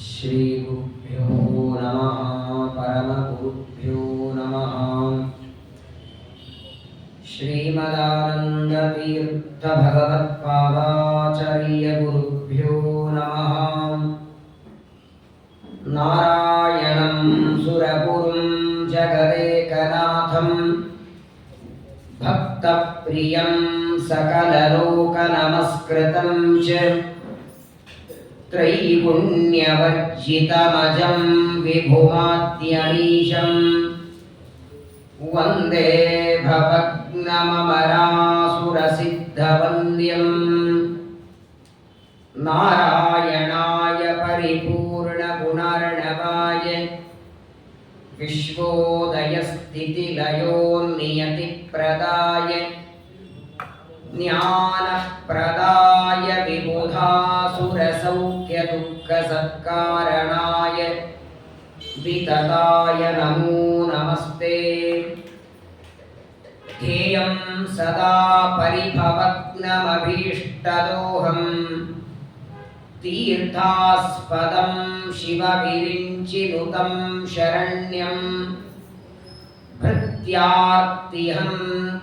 श्रीगुरुभ्यो नमः परमगुरुभ्यो नमः। श्रीमदानन्दतीर्थभगवत्पादाचार्यगुरुभ्यो नमः। नारायणं सुरगुरुं जगदेकनाथं भक्तप्रियं सकललोकनमस्कृतं च त्रैगुण्यवर्जितमजं विभुमाद्यमीशं वन्दे भवग्नममरासुरसिद्धवन्द्यं नारायणाय परिपूर्णगुणार्णवाय विश्वोदयस्थितिलयोन्नियतिप्रदाय ज्ञानप्रदाय विबुधासुरसौख्यदुःखसत्कारणाय वितताय नमो नमस्ते। ध्येयं सदा परिभवग्नमभीष्टदोहं तीर्थास्पदं शिवविरिञ्चिनुतं शरण्यं भृत्यार्तिहं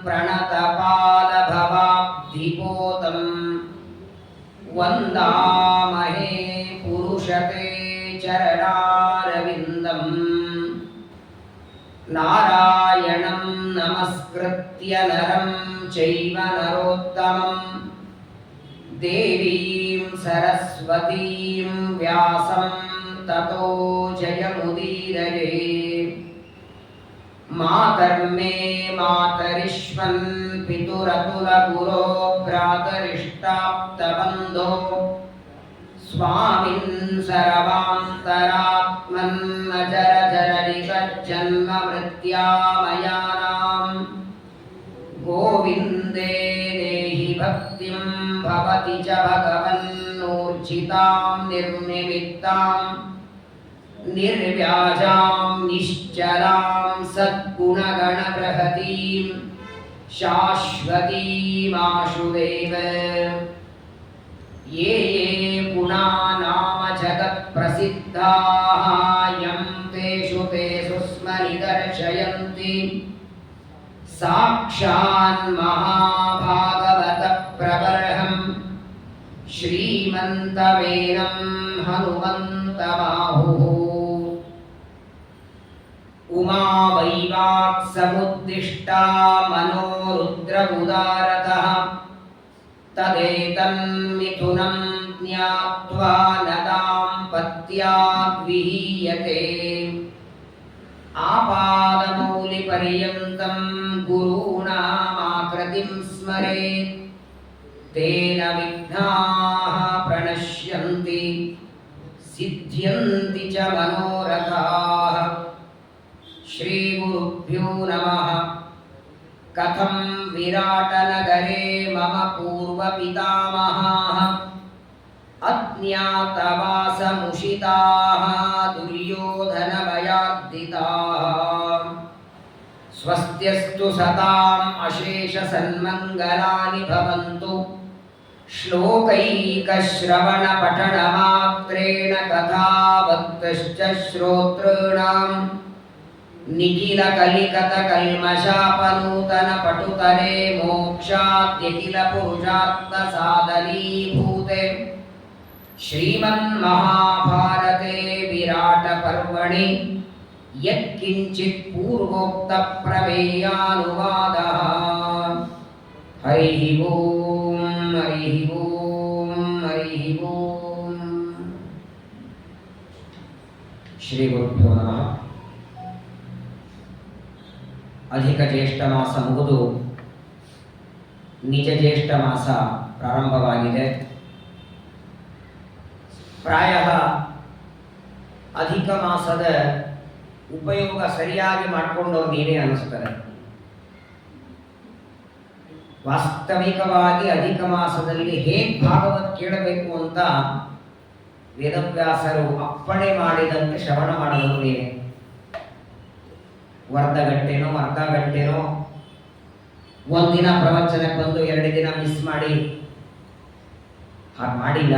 प्रणतपादभवाब्धिपोतं वन्दामहे पुरुषते चरणारविन्दं। नारायणं नमस्कृत्य नरं चैव नरोत्तमं देवीं सरस्वतीं व्यासं ततो जयमुदीरये। मातर्मे मातरिष्वन् पितुरतुलगुरो भ्रातरिष्टाप्तबन्धो स्वामिन् सर्वान्तरात्मन्नजरजरनिकज्जन्ममृत्यामयानां गोविन्दे देहि भक्तिं भवति च भगवन्नूर्जितां निर्निमित्तां निर्व्याजां निश्चलां सद्गुणगणबृहतीं शाश्वतीमाशुदेव। ये ये गुणा नाम जगत्प्रसिद्धाः यं तेषु तेषु स्म निदर्शयन्ति साक्षान्महाभागवतप्रबर्हं श्रीमन्तमेनं हनुमन्तबाहुः। उमा वैवाक्समुद्दिष्टा मनोरुद्रमुदारतः तदेतन्मिथुनं ज्ञात्वा न दाम्पत्याद्विहीयते। आपादमौलिपर्यन्तं गुरूणामाकृतिं स्मरेत् तेन विघ्नाः प्रणश्यन्ति सिद्ध्यन्ति च मनोरथाः। श्रीगुरुभ्यो नमः। कथं विराटनगरे मम पूर्वपितामहाः अज्ञातवासमुषिताः दुर्योधनभयार्दिताः। स्वस्त्यस्तु सताम् अशेषसन्मङ्गलानि भवन्तु। श्लोकैकश्रवणपठनमात्रेण कथावक्तश्च श्रोतॄणां निखिलकलिकतकल्मषापनूतनपटुतरे मोक्षाद्यखिलपुरुषार्थसाधनीभूते श्रीमन्महाभारते विराटपर्वणि यत्किञ्चित् पूर्वोक्तप्रमेयानुवादः। हरिः ओं हरिः ओं हरिः ओं। श्रीगुरुभ्यो नमः। ಅಧಿಕ ಜ್ಯೇಷ್ಠ ಮಾಸ ಮುಗಿದು ನಿಜ ಜ್ಯೇಷ್ಠ ಮಾಸ ಪ್ರಾರಂಭವಾಗಿದೆ. ಪ್ರಾಯ ಅಧಿಕ ಮಾಸದ ಉಪಯೋಗ ಸರಿಯಾಗಿ ಮಾಡಿಕೊಂಡವ್ರು ನೀವೇ ಅನ್ನಿಸ್ತಾರೆ. ವಾಸ್ತವಿಕವಾಗಿ ಅಧಿಕ ಮಾಸದಲ್ಲಿ ಹೇಗೆ ಭಾಗವತ್ ಕೇಳಬೇಕು ಅಂತ ವೇದವ್ಯಾಸರು ಅಪ್ಪಣೆ ಮಾಡಿದಂತೆ ಶ್ರವಣ ಮಾಡೋದು ನೀವೇ. ಅರ್ಧ ಗಂಟೆನೋ ಒಂದಿನ ಪ್ರವಚನಕ್ಕೆ ಬಂದು 2 ದಿನ ಮಿಸ್ ಮಾಡಿ ಹಾಗೆ ಮಾಡಿಲ್ಲ.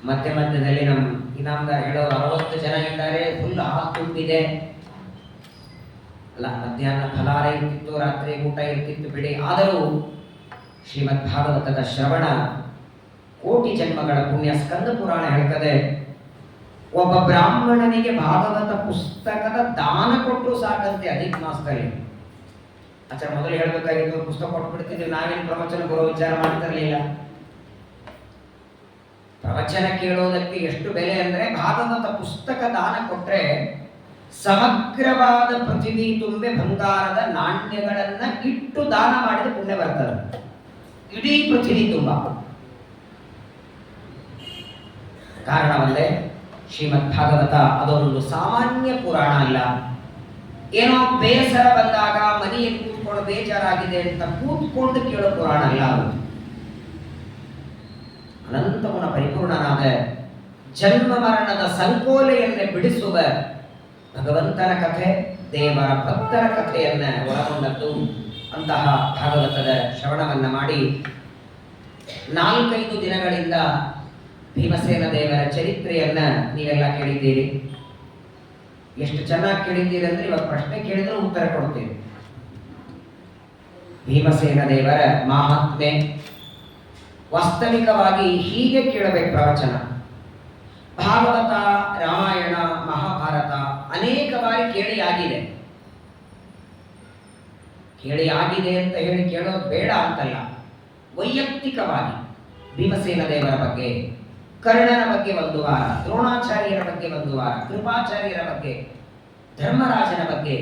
ಮಧ್ಯದಲ್ಲಿ ನಮ್ಮ ಇನಾಮದಾರ್ ಹೇಳೋರು 60 ಜನ ಇದ್ದಾರೆ, ಫುಲ್ ಹಾಲು ತುಂಬಿದೆ ಅಲ್ಲ. ಮಧ್ಯಾಹ್ನ ಫಲಾರ ಇರ್ತಿತ್ತು, ರಾತ್ರಿ ಊಟ ಇರ್ತಿತ್ತು ಬಿಡಿ. ಆದರೂ ಶ್ರೀಮದ್ ಭಾಗವತದ ಶ್ರವಣ ಕೋಟಿ ಜನ್ಮಗಳ ಪುಣ್ಯ. ಸ್ಕಂದ ಪುರಾಣ ಹೇಳ್ತದೆ, ಒಬ್ಬ ಬ್ರಾಹ್ಮಣನಿಗೆ ಭಾಗವತ ಪುಸ್ತಕದ ದಾನ ಕೊಟ್ಟರು ಸಾಕಂತೆ ಅಧಿಕ ಮಾಸದಲ್ಲಿ. ಆಚಾರ ಮೊದಲು ಹೇಳ್ಬೇಕಾಗಿತ್ತು, ಪುಸ್ತಕ ಕೊಟ್ಬಿಡ್ತಿದ್ವಿ, ನಾವೇನು ಪ್ರವಚನ ಬರೋ ವಿಚಾರ ಮಾಡ್ತಿರ್ಲಿಲ್ಲ. ಪ್ರವಚನ ಕೇಳೋದಕ್ಕೆ ಎಷ್ಟು ಬೆಲೆ ಅಂದ್ರೆ, ಭಾಗವತ ಪುಸ್ತಕ ದಾನ ಕೊಟ್ರೆ ಸಮಗ್ರವಾದ ಪೃಥ್ವಿ ತುಂಬೆ ಬಂಗಾರದ ನಾಣ್ಯಗಳನ್ನ ಇಟ್ಟು ದಾನ ಮಾಡಿದ ಪುಣ್ಯ ಬರ್ತದೆ. ಇಡೀ ಪೃಥ್ವಿ ತುಂಬ. ಕಾರಣವಲ್ಲೇ ಶ್ರೀಮದ್ ಭಾಗವತ ಅದೊಂದು ಸಾಮಾನ್ಯ ಪುರಾಣ ಅಲ್ಲ. ಏನೋ ಬೇಸರ ಬಂದಾಗ ಮನೆಯಲ್ಲಿ ಕೂತ್ಕೊಂಡು ಬೇಜಾರಾಗಿದೆ ಅಂತ ಕೂತ್ಕೊಂಡು ಕೇಳೋ ಪುರಾಣ ಅಲ್ಲ. ಅದು ಅನಂತಗುಣ ಪರಿಪೂರ್ಣನಾದ ಜನ್ಮ ಮರಣದ ಸಂಕೋಲೆಯನ್ನೇ ಬಿಡಿಸುವ ಭಗವಂತನ ಕಥೆ, ದೇವರ ಭಕ್ತರ ಕಥೆಯನ್ನ ಒಳಗೊಂಡದ್ದು. ಅಂತಹ ಭಾಗವತದ ಶ್ರವಣವನ್ನ ಮಾಡಿ 4-5 ದಿನಗಳಿಂದ ಭೀಮಸೇನ ದೇವರ ಚರಿತ್ರೆಯನ್ನ ನೀವೆಲ್ಲ ಕೇಳಿದ್ದೀರಿ. ಎಷ್ಟು ಚೆನ್ನಾಗಿ ಕೇಳಿದ್ದೀರಿ ಅಂದ್ರೆ, ಇವಾಗ ಪ್ರಶ್ನೆ ಕೇಳಿದ್ರೆ ಉತ್ತರ ಕೊಡ್ತೀವಿ. ಭೀಮಸೇನ ದೇವರ ಮಹಾತ್ಮೆ ವಾಸ್ತವಿಕವಾಗಿ ಹೀಗೆ ಕೇಳಬೇಕು ಪ್ರವಚನ. ಭಾಗವತ, ರಾಮಾಯಣ, ಮಹಾಭಾರತ ಅನೇಕ ಬಾರಿ ಕೇಳಿ ಆಗಿದೆ ಅಂತ ಹೇಳಿ ಕೇಳೋದು ಬೇಡ ಅಂತಲ್ಲ. ವೈಯಕ್ತಿಕವಾಗಿ ಭೀಮಸೇನ ದೇವರ ಬಗ್ಗೆ, ಕರ್ಣನ ಬಗ್ಗೆ ಒಂದು ವಾರ, ದ್ರೋಣಾಚಾರ್ಯರ ಬಗ್ಗೆ ಒಂದು ವಾರ, ಕೃಪಾಚಾರ್ಯರ ಬಗ್ಗೆ, ಧರ್ಮರಾಜನ ಬಗ್ಗೆ,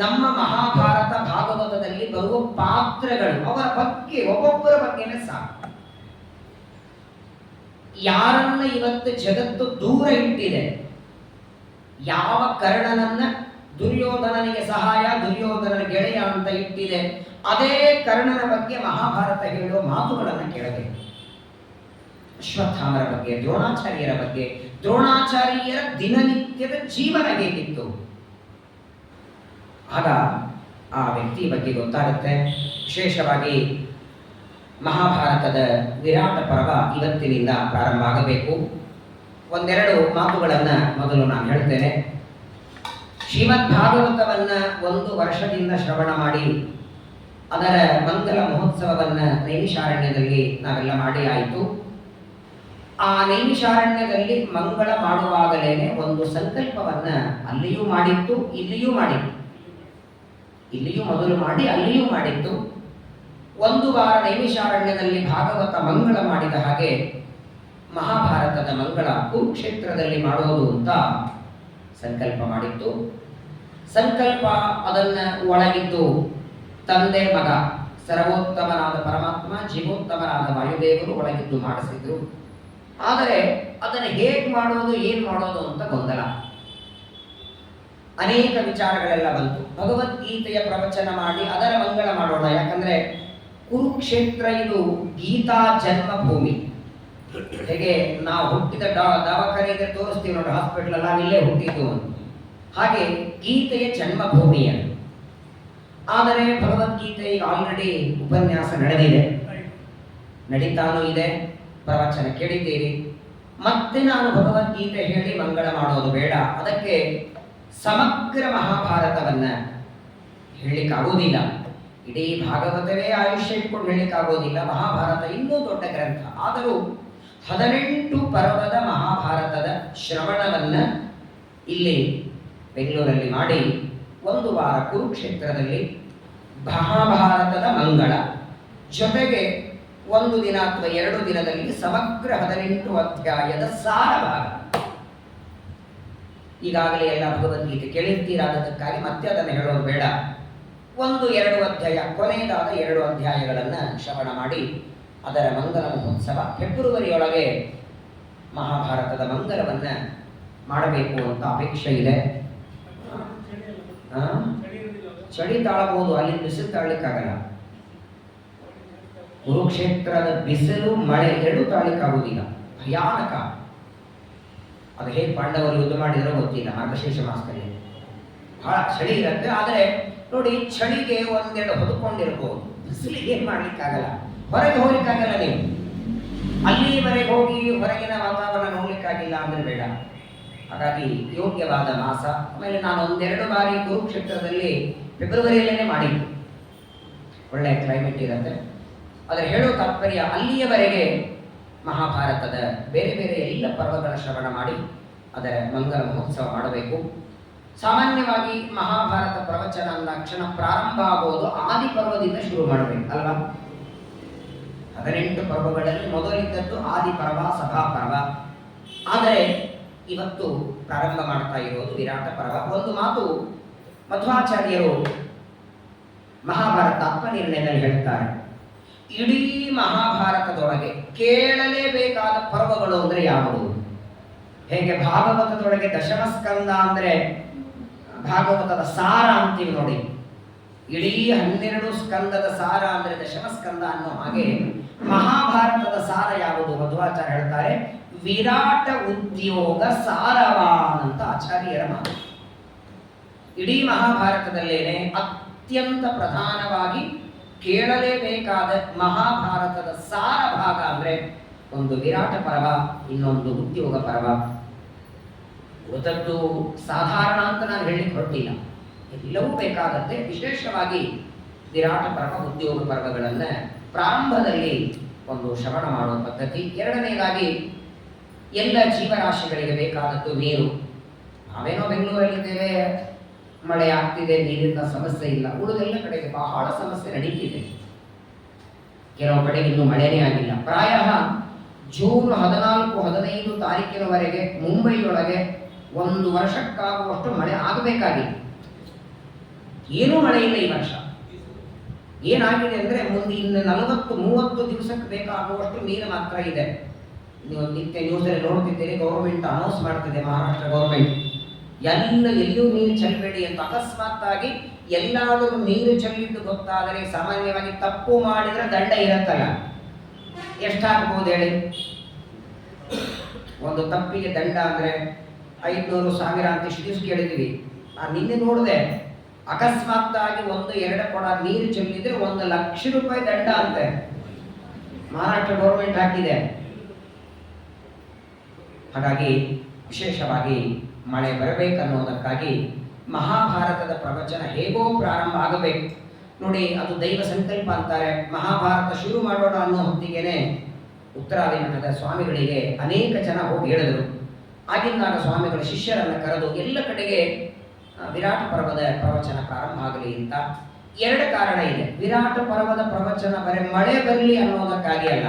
ನಮ್ಮ ಮಹಾಭಾರತ ಭಾಗವತದಲ್ಲಿ ಬರುವ ಪಾತ್ರಗಳು, ಅವರ ಬಗ್ಗೆ ಒಬ್ಬೊಬ್ಬರ ಬಗ್ಗೆನೇ ಸಾಕು. ಯಾರನ್ನ ಇವತ್ತು ಜಗತ್ತು ದೂರ ಇಟ್ಟಿದೆ, ಯಾವ ಕರ್ಣನನ್ನ ದುರ್ಯೋಧನನಿಗೆ ಸಹಾಯ, ದುರ್ಯೋಧನನ ಗೆಳೆಯ ಅಂತ ಇಟ್ಟಿದೆ, ಅದೇ ಕರ್ಣನ ಬಗ್ಗೆ ಮಹಾಭಾರತ ಹೇಳುವ ಮಾತುಗಳನ್ನು ಕೇಳಬೇಕು. ಅಶ್ವತ್ಥಾಮರ ಬಗ್ಗೆ, ದ್ರೋಣಾಚಾರ್ಯರ ಬಗ್ಗೆ, ದ್ರೋಣಾಚಾರ್ಯರ ದಿನನಿತ್ಯದ ಜೀವನ ಹೇಗಿತ್ತು, ಆಗ ಆ ವ್ಯಕ್ತಿ ಬಗ್ಗೆ ಗೊತ್ತಾಗುತ್ತೆ. ವಿಶೇಷವಾಗಿ ಮಹಾಭಾರತದ ವಿರಾಟ ಪರ್ವ ಇವತ್ತಿನಿಂದ ಪ್ರಾರಂಭ ಆಗಬೇಕು. ಒಂದೆರಡು ಮಾತುಗಳನ್ನು ಮೊದಲು ನಾನು ಹೇಳ್ತೇನೆ. ಶ್ರೀಮದ್ ಭಾಗವತವನ್ನ 1 ವರ್ಷದಿಂದ ಶ್ರವಣ ಮಾಡಿ ಅದರ ಮಂಗಲ ಮಹೋತ್ಸವವನ್ನ ನೈಮಿಷಾರಣ್ಯದಲ್ಲಿ ನಾವೆಲ್ಲ ಮಾಡಿ ಆಯಿತು. ಆ ನೈಮಿಷಾರಣ್ಯದಲ್ಲಿ ಮಂಗಳ ಮಾಡುವಾಗಲೇನೆ ಒಂದು ಸಂಕಲ್ಪವನ್ನ ಅಲ್ಲಿಯೂ ಮಾಡಿತ್ತು, ಇಲ್ಲಿಯೂ ಮಾಡಿತ್ತು. ಇಲ್ಲಿಯೂ ಮೊದಲು ಮಾಡಿ ಅಲ್ಲಿಯೂ ಮಾಡಿತ್ತು. 1 ವಾರ ನೈಮಿಷಾರಣ್ಯದಲ್ಲಿ ಭಾಗವತ ಮಂಗಳ ಮಾಡಿದ ಹಾಗೆ ಮಹಾಭಾರತದ ಮಂಗಳ ಕುರುಕ್ಷೇತ್ರದಲ್ಲಿ ಮಾಡೋದು ಅಂತ ಸಂಕಲ್ಪ ಮಾಡಿತ್ತು. ಸಂಕಲ್ಪ ಅದನ್ನ ಒಳಗಿದ್ದು ತಂದೆ ಮಗ ಸರ್ವೋತ್ತಮನಾದ ಪರಮಾತ್ಮ, ಜೀವೋತ್ತಮನಾದ ವಾಯುದೇವರು ಒಳಗಿದ್ದು ಮಾಡಿಸಿದ್ರು. ಆದರೆ ಅದನ್ನು ಹೇಗೆ ಮಾಡೋದು, ಏನು ಮಾಡೋದು ಅಂತ ಗೊಂದಲ, ಅನೇಕ ವಿಚಾರಗಳೆಲ್ಲ ಬಂತು. ಭಗವದ್ಗೀತೆಯ ಪ್ರವಚನ ಮಾಡಿ ಅದರ ಮಂಗಳ ಮಾಡೋಣ. ಯಾಕಂದ್ರೆ ಕುರುಕ್ಷೇತ್ರ ಇದು ಗೀತಾ ಜನ್ಮಭೂಮಿ. ಹೇಗೆ ನಾವು ಹುಟ್ಟಿದ ದವಾಖಾನೆಗೆ ತೋರಿಸ್ತೀವಿ ನೋಡಿ, ಹಾಸ್ಪಿಟಲ್ ಅಲ್ಲ, ಇಲ್ಲೇ ಹುಟ್ಟಿದ್ದು ಅಂತ. ಹಾಗೆ ಗೀತೆಯ ಜನ್ಮಭೂಮಿಯನ್ನು. ಆದರೆ ಭಗವದ್ಗೀತೆ ಈಗ ಆಲ್ರೆಡಿ ಉಪನ್ಯಾಸ ನಡೆದಿದೆ, ನಡೀತಾನೂ ಇದೆ, ಪ್ರವಚನ ಕೇಳಿದ್ದೀರಿ. ಮತ್ತೆ ನಾನು ಭಗವದ್ಗೀತೆ ಹೇಳಿ ಮಂಗಳ ಮಾಡೋದು ಬೇಡ. ಅದಕ್ಕೆ ಸಮಗ್ರ ಮಹಾಭಾರತವನ್ನ ಹೇಳಲಿಕ್ಕಾಗೋದಿಲ್ಲ. ಇಡೀ ಭಾಗವತವೇ ಆಯುಷ್ಯ ಇಟ್ಕೊಂಡು ಹೇಳಲಿಕ್ಕಾಗೋದಿಲ್ಲ. ಮಹಾಭಾರತ ಇನ್ನೂ ದೊಡ್ಡ ಗ್ರಂಥ. ಆದರೂ 18 ಪರ್ವದ ಮಹಾಭಾರತದ ಶ್ರವಣವನ್ನ ಇಲ್ಲಿ ಬೆಂಗಳೂರಲ್ಲಿ ಮಾಡಿ 1 ವಾರ ಕುರುಕ್ಷೇತ್ರದಲ್ಲಿ ಮಹಾಭಾರತದ ಮಂಗಳ ಜೊತೆಗೆ 1 ದಿನ ಅಥವಾ 2 ದಿನದಲ್ಲಿ ಸಮಗ್ರ 18 ಅಧ್ಯಾಯದ ಸಾರ ಭಾಗ. ಈಗಾಗಲೇ ಎಲ್ಲ ಭಗವದ್ಗೀತೆ ಕೇಳಿರ್ತೀರಾದಕ್ಕಾಗಿ ಮತ್ತೆ ಅದನ್ನು ಹೇಳೋದು ಬೇಡ. 1-2 ಅಧ್ಯಾಯ, ಕೊನೆಯದಾದ 2 ಅಧ್ಯಾಯಗಳನ್ನು ಶ್ರವಣ ಮಾಡಿ ಅದರ ಮಂಗಲ ಮಹೋತ್ಸವ ಫೆಬ್ರವರಿಯೊಳಗೆ ಮಹಾಭಾರತದ ಮಂಗಲವನ್ನ ಮಾಡಬೇಕು ಅಂತ ಅಪೇಕ್ಷೆ ಇದೆ. ಚಳಿ ತಾಳಬಹುದು, ಅಲ್ಲಿ ಬಿಸಿಲು ತಾಳಲಿಕ್ಕಾಗಲ್ಲ. ಕುರುಕ್ಷೇತ್ರದ ಬಿಸಿಲು ಮಳೆ 2 ತಾಳಲಿಕ್ಕಾಗುವುದಿಲ್ಲ, ಭಯಾನಕ. ಅದು ಹೇಗೆ ಪಾಂಡವರು ಯುದ್ಧ ಮಾಡಿದ್ರೋ ಗೊತ್ತಿಲ್ಲ. ಮಾರ್ಗಶೀರ್ಷ ಮಾಸದಲ್ಲಿ ಬಹಳ ಚಳಿ ಇರುತ್ತೆ. ಆದರೆ ನೋಡಿ, ಚಳಿಗೆ 1-2 ಹೊದ್ಕೊಂಡಿರ್ಬೋದು, ಬಿಸಿಲಿಗೆ ಏನ್ ಮಾಡ್ಲಿಕ್ಕಾಗಲ್ಲ, ಹೊರಗೆ ಹೋಗ್ಲಿಕ್ಕಾಗಲ್ಲ. ನೀವು ಅಲ್ಲಿವರೆಗೆ ಹೋಗಿ ಹೊರಗಿನ ವಾತಾವರಣ ನೋಡ್ಲಿಕ್ಕಾಗಿಲ್ಲ ಅಂದ್ರೆ ಬೇಡ. ಹಾಗಾಗಿ ಯೋಗ್ಯವಾದ ಮಾಸ. ಆಮೇಲೆ ನಾನು ಒಂದೆರಡು ಬಾರಿ ಕುರುಕ್ಷೇತ್ರದಲ್ಲಿ ಫೆಬ್ರವರಿಯಲ್ಲೇ ಮಾಡಿದ್ದು, ಒಳ್ಳೆ ಕ್ಲೈಮೇಟ್ ಇರುತ್ತೆ. ಆದರೆ ಹೇಳೋ ತಾತ್ಪರ್ಯ, ಅಲ್ಲಿಯವರೆಗೆ ಮಹಾಭಾರತದ ಬೇರೆ ಬೇರೆ ಎಲ್ಲ ಪರ್ವಗಳ ಶ್ರವಣ ಮಾಡಿ ಅದರ ಮಂಗಲ ಮಹೋತ್ಸವ ಮಾಡಬೇಕು. ಸಾಮಾನ್ಯವಾಗಿ ಮಹಾಭಾರತ ಪ್ರವಚನ ಅಂದಾಕ್ಷಣ ಪ್ರಾರಂಭ ಆಗೋದು ಆದಿ ಪರ್ವದಿಂದ ಶುರು ಮಾಡಬೇಕು ಅಲ್ವಾ? 18 ಪರ್ವಗಳಲ್ಲಿ ಮೊದಲಿದ್ದದ್ದು ಆದಿ ಪರ್ವ, ಸಭಾ ಪರ್ವ. ಆದರೆ ಇವತ್ತು ಪ್ರಾರಂಭ ಮಾಡ್ತಾ ಇರೋದು ವಿರಾಟ ಪರ್ವ. ಒಂದು ಮಾತು ಮಧ್ವಾಚಾರ್ಯರು ಮಹಾಭಾರತ ಆತ್ಮನಿರ್ಣಯದಲ್ಲಿ ಹೇಳ್ತಾರೆ, ಇಡೀ ಮಹಾಭಾರತದೊಳಗೆ ಕೇಳಲೇಬೇಕಾದ ಪರ್ವಗಳು ಅಂದ್ರೆ ಯಾವುದು? ಹೇಗೆ ಭಾಗವತದೊಳಗೆ ದಶಮ ಸ್ಕಂದ ಅಂದ್ರೆ ಭಾಗವತದ ಸಾರ ಅಂತೀವಿ ನೋಡಿ, ಇಡೀ 12 ಸ್ಕಂದದ ಸಾರ ಅಂದ್ರೆ ದಶಮ ಸ್ಕಂದ ಅನ್ನೋ ಹಾಗೆ ಮಹಾಭಾರತದ ಸಾರ ಯಾವುದು? ಮಧ್ವಾಚಾರ್ಯ ಹೇಳ್ತಾರೆ, ವಿರಾಟ ಉದ್ಯೋಗ ಸಾರವಾನ್ ಅಂತ ಆಚಾರ್ಯರ ಮಾತು. ಇಡೀ ಮಹಾಭಾರತದಲ್ಲೇನೆ ಅತ್ಯಂತ ಪ್ರಧಾನವಾಗಿ ಕೇಳಲೇಬೇಕಾದ ಮಹಾಭಾರತದ ಸಾರ ಭಾಗ ಅಂದ್ರೆ ಒಂದು ವಿರಾಟ ಪರ್ವ, ಇನ್ನೊಂದು ಉದ್ಯೋಗ ಪರ್ವ. ಉಳಿದದ್ದು ಸಾಧಾರಣ ಅಂತ ನಾನು ಹೇಳಲಿಕ್ಕೆ ಹೊರಟಿಲ್ಲ, ಎಲ್ಲವೂ ಬೇಕಾದಂತೆ. ವಿಶೇಷವಾಗಿ ವಿರಾಟ ಪರ್ವ, ಉದ್ಯೋಗ ಪರ್ವಗಳನ್ನ ಪ್ರಾರಂಭದಲ್ಲಿ ಒಂದು ಶ್ರವಣ ಮಾಡುವ ಪದ್ಧತಿ. ಎರಡನೇದಾಗಿ ಎಲ್ಲ ಜೀವರಾಶಿಗಳಿಗೆ ಬೇಕಾದದ್ದು ನೀರು. ನಾವೇನೋ ಬೆಂಗಳೂರಲ್ಲಿದ್ದೇವೆ, ಮಳೆ ಆಗ್ತಿದೆ, ನೀರಿನ ಸಮಸ್ಯೆ ಇಲ್ಲ. ಉಳಿದೆಲ್ಲ ಕಡೆಗೆ ಬಹಳ ಸಮಸ್ಯೆ ನಡೀತಿದೆ. ಕೆಲವು ಕಡೆ ಇನ್ನೂ ಮಳೆನೇ ಆಗಿಲ್ಲ. ಪ್ರಾಯ ಜೂನ್ 14-15 ತಾರೀಕಿನವರೆಗೆ ಮುಂಬೈಯೊಳಗೆ 1 ವರ್ಷಕ್ಕಾಗುವಷ್ಟು ಮಳೆ ಆಗಬೇಕಾಗಿದೆ. ಏನೂ ಮಳೆ ಇಲ್ಲ ಈ ವರ್ಷ. ಏನಾಗಿದೆ ಅಂದ್ರೆ ಮುಂದೆ ಇನ್ನು 40-30 ದಿವಸಕ್ಕೆ ಬೇಕಾಗುವಷ್ಟು ನೀರು ಮಾತ್ರ ಇದೆ. ನೀವು ನಿತ್ಯ ನ್ಯೂಸಲ್ಲಿ ನೋಡ್ತಿದ್ದೀರಿ, ಗೌರ್ಮೆಂಟ್ ಅನೌನ್ಸ್ ಮಾಡ್ತಿದೆ, ಮಹಾರಾಷ್ಟ್ರ ಗೌರ್ಮೆಂಟ್ ಎಲ್ಲಿಯೂ ನೀರು ಚೆಲ್ಲಬೇಡಿ ಅಂತ. ಅಕಸ್ಮಾತ್ ಆಗಿ ಎಲ್ಲಾದರೂ ನೀರು ಚೆಲ್ಲಿದ್ದು ಗೊತ್ತಾದರೆ, ಸಾಮಾನ್ಯವಾಗಿ ತಪ್ಪು ಮಾಡಿದ್ರೆ ದಂಡ ಇರತ್ತಲ್ಲ, ಎಷ್ಟಾಗಬಹುದು ಹೇಳಿ? ಒಂದು ತಪ್ಪಿಗೆ ದಂಡ ಅಂದ್ರೆ 500,000 ಅಂತ ಇಷ್ಟು ದಿವಸ ಕೇಳಿದ್ವಿ. ನಾನು ನಿನ್ನೆ ನೋಡಿದೆ, ಅಕಸ್ಮಾತ್ ಆಗಿ 1-2 ಕೊಡ ನೀರು ಚೆಲ್ಲಿದ್ರೆ 1 ಲಕ್ಷ ರೂಪಾಯಿ ದಂಡ ಅಂತೆ ಮಹಾರಾಷ್ಟ್ರ ಗೌರ್ಮೆಂಟ್ ಹಾಕಿದೆ. ಹಾಗಾಗಿ ವಿಶೇಷವಾಗಿ ಮಳೆ ಬರಬೇಕನ್ನೋದಕ್ಕಾಗಿ ಮಹಾಭಾರತದ ಪ್ರವಚನ ಹೇಗೋ ಪ್ರಾರಂಭ ಆಗಬೇಕು ನೋಡಿ. ಅದು ದೈವ ಸಂಕಲ್ಪ ಅಂತಾರೆ. ಮಹಾಭಾರತ ಶುರು ಮಾಡೋಣ ಅನ್ನೋ ಹೊತ್ತಿಗೆನೆ ಉತ್ತರಾದಿ ಮಠದ ಸ್ವಾಮಿಗಳಿಗೆ ಅನೇಕ ಜನ ಹೋಗಿ ಹೇಳಿದರು. ಆಗಿಂದಾಗ ಸ್ವಾಮಿಗಳ ಶಿಷ್ಯರನ್ನು ಕರೆದು ಎಲ್ಲ ಕಡೆಗೆ ವಿರಾಟ ಪರ್ವದ ಪ್ರವಚನ ಪ್ರಾರಂಭ ಆಗಲಿ ಅಂತ. 2 ಕಾರಣ ಇದೆ. ವಿರಾಟ ಪರ್ವದ ಪ್ರವಚನ ಬರೀ ಮಳೆ ಬರಲಿ ಅನ್ನೋದಕ್ಕಾಗಿ ಅಲ್ಲ.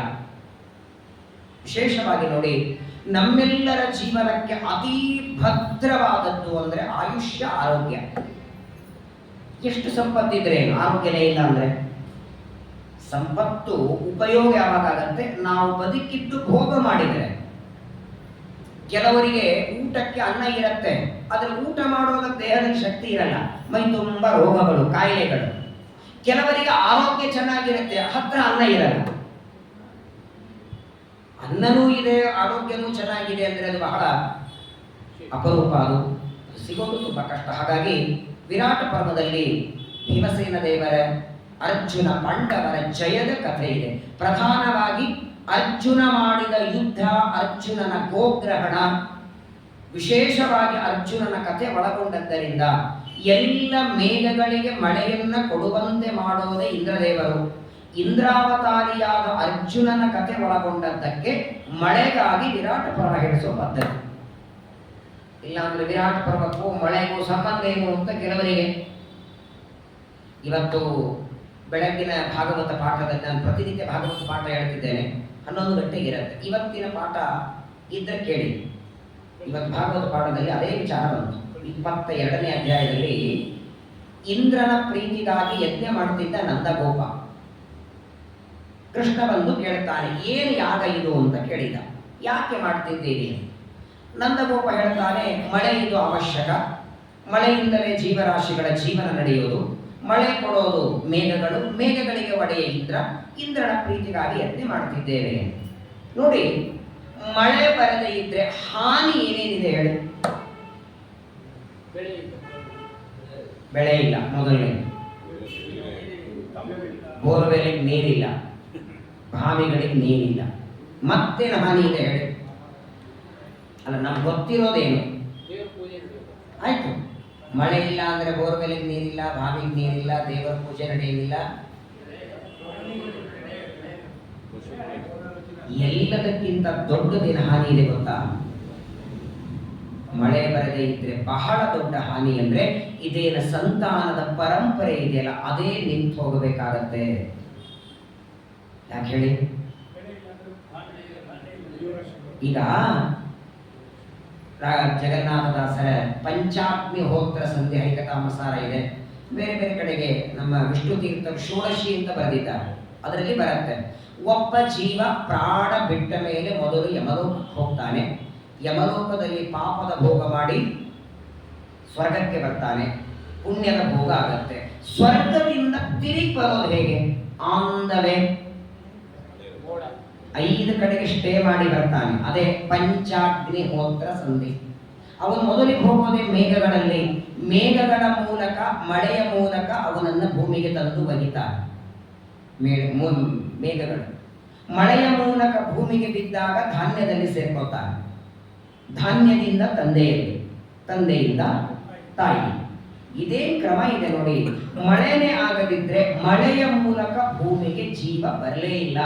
ವಿಶೇಷವಾಗಿ ನೋಡಿ, ನಮ್ಮೆಲ್ಲರ ಜೀವನಕ್ಕೆ ಅತೀ ಭದ್ರವಾದದ್ದು ಅಂದ್ರೆ ಆಯುಷ್ಯ, ಆರೋಗ್ಯ. ಎಷ್ಟು ಸಂಪತ್ತಿದ್ರೆ ಆರೋಗ್ಯನೇ ಇಲ್ಲ ಅಂದ್ರೆ? ಸಂಪತ್ತು ಉಪಯೋಗ ಯಾವಾಗಂತೆ ನಾವು ಬದುಕಿದ್ದು ಭೋಗ ಮಾಡಿದರೆ. ಕೆಲವರಿಗೆ ಊಟಕ್ಕೆ ಅನ್ನ ಇರುತ್ತೆ, ಆದ್ರೆ ಊಟ ಮಾಡೋದಕ್ಕೆ ದೇಹದಲ್ಲಿ ಶಕ್ತಿ ಇರಲ್ಲ, ಮೈ ತುಂಬಾ ರೋಗಗಳು, ಕಾಯಿಲೆಗಳು. ಕೆಲವರಿಗೆ ಆರೋಗ್ಯ ಚೆನ್ನಾಗಿರುತ್ತೆ, ಹತ್ರ ಅನ್ನ ಇರಲ್ಲ. ಅನ್ನನೂ ಇದೆ, ಆರೋಗ್ಯನೂ ಚೆನ್ನಾಗಿದೆ ಅಂದ್ರೆ ಅದು ಬಹಳ ಅಪರೂಪ. ಅದು ಸಿಗೋದು ತುಂಬಾ ಕಷ್ಟ. ಹಾಗಾಗಿ ವಿರಾಟ ಪರ್ವದಲ್ಲಿ ಭೀಮಸೇನ ದೇವರ, ಅರ್ಜುನ, ಪಾಂಡವರ ಜಯದ ಕಥೆ ಇದೆ. ಪ್ರಧಾನವಾಗಿ ಅರ್ಜುನ ಮಾಡಿದ ಯುದ್ಧ, ಅರ್ಜುನನ ಗೋಗ್ರಹಣ, ವಿಶೇಷವಾಗಿ ಅರ್ಜುನನ ಕಥೆ ಒಳಗೊಂಡದ್ದರಿಂದ ಎಲ್ಲ ಮೇಘಗಳಿಗೆ ಮಳೆಯನ್ನ ಕೊಡುವಂತೆ ಮಾಡೋದೇ ಇಂದ್ರದೇವರು. ಇಂದ್ರಾವತಾರಿಯಾದ ಅರ್ಜುನನ ಕಥೆ ಒಳಗೊಂಡದ್ದಕ್ಕೆ ಮಳೆಗಾಗಿ ವಿರಾಟ ಪರ್ವ ಹೇಳಿಸೋ ಪದ್ಧತಿ. ಇಲ್ಲಾಂದ್ರೆ ವಿರಾಟ ಪರ್ವಕ್ಕೂ ಮಳೆಗೂ ಸಂಬಂಧ ಏನು ಅಂತ ಕೆಲವರಿಗೆ. ಇವತ್ತು ಬೆಳಗ್ಗಿನ ಭಾಗವತ ಪಾಠದಲ್ಲಿ ನಾನು ಪ್ರತಿನಿತ್ಯ ಭಾಗವತ ಪಾಠ ಹೇಳ್ತಿದ್ದೇನೆ, 11 ಗಂಟೆಗೆ ಇರುತ್ತೆ. ಇವತ್ತಿನ ಪಾಠ ಇದ್ರೆ ಕೇಳಿ. ಇವತ್ತು ಭಾಗವತ ಪಾಠದಲ್ಲಿ ಅದೇ ವಿಚಾರ ಬಂತು. 22ನೇ ಅಧ್ಯಾಯದಲ್ಲಿ ಇಂದ್ರನ ಪ್ರೀತಿಗಾಗಿ ಯಜ್ಞ ಮಾಡುತ್ತಿದ್ದ ನಂದಗೋಪ ಕೃಷ್ಣ ಬಂದು ಕೇಳ್ತಾನೆ, ಏನು ಯಾಗ ಇದು ಅಂತ ಕೇಳಿದ. ಯಾಕೆ ಮಾಡ್ತಿದ್ದೀರಿ? ನಂದಗೋಪ ಹೇಳ್ತಾನೆ, ಮಳೆ ಇದು ಅವಶ್ಯಕ, ಮಳೆಯಿಂದಲೇ ಜೀವರಾಶಿಗಳ ಜೀವನ ನಡೆಯೋದು, ಮಳೆ ಕೊಡೋದು ಮೇಘಗಳು, ಮೇಘಗಳಿಗೆ ಒಡೆಯ ಇಂದ್ರ, ಇಂದ್ರನ ಪ್ರೀತಿಗಾಗಿ ಯಜ್ಞ ಮಾಡ್ತಿದ್ದೇವೆ. ನೋಡಿ, ಮಳೆ ಬರದೇ ಇದ್ರೆ ಹಾನಿ ಏನೇನಿದೆ ಹೇಳಿ? ಬೆಳೆ ಇಲ್ಲ, ಮೊದಲನೇ ಬೋರ್ವೆಲ್ಗೆ ನೀರಿಲ್ಲ, ಬಾವಿಗಳಿಗೆ ನೀರಿಲ್ಲ, ಮತ್ತೇನು ಹಾನಿ ಇದೆ ಹೇಳಿ? ಅಲ್ಲ, ನಮ್ಗೆ ಗೊತ್ತಿರೋದೇನು? ಆಯ್ತು, ಮಳೆ ಇಲ್ಲ ಅಂದ್ರೆ ಬೋರ್ವೆಲ್ಗೆ ನೀರಿಲ್ಲ, ಬಾವಿಗೆ ನೀರಿಲ್ಲ, ದೇವರ ಪೂಜೆ ನಡೆಯಲಿಲ್ಲ. ಎಲ್ಲದಕ್ಕಿಂತ ದೊಡ್ಡದೇನು ಹಾನಿ ಇದೆ ಗೊತ್ತಾ? ಮಳೆ ಬರದೇ ಇದ್ರೆ ಬಹಳ ದೊಡ್ಡ ಹಾನಿ ಅಂದ್ರೆ ಇದೇನ ಸಂತಾನದ ಪರಂಪರೆ ಇದೆಯಲ್ಲ, ಅದೇ ನಿಂತು ಹೋಗಬೇಕಾಗತ್ತೆ. ಯಾಕೆ ಹೇಳಿ? ಈಗ ಜಗನ್ನಾಥದಾಸರ ಪಂಚಾಗ್ನಿಹೋತ್ರ ಸಂಧಿ ಹರಿಕಥಾಮಸಾರ ಇದೆ. ಬೇರೆ ಬೇರೆ ಕಡೆಗೆ ನಮ್ಮ ವಿಷ್ಣು ತೀರ್ಥ ಷೋಡಶಿ ಅಂತ ಬರೆದಿದ್ದಾರೆ. ಅದರಲ್ಲಿ ಬರುತ್ತೆ, ಒಬ್ಬ ಜೀವ ಪ್ರಾಣ ಬಿಟ್ಟ ಮೇಲೆ ಮೊದಲು ಯಮಲೋಕಕ್ಕೆ ಹೋಗ್ತಾನೆ. ಯಮಲೋಕದಲ್ಲಿ ಪಾಪದ ಭೋಗ ಮಾಡಿ ಸ್ವರ್ಗಕ್ಕೆ ಬರ್ತಾನೆ, ಪುಣ್ಯದ ಭೋಗ ಆಗತ್ತೆ. ಸ್ವರ್ಗದಿಂದ ತಿರುಗಿ ಬರೋದು ಹೇಗೆ? ಆನ್ ದ ವೇ 5 ಕಡೆಗೆ ಸ್ಟೇ ಮಾಡಿ ಬರ್ತಾನೆ. ಅದೇ ಪಂಚಾಗ್ನಿಹೋತ್ರ ಸಂಧಿ. ಅವನು ಮೊದಲಿಗೆ ಹೋಗೋದೇ ಮೇಘಗಳಲ್ಲಿ. ಮೇಘಗಳ ಮೂಲಕ, ಮಳೆಯ ಮೂಲಕ ಅವನನ್ನು ಭೂಮಿಗೆ ತಂದು ಒಗಿತಾನೆ. ಮೇಘಗಳು ಮಳೆಯ ಮೂಲಕ ಭೂಮಿಗೆ ಬಿದ್ದಾಗ ಧಾನ್ಯದಲ್ಲಿ ಸೇರ್ಕೊತಾನೆ. ಧಾನ್ಯದಿಂದ ತಂದೆಯಲ್ಲಿ, ತಂದೆಯಿಂದ ತಾಯಿ. ಇದೇ ಕ್ರಮ ಇದೆ ನೋಡಿ. ಮಳೆನೇ ಆಗದಿದ್ರೆ ಮಳೆಯ ಮೂಲಕ ಭೂಮಿಗೆ ಜೀವ ಬರಲೇ ಇಲ್ಲ.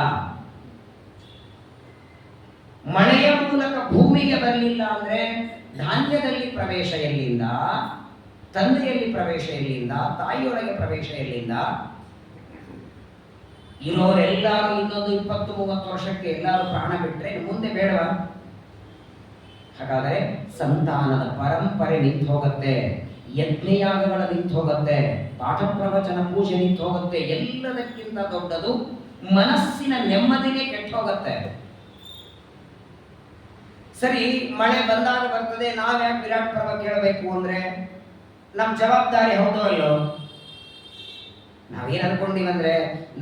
ಮಳೆಯ ಮೂಲಕ ಭೂಮಿಗೆ ಬರಲಿಲ್ಲ ಅಂದ್ರೆ ಧಾನ್ಯದಲ್ಲಿ ಪ್ರವೇಶ ಎಲ್ಲಿಂದ? ತಂದೆಯಲ್ಲಿ ಪ್ರವೇಶ ಎಲ್ಲಿಂದ? ತಾಯಿಯೊಳಗೆ ಪ್ರವೇಶ ಎಲ್ಲಿಂದ? ಇರೋರೆಲ್ಲರೂ ಇನ್ನೊಂದು 20-30 ವರ್ಷಕ್ಕೆ ಎಲ್ಲರೂ ಪ್ರಾಣ ಬಿಟ್ರೆ ಮುಂದೆ ಬೇಡವಾ? ಹಾಗಾದರೆ ಸಂತಾನದ ಪರಂಪರೆ ನಿಂತು ಹೋಗುತ್ತೆ, ಯಜ್ಞಯಾಗಗಳ ನಿಂತು ಹೋಗುತ್ತೆ, ಪಾಠ ಪ್ರವಚನ ಪೂಜೆ ನಿಂತು ಹೋಗುತ್ತೆ. ಎಲ್ಲದಕ್ಕಿಂತ ದೊಡ್ಡದು ಮನಸ್ಸಿನ ನೆಮ್ಮದಿನೇ ಕೆಟ್ಟು ಹೋಗುತ್ತೆ. ಸರಿ, ಮಳೆ ಬಂದಾಗ ಬರ್ತದೆ, ನಾವ್ಯಾಕೆ ವಿರಾಟ್ ಪರ್ವ ಕೇಳಬೇಕು ಅಂದ್ರೆ ನಮ್ಮ ಜವಾಬ್ದಾರಿ ಹೌದೋ ಅಲ್ಲೋ? ನಾವೇನ್ ಅನ್ಕೊಂಡಿವಂದ್ರೆ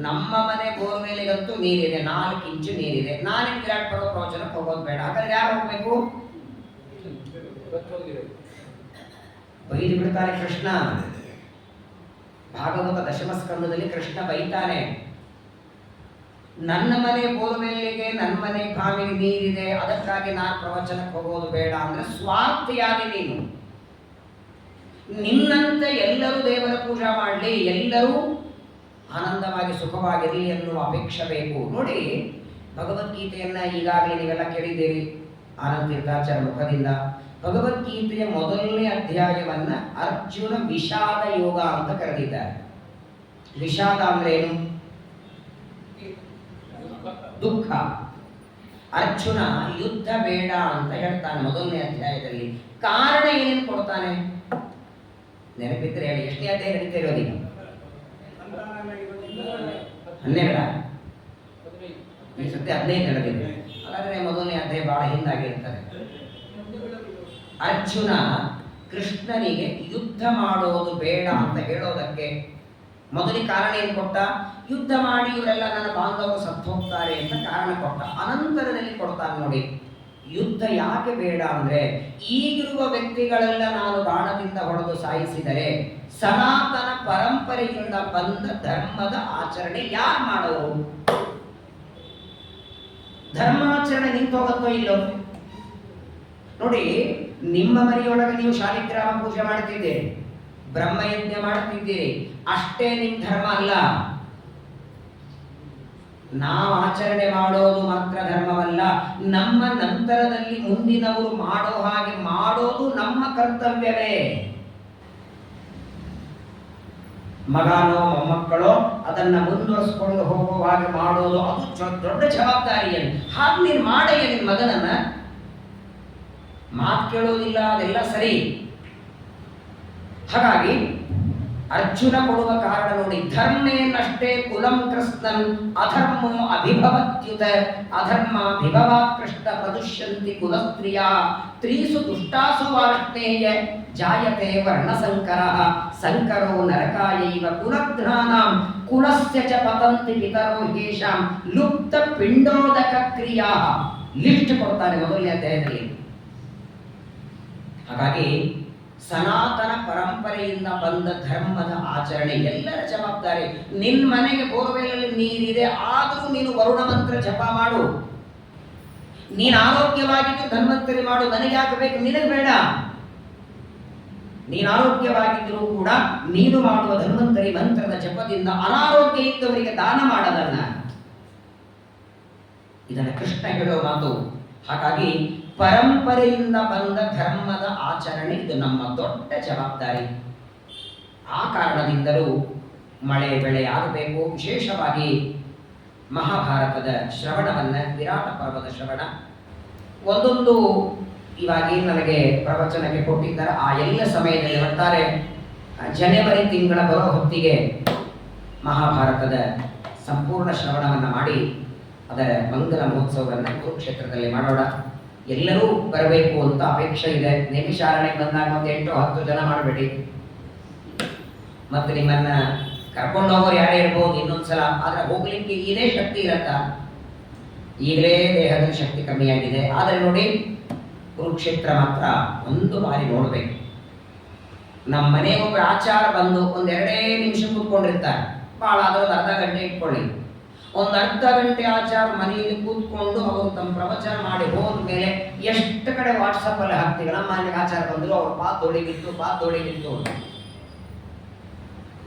ನಮ್ಮ ಮನೆ ಬೋರ್ವೆಲಿಗಂತೂ ನೀರಿದೆ, 4 ಇಂಚು ನೀರಿದೆ, ನಾನೇ ವಿರಾಟ್ ಪರ್ವ ಪ್ರವಚನಕ್ಕೆ ಹೋಗೋದು ಬೇಡ. ಹಾಗಾದ್ರೆ ಯಾರು ಹೋಗ್ಬೇಕು? ಬೈದು ಬಿಡ್ತಾನೆ ಕೃಷ್ಣ. ಭಾಗವತ ದಶಮ ಸ್ಕಂದದಲ್ಲಿ ಕೃಷ್ಣ ಬೈತಾನೆ, ನನ್ನ ಮನೆ ಬೋರ್ವೆಲ್ಲಿಗೆ, ನನ್ನ ಮನೆ ಬಾವಿಗೆ ನೀರಿದೆ, ಅದಕ್ಕಾಗಿ ನಾನು ಪ್ರವಚನಕ್ಕೆ ಹೋಗೋದು ಬೇಡ ಅಂದ್ರೆ ಸ್ವಾರ್ಥಿಯಾಗಿ ನೀನು. ನಿನ್ನಂತೆ ಎಲ್ಲರೂ ದೇವರ ಪೂಜಾ ಮಾಡಲಿ, ಎಲ್ಲರೂ ಆನಂದವಾಗಿ ಸುಖವಾಗಿರಲಿ ಎನ್ನುವ ಅಪೇಕ್ಷೆ ಬೇಕು. ನೋಡಿ, ಭಗವದ್ಗೀತೆಯನ್ನ ಈಗಾಗಲೇ ನೀವೆಲ್ಲ ಕೇಳಿದ್ದೀರಿ ಆನಂದ ತೀರ್ಥಾಚಾರ್ಯ ಮುಖದಿಂದ. ಭಗವದ್ಗೀತೆಯ ಮೊದಲನೇ ಅಧ್ಯಾಯವನ್ನ ಅರ್ಜುನ ವಿಷಾದ ಯೋಗ ಅಂತ ಕರೆದಿದ್ದಾರೆ. ವಿಷಾದ ಅಂದ್ರೆ ಏನು? ದುಃಖ. ಅರ್ಜುನ ಯುದ್ಧ ಬೇಡ ಅಂತ ಹೇಳ್ತಾನೆ ಮೊದಲನೇ ಅಧ್ಯಾಯದಲ್ಲಿ. ಕಾರಣ ಏನೇನು ಕೊಡ್ತಾನೆ ನೆನಪಿದ್ರೆ ಹೇಳಿ. ಎಷ್ಟನೇ ಅಧ್ಯಾಯ ನಡೀತಾ ಇರೋದೀಗ? 12. ಈ ಸತಿ 15 ನಡೆದಿದೆ. ಹಾಗಾದ್ರೆ ಮೊದಲನೇ ಅಧ್ಯಾಯ ಬಹಳ ಹಿಂದಾಗಿರ್ತದೆ. ಅರ್ಜುನ ಕೃಷ್ಣನಿಗೆ ಯುದ್ಧ ಮಾಡೋದು ಬೇಡ ಅಂತ ಹೇಳೋದಕ್ಕೆ ಮೊದಲಿಗೆ ಕಾರಣ ಏನು ಕೊಟ್ಟ? ಯುದ್ಧ ಮಾಡಿ ಇವರೆಲ್ಲ ನನ್ನ ಬಾಂಧವರು ಸತ್ತು ಹೋಗ್ತಾರೆ ಅಂತ ಕಾರಣ ಕೊಟ್ಟ. ಅನಂತರದಲ್ಲಿ ಕೊಡ್ತಾನೆ ನೋಡಿ, ಯುದ್ಧ ಯಾಕೆ ಬೇಡ ಅಂದ್ರೆ ಈಗಿರುವ ವ್ಯಕ್ತಿಗಳೆಲ್ಲ ನಾನು ಬಾಣದಿಂದ ಹೊಡೆದು ಸಾಯಿಸಿದರೆ ಸನಾತನ ಪರಂಪರೆಯಿಂದ ಬಂದ ಧರ್ಮದ ಆಚರಣೆ ಯಾರು ಮಾಡೋರು? ಧರ್ಮಾಚರಣೆ ನಿಂತೋಗತ್ತೋ ಇಲ್ಲೋ ನೋಡಿ. ನಿಮ್ಮ ಮನೆಯೊಳಗೆ ನೀವು ಶಾಲಿಗ್ರಾಮ ಪೂಜೆ ಮಾಡ್ತಿದ್ದೀರಿ, ಬ್ರಹ್ಮಯಜ್ಞ ಮಾಡುತ್ತಿದ್ದೀರಿ, ಅಷ್ಟೇ ನಿಮ್ಮ ಧರ್ಮ ಅಲ್ಲ. ನಾವು ಆಚರಣೆ ಮಾಡೋದು ಮಾತ್ರ ಧರ್ಮವಲ್ಲ, ನಮ್ಮ ನಂತರದಲ್ಲಿ ಮುಂದಿನವರು ಮಾಡೋ ಹಾಗೆ ಮಾಡೋದು ನಮ್ಮ ಕರ್ತವ್ಯವೇ. ಮಗನೋ ಮೊಮ್ಮಕ್ಕಳೋ ಅದನ್ನ ಮುಂದುವರಿಸಿಕೊಂಡು ಹೋಗುವ ಹಾಗೆ ಮಾಡೋದು ಅದು ದೊಡ್ಡ ಜವಾಬ್ದಾರಿಯನ್ನು. ಹಾಗೆ ನೀನು ಮಾಡಯ್ಯ ನಿನ್ನ ಮಗನನ್ನ. ಮಾತು ಕೇಳೋದಿಲ್ಲ, ಅದೆಲ್ಲ ಸರಿ. ಹಾಗಾಗಿ ಅರ್ಜುನ ಕೊಡುವ ಕಾರಣ ನೋಡಿ, ಧರ್ಮೇನಷ್ಟೇ ಕುಲಂ ಕೃಷ್ಣನ್ ಅಧರ್ಮೋ ಅಭಿಭವತ್ಯುತ ಅಧರ್ಮ ವಿಭವಾತ್ ಕೃಷ್ಣ ಪ್ರದುಷ್ಯಂತಿ ಕುಲಸ್ತ್ರೀಯ ತ್ರೀಸು ದುಷ್ಟಾಸು ವಾರ್ಷ್ಣೇಯ ಜಾಯತೆ ವರ್ಣಸಂಕರಃ ಸಂಕರೋ ನರಕಾಯೈವ ಕುಲಘ್ನಾನಾಂ ಕುಲಸ್ಯ ಚ ಪತಂತಿ ಪಿತರೋ ಯೇಷಾಂ ಲುಪ್ತ ಪಿಂಡೋದಕ ಕ್ರಿಯಾ. ಲಿಸ್ಟ್ ಕೊಡ್ತಾನೆ ಮೊದಲನೇ ಅಧ್ಯಾಯದಲ್ಲಿ. ಹಾಗಾಗಿ ಸನಾತನ ಪರಂಪರೆಯಿಂದ ಬಂದ ಧರ್ಮದ ಆಚರಣೆ ಎಲ್ಲರ ಜವಾಬ್ದಾರಿ. ನಿನ್ನ ಮನೆಗೆ ಬೋರ್ವೆಲ್ ನೀರಿದೆ, ಆದರೂ ನೀನು ವರುಣ ಮಂತ್ರ ಜಪ ಮಾಡು. ನೀನು ಆರೋಗ್ಯವಾಗಿದ್ದು ಧನ್ವಂತರಿ ಮಾಡು, ನನಗೆ ಯಾಕೆ ಬೇಕು, ನಿನಗೆ ಬೇಡ. ನೀನು ಆರೋಗ್ಯವಾಗಿದ್ದರೂ ಕೂಡ ನೀನು ಮಾಡುವ ಧನ್ವಂತರಿ ಮಂತ್ರದ ಜಪದಿಂದ ಅನಾರೋಗ್ಯ ಇದ್ದವರಿಗೆ ದಾನ ಮಾಡದನ್ನ. ಇದನ್ನು ಕೃಷ್ಣ ಹೇಳೋ ಮಾತು. ಹಾಗಾಗಿ ಪರಂಪರೆಯಿಂದ ಬಂದ ಧರ್ಮದ ಆಚರಣೆ ಇದು ನಮ್ಮ ದೊಡ್ಡ ಜವಾಬ್ದಾರಿ. ಆ ಕಾರಣದಿಂದಲೂ ಮಳೆ ಬೆಳೆ ಆಗಬೇಕು. ವಿಶೇಷವಾಗಿ ಮಹಾಭಾರತದ ಶ್ರವಣವನ್ನ, ವಿರಾಟ ಪರ್ವದ ಶ್ರವಣ ಒಂದೊಂದು ಇವಾಗೇನು ನನಗೆ ಪ್ರವಚನಕ್ಕೆ ಕೊಟ್ಟಿದ್ದಾರೆ ಆ ಎಲ್ಲ ಸಮಯದಲ್ಲಿ ಬರ್ತಾರೆ. ಜನವರಿ ತಿಂಗಳ ಬರೋ ಹೊತ್ತಿಗೆ ಮಹಾಭಾರತದ ಸಂಪೂರ್ಣ ಶ್ರವಣವನ್ನು ಮಾಡಿ ಅದರ ಮಂಗಲ ಮಹೋತ್ಸವವನ್ನು ಕುರುಕ್ಷೇತ್ರದಲ್ಲಿ ಮಾಡೋಣ. ಎಲ್ಲರೂ ಬರಬೇಕು ಅಂತ ಅಪೇಕ್ಷೆ ಇದೆ. ನೇಮಿಶಾರಣೆಗೆ ಬಂದಾಗ ಒಂದು 8-10 ಜನ ಮಾಡಬೇಡಿ. ಮತ್ತೆ ನಿಮ್ಮನ್ನ ಕರ್ಕೊಂಡು ಹೋಗೋರು ಯಾರೇ ಇರ್ಬೋದು ಇನ್ನೊಂದ್ಸಲ. ಆದ್ರೆ ಹೋಗ್ಲಿಕ್ಕೆ ಇದೇ ಶಕ್ತಿ ಇರತ್ತಾ? ಈಗಲೇ ದೇಹದ ಶಕ್ತಿ ಕಮ್ಮಿಯಾಗಿದೆ. ಆದರೆ ನೋಡಿ, ಕುರುಕ್ಷೇತ್ರ ಮಾತ್ರ ಒಂದು ಬಾರಿ ನೋಡ್ಬೇಕು. ನಮ್ಮ ಮನೆ ಒಬ್ಬರು ಆಚಾರ ಬಂದು ಒಂದೆರಡೇ ನಿಮಿಷ ಕೂತ್ಕೊಂಡಿರ್ತಾರೆ. ಭಾಳ ಆದ್ರೆ ಒಂದು ಅರ್ಧ ಗಂಟೆ ಇಟ್ಕೊಳ್ಳಿ. ಒಂದು ಅರ್ಧ ಗಂಟೆ ಆಚಾರ ಮನೆಯಲ್ಲಿ ಕೂತ್ಕೊಂಡು ಅವರು ತಮ್ಮ ಪ್ರವಚನ ಮಾಡಿ ಹೋದ ಮೇಲೆ ಎಷ್ಟು ಕಡೆ ವಾಟ್ಸಪ್ ಅಲ್ಲಿ ಹಾಕ್ತೀವಿ, ನಮ್ಮ ಮನೆಗೆ ಆಚಾರ ಬಂದ್ರು, ಅವ್ರ ಪಾದೋಳಿಗಿತ್ತು.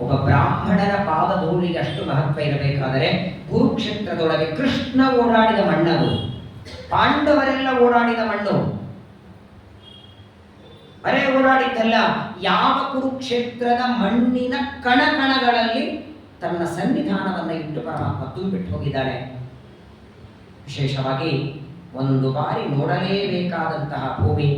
ಒಬ್ಬ ಬ್ರಾಹ್ಮಣನ ಪಾದಧೂಳಿಗೆ ಅಷ್ಟು ಮಹತ್ವ ಇರಬೇಕಾದರೆ ಕುರುಕ್ಷೇತ್ರದೊಳಗೆ ಕೃಷ್ಣ ಓಡಾಡಿದ ಮಣ್ಣದು, ಪಾಂಡವರೆಲ್ಲ ಓಡಾಡಿದ ಮಣ್ಣು. ಬರೇ ಓಡಾಡಿದ್ದಲ್ಲ, ಯಾವ ಕುರುಕ್ಷೇತ್ರದ ಮಣ್ಣಿನ ಕಣಕಣಗಳಲ್ಲಿ ತನ್ನ ಸನ್ನಿಧಾನವನ್ನು ಇಟ್ಟು ಪರಮಾತ್ಮ ತುಂಬಿಟ್ಟು ಹೋಗಿದ್ದಾನೆ. ವಿಶೇಷವಾಗಿ ಒಂದು ಬಾರಿ ನೋಡಲೇಬೇಕಾದಂತಹ ಭೂಮಿ,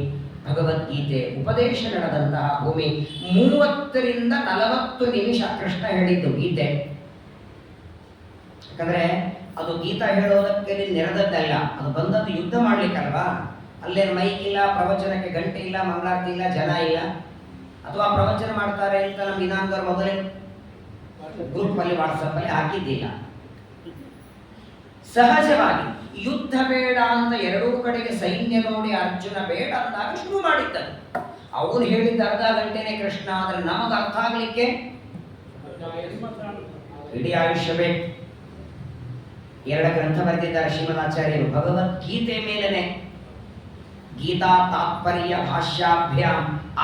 ಭಗವದ್ಗೀತೆ ಉಪದೇಶ ನಡೆದಂತಹ ಭೂಮಿ. 30 ರಿಂದ 40 ನಿಮಿಷ ಕೃಷ್ಣ ಹೇಳಿದ್ದು ಗೀತೆ. ಯಾಕಂದ್ರೆ ಅದು ಗೀತಾ ಹೇಳೋದಕ್ಕೆ ನೆರೆದದ್ದಲ್ಲ, ಅದು ಬಂದದ್ದು ಯುದ್ಧ ಮಾಡ್ಲಿಕ್ಕಲ್ವಾ. ಅಲ್ಲೇನು ಮೈಕ್ ಇಲ್ಲ, ಪ್ರವಚನಕ್ಕೆ ಗಂಟೆ ಇಲ್ಲ, ಮಂಗಳಾರತಿ ಇಲ್ಲ, ಜನ ಇಲ್ಲ. ಅಥವಾ ಪ್ರವಚನ ಮಾಡ್ತಾರೆ ಅಂತ ನಮ್ಮ ಇನಾಮದವ್ರು ಮೊದಲೇ ಗ್ರೂಪ್ ಅಲ್ಲಿ ವಾಟ್ಸಪ್ ಅಲ್ಲಿ ಹಾಕಿದ್ದಿಲ್ಲ. ಸಹಜವಾಗಿ ಯುದ್ಧ ಬೇಡ ಅಂತ ಎರಡೂ ಕಡೆಗೆ ಸೈನ್ಯ ನೋಡಿ ಅರ್ಜುನ ಬೇಡ ಅಂದಾಗ ಶುರು ಮಾಡಿದ್ದದು. ಅವನು ಹೇಳಿದ್ದ ಅರ್ಧ ಗಂಟೆನೆ ಕೃಷ್ಣ. ಆದ್ರೆ ನಮಗ ಅರ್ಥ ಆಗ್ಲಿಕ್ಕೆ ಇಡೀ ಆಯುಷ್ಯ ಬೇಕು. 2 ಗ್ರಂಥ ಬರೆದಿದ್ದಾರೆ ಶ್ರೀಮದಾಚಾರ್ಯರು ಭಗವದ್ಗೀತೆ ಮೇಲೆನೆ. ಗೀತಾ ತಾತ್ಪರ್ಯ ಭಾಷ್ಯಾಭ್ಯಾಂ